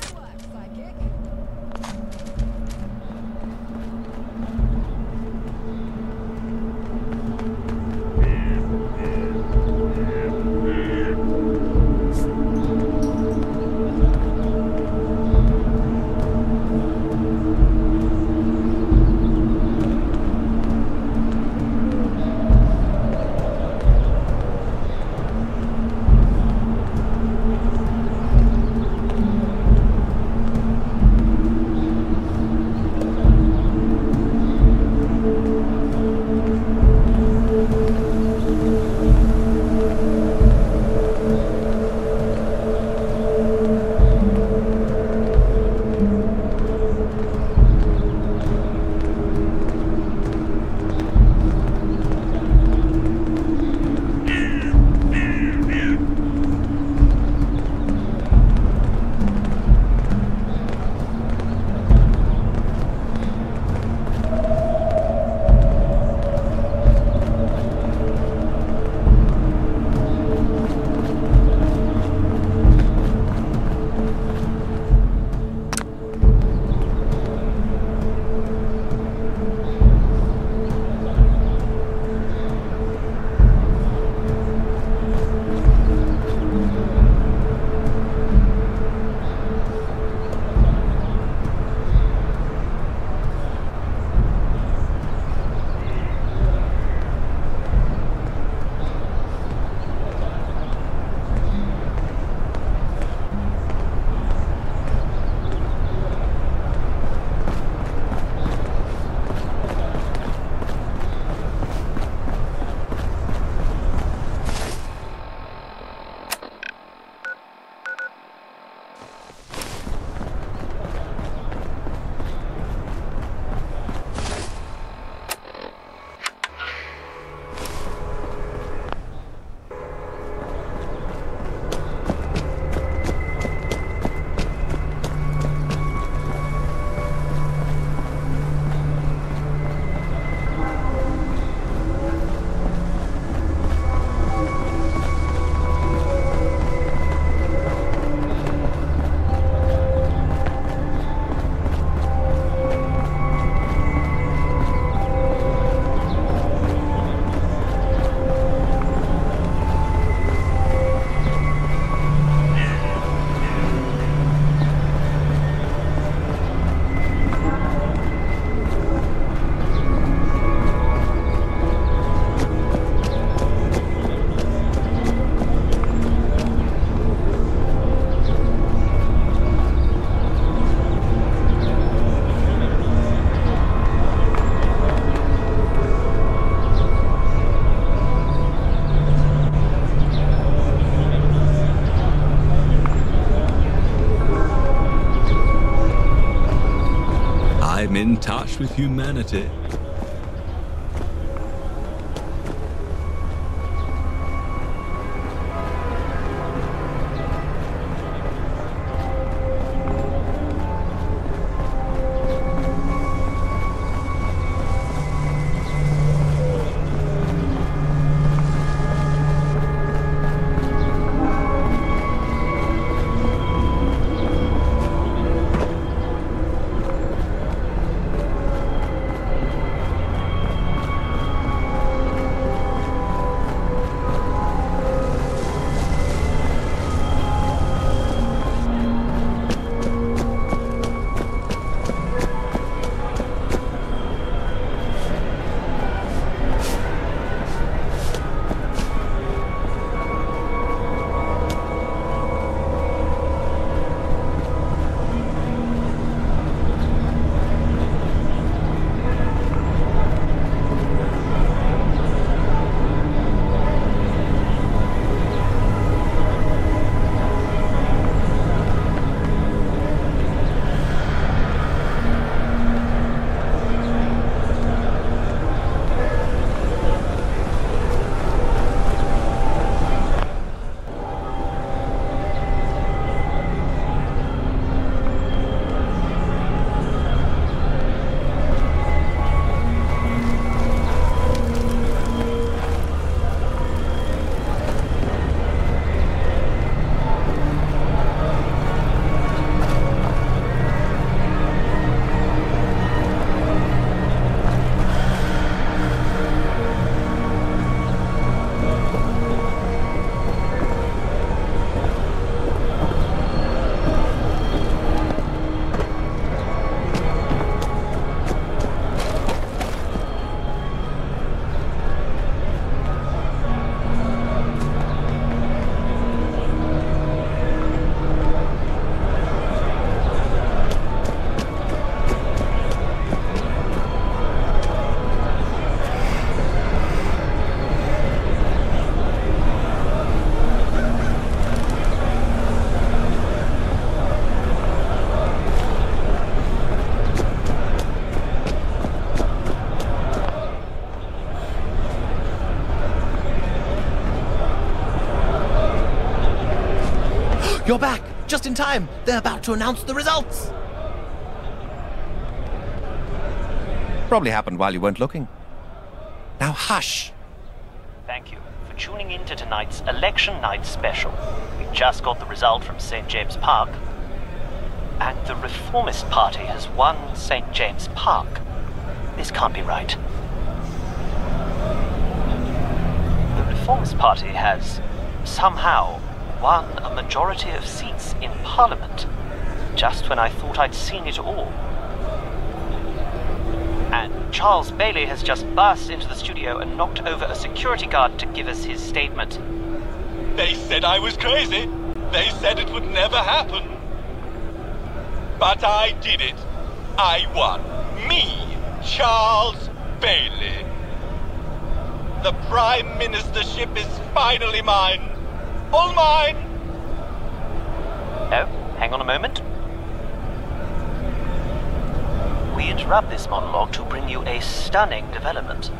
I'm in touch with humanity. You're back! Just in time! They're about to announce the results! Probably happened while you weren't looking. Now hush! Thank you for tuning in to tonight's Election Night special. We just got the result from St. James Park. And the Reformist Party has won St. James Park. This can't be right. The Reformist Party has somehow won a majority of seats in Parliament, just when I thought I'd seen it all. And Charles Bailey has just burst into the studio and knocked over a security guard to give us his statement. They said I was crazy. They said it would never happen. But I did it. I won. Me, Charles Bailey. The Prime Ministership is finally mine. All mine! Oh, hang on a moment. We interrupt this monologue to bring you a stunning development.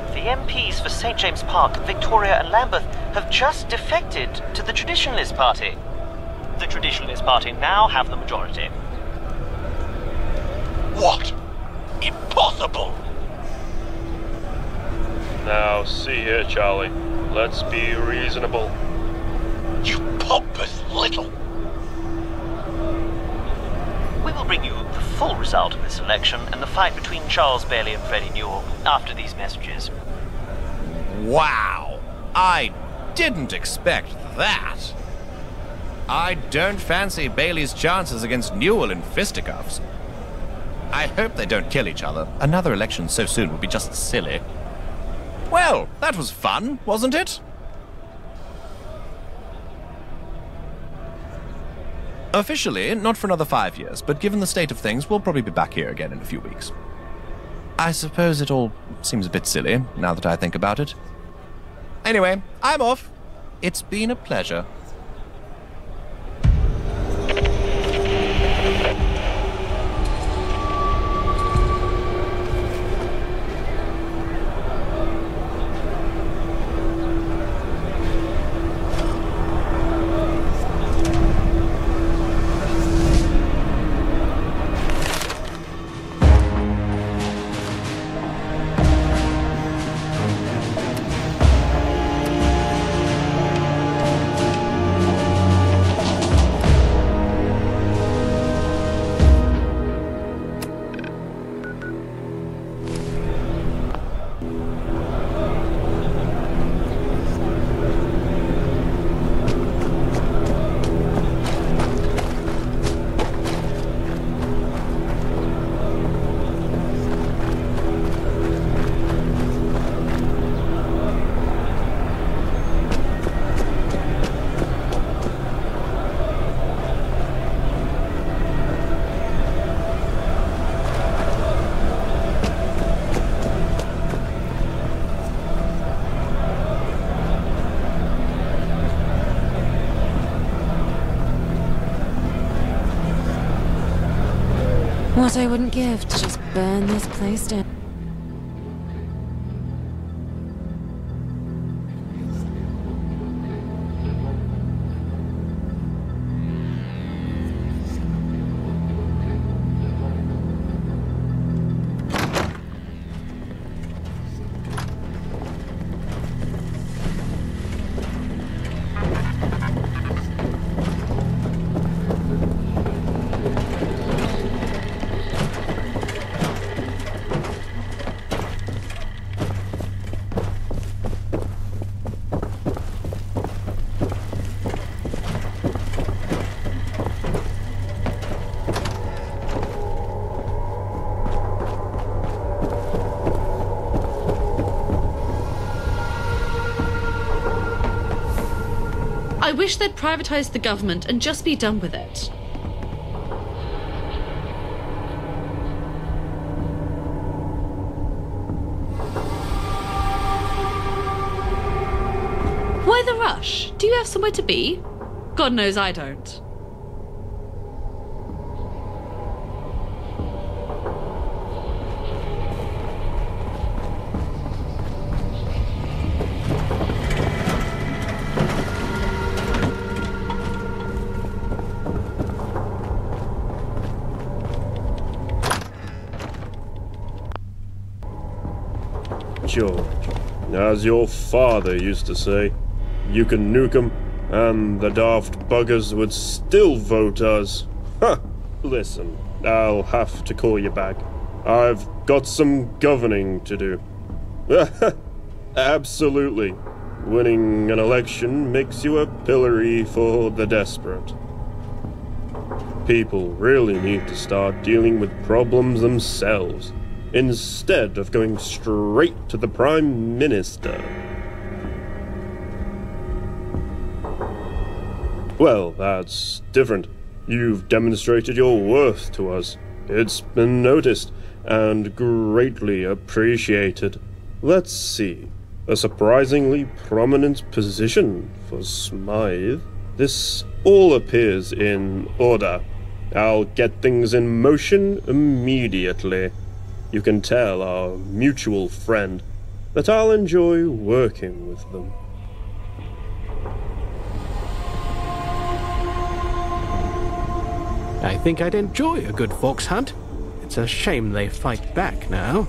The MPs for St. James Park, Victoria and Lambeth have just defected to the Traditionalist Party. The Traditionalist Party now have the majority. What? Impossible! Now, see here, Charlie. Let's be reasonable. You pompous little... We will bring you the full result of this election and the fight between Charles Bailey and Freddie Newell after these messages. Wow! I didn't expect that. I don't fancy Bailey's chances against Newell in fisticuffs. I hope they don't kill each other. Another election so soon would be just silly. Well, that was fun, wasn't it? Officially, not for another 5 years, but given the state of things, we'll probably be back here again in a few weeks. I suppose it all seems a bit silly, now that I think about it. Anyway, I'm off. It's been a pleasure. What I wouldn't give to just burn this place down. I wish they'd privatise the government and just be done with it. Why the rush? Do you have somewhere to be? God knows I don't. George. As your father used to say, you can nuke 'em, and the daft buggers would still vote us. Huh. Listen, I'll have to call you back. I've got some governing to do. Absolutely. Winning an election makes you a pillory for the desperate. People really need to start dealing with problems themselves, instead of going straight to the Prime Minister. Well, that's different. You've demonstrated your worth to us. It's been noticed, and greatly appreciated. Let's see. A surprisingly prominent position for Smythe. This all appears in order. I'll get things in motion immediately. You can tell our mutual friend that I'll enjoy working with them. I think I'd enjoy a good fox hunt. It's a shame they fight back now.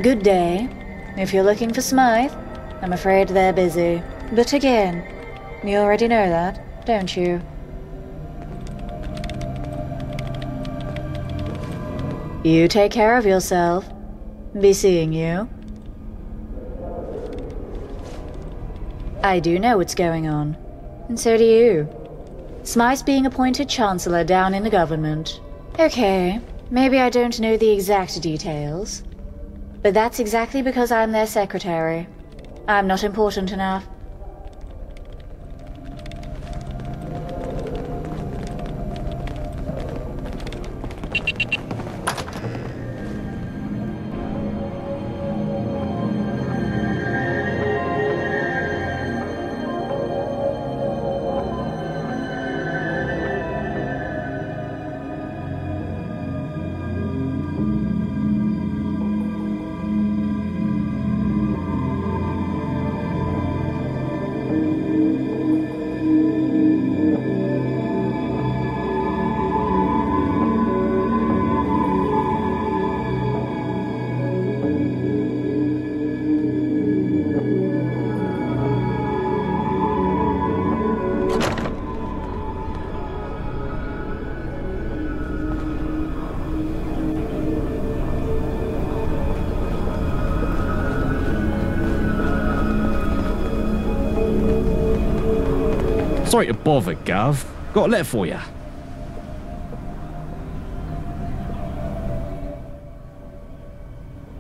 Good day. If you're looking for Smythe, I'm afraid they're busy. But again, you already know that, don't you? You take care of yourself. Be seeing you. I do know what's going on, and so do you. Smythe's being appointed Chancellor down in the government. Okay, maybe I don't know the exact details, but that's exactly because I'm their secretary. I'm not important enough. Sorry to bother, Gav. Got a letter for you.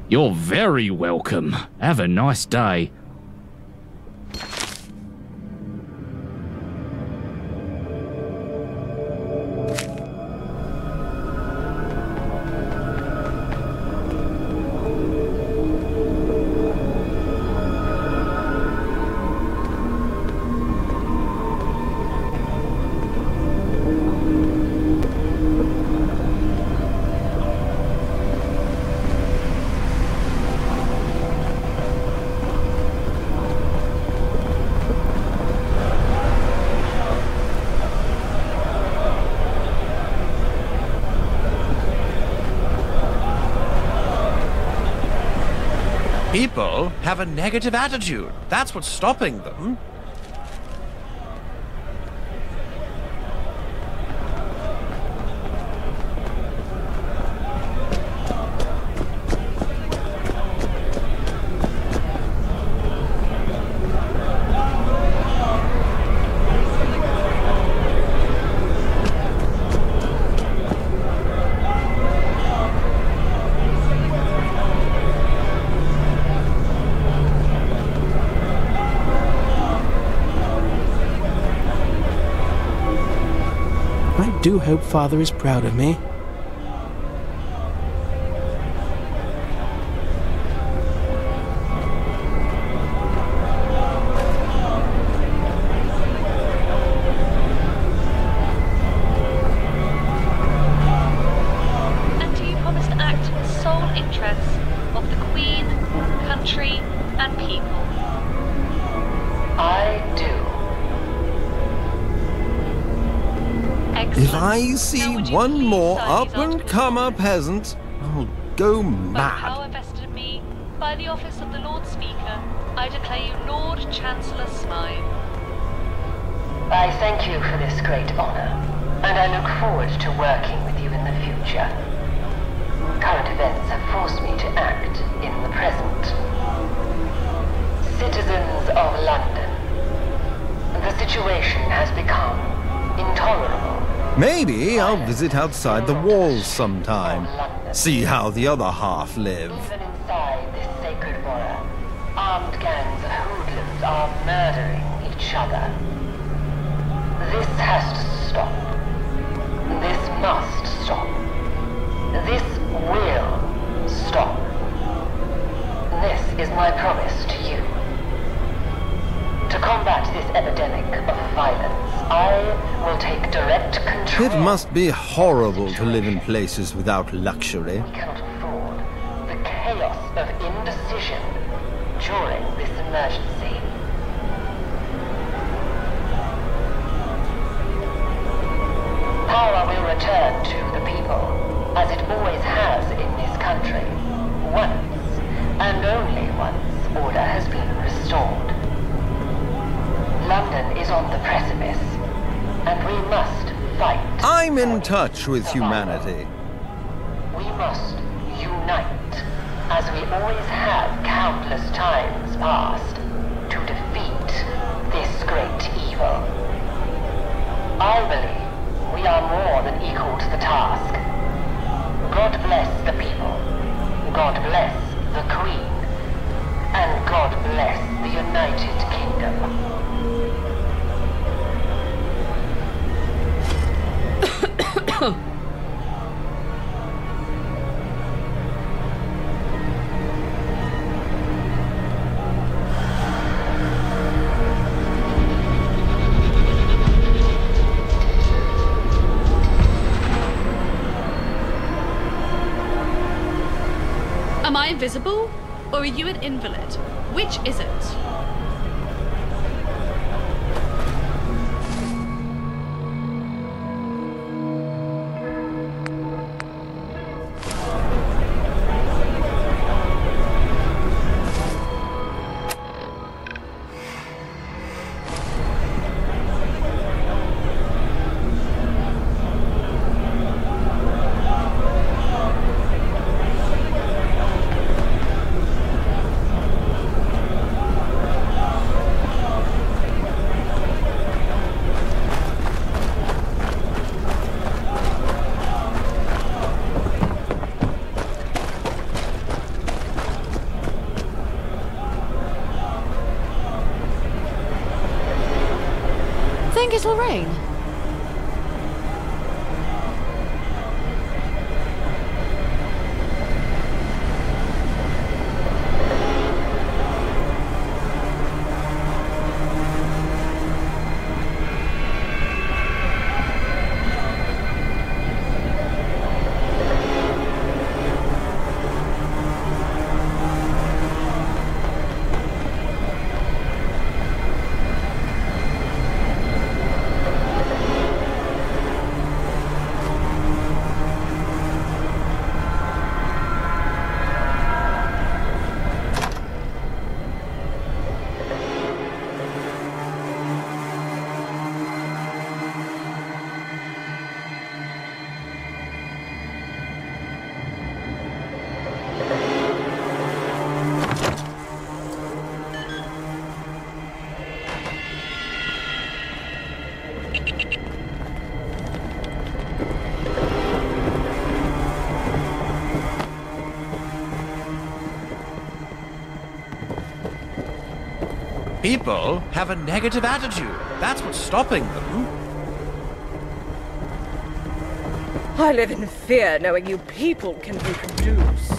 You're very welcome. Have a nice day. People have a negative attitude. That's what's stopping them. I do hope Father is proud of me. And do you promise to act in the sole interests of the Queen, country, and people? I do. If I see one more up-and-comer peasant, I'll go By the mad. power vested in me by the office of the Lord Speaker, I declare you Lord Chancellor Smythe. I thank you for this great honor, and I look forward to working with you in the future. Current events have forced me to act in the present. Citizens of London, the situation has become intolerable. Maybe I'll visit outside the walls sometime. See how the other half live. Even inside this sacred borough, armed gangs of hoodlums are murdering each other. This has to stop. This must stop. This will stop. This is my promise to you. To combat this epidemic of violence, I will take direct control. It must be horrible to live in places without luxury. We cannot afford the chaos of indecision during this emergency. Power will return to the people, as it always has in this country. Once, and only once, order has been restored. London is on the precipice, and we must fight. I'm in touch with humanity. We must unite, as we always have countless times past, to defeat this great evil. I believe we are more than equal to the task. God bless the people. God bless the Queen. And God bless the United Kingdom. Am I invisible? Or are you an invalid? Which is it? think it'll rain? People have a negative attitude. That's what's stopping them. I live in fear knowing you people can reproduce.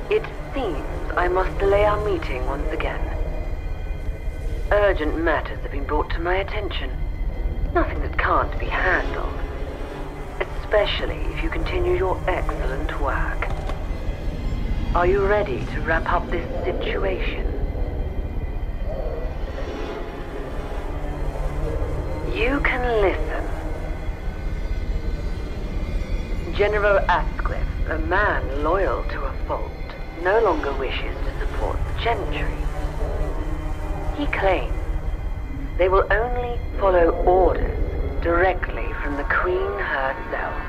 It seems I must delay our meeting once again. Urgent matters have been brought to my attention. Nothing that can't be handled. Especially if you continue your excellent work. Are you ready to wrap up this situation? You can listen. General Asquith, a man loyal to a fault, no longer wishes to support the Gentry. He claims they will only follow orders directly from the Queen herself.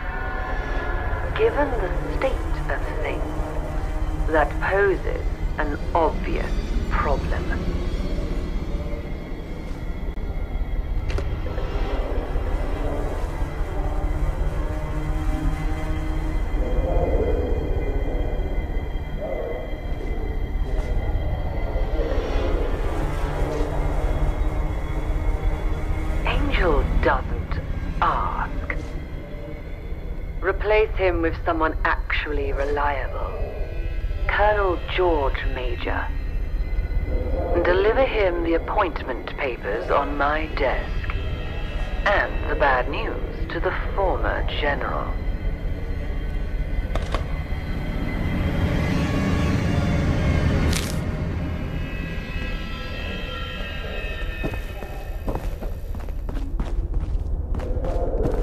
Given the state of things, that poses an obvious problem. Doesn't ask. Replace him with someone actually reliable. Colonel George Major. Deliver him the appointment papers on my desk. And the bad news to the former general.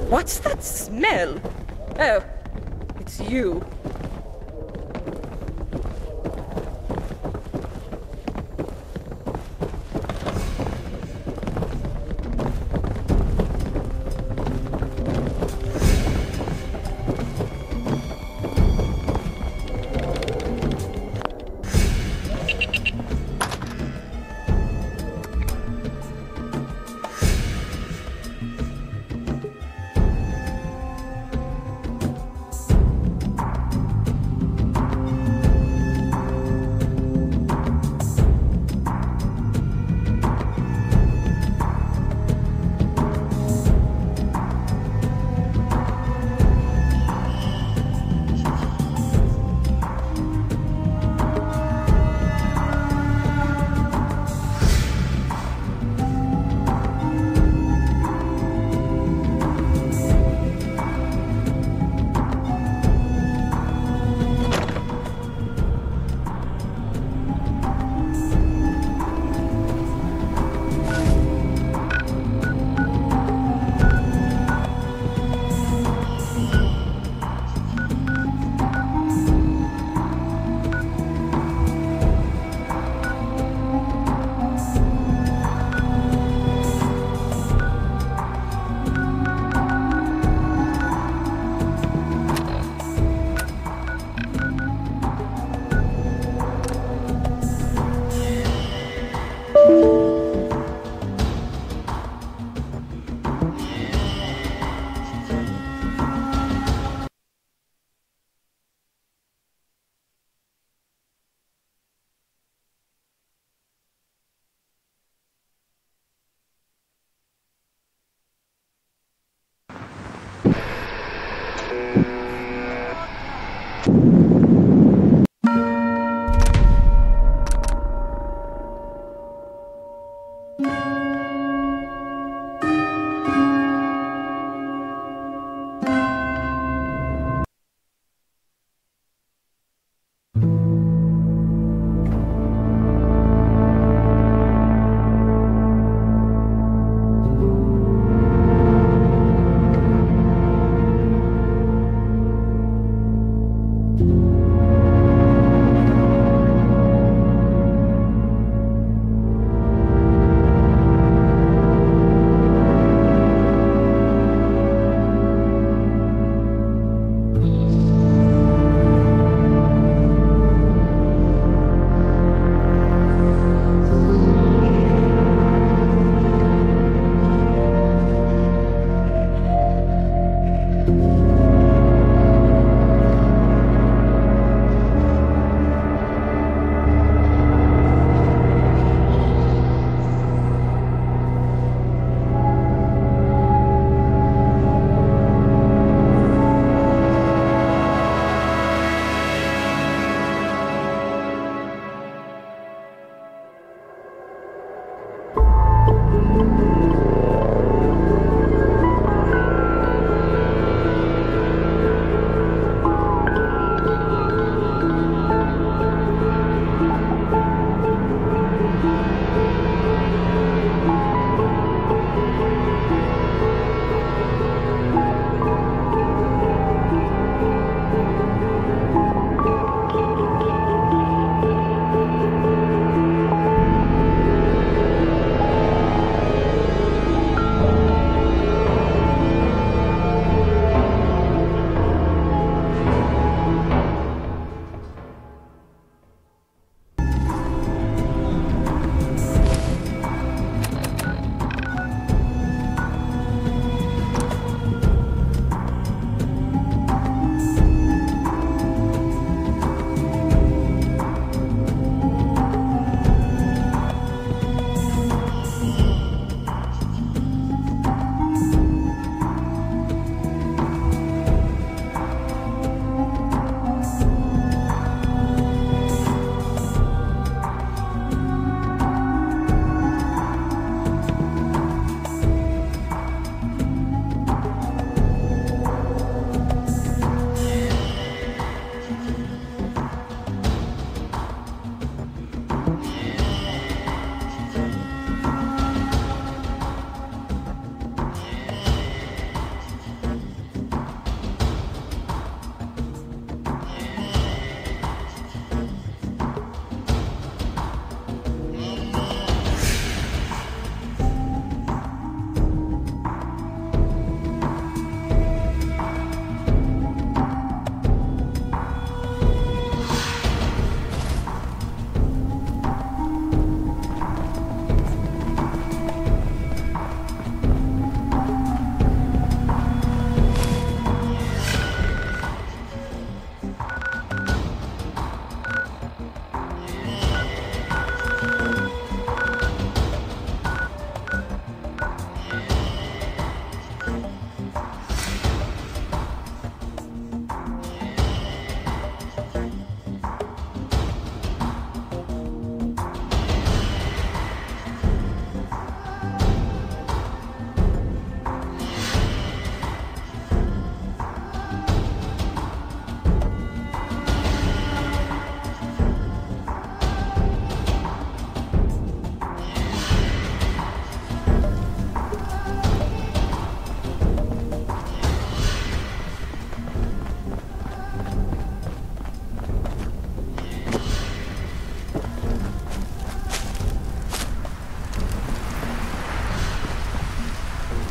What's that smell? Oh, it's you.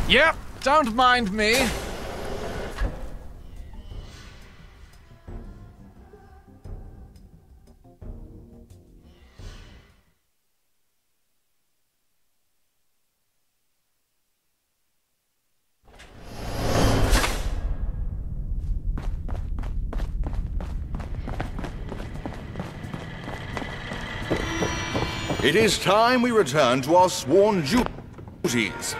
Yep, don't mind me. It is time we return to our sworn duties.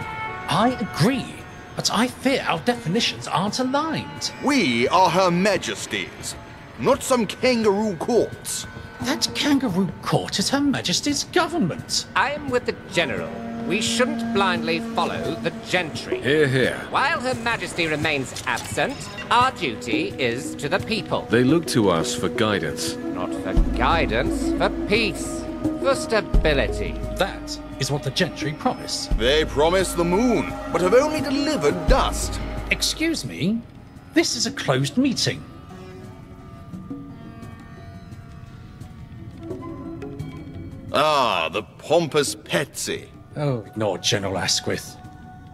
I agree, but I fear our definitions aren't aligned. We are Her Majesty's, not some kangaroo courts. That kangaroo court is Her Majesty's government. I am with the General. We shouldn't blindly follow the gentry. Hear, hear. While Her Majesty remains absent, our duty is to the people. They look to us for guidance. Not for guidance, for peace. For stability. That is what the gentry promised. They promised the moon, but have only delivered dust. Excuse me? This is a closed meeting. Ah, the pompous Petsy. Oh, ignore General Asquith.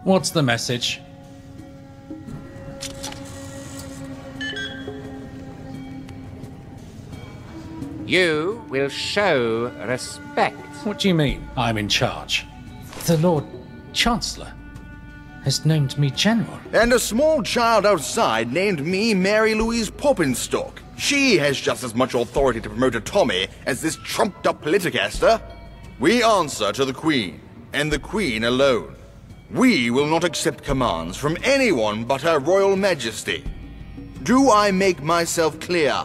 What's the message? You will show respect. What do you mean, I'm in charge? The Lord Chancellor has named me General. And a small child outside named me Mary Louise Poppinstock. She has just as much authority to promote a Tommy as this trumped-up politicaster. We answer to the Queen, and the Queen alone. We will not accept commands from anyone but Her Royal Majesty. Do I make myself clear?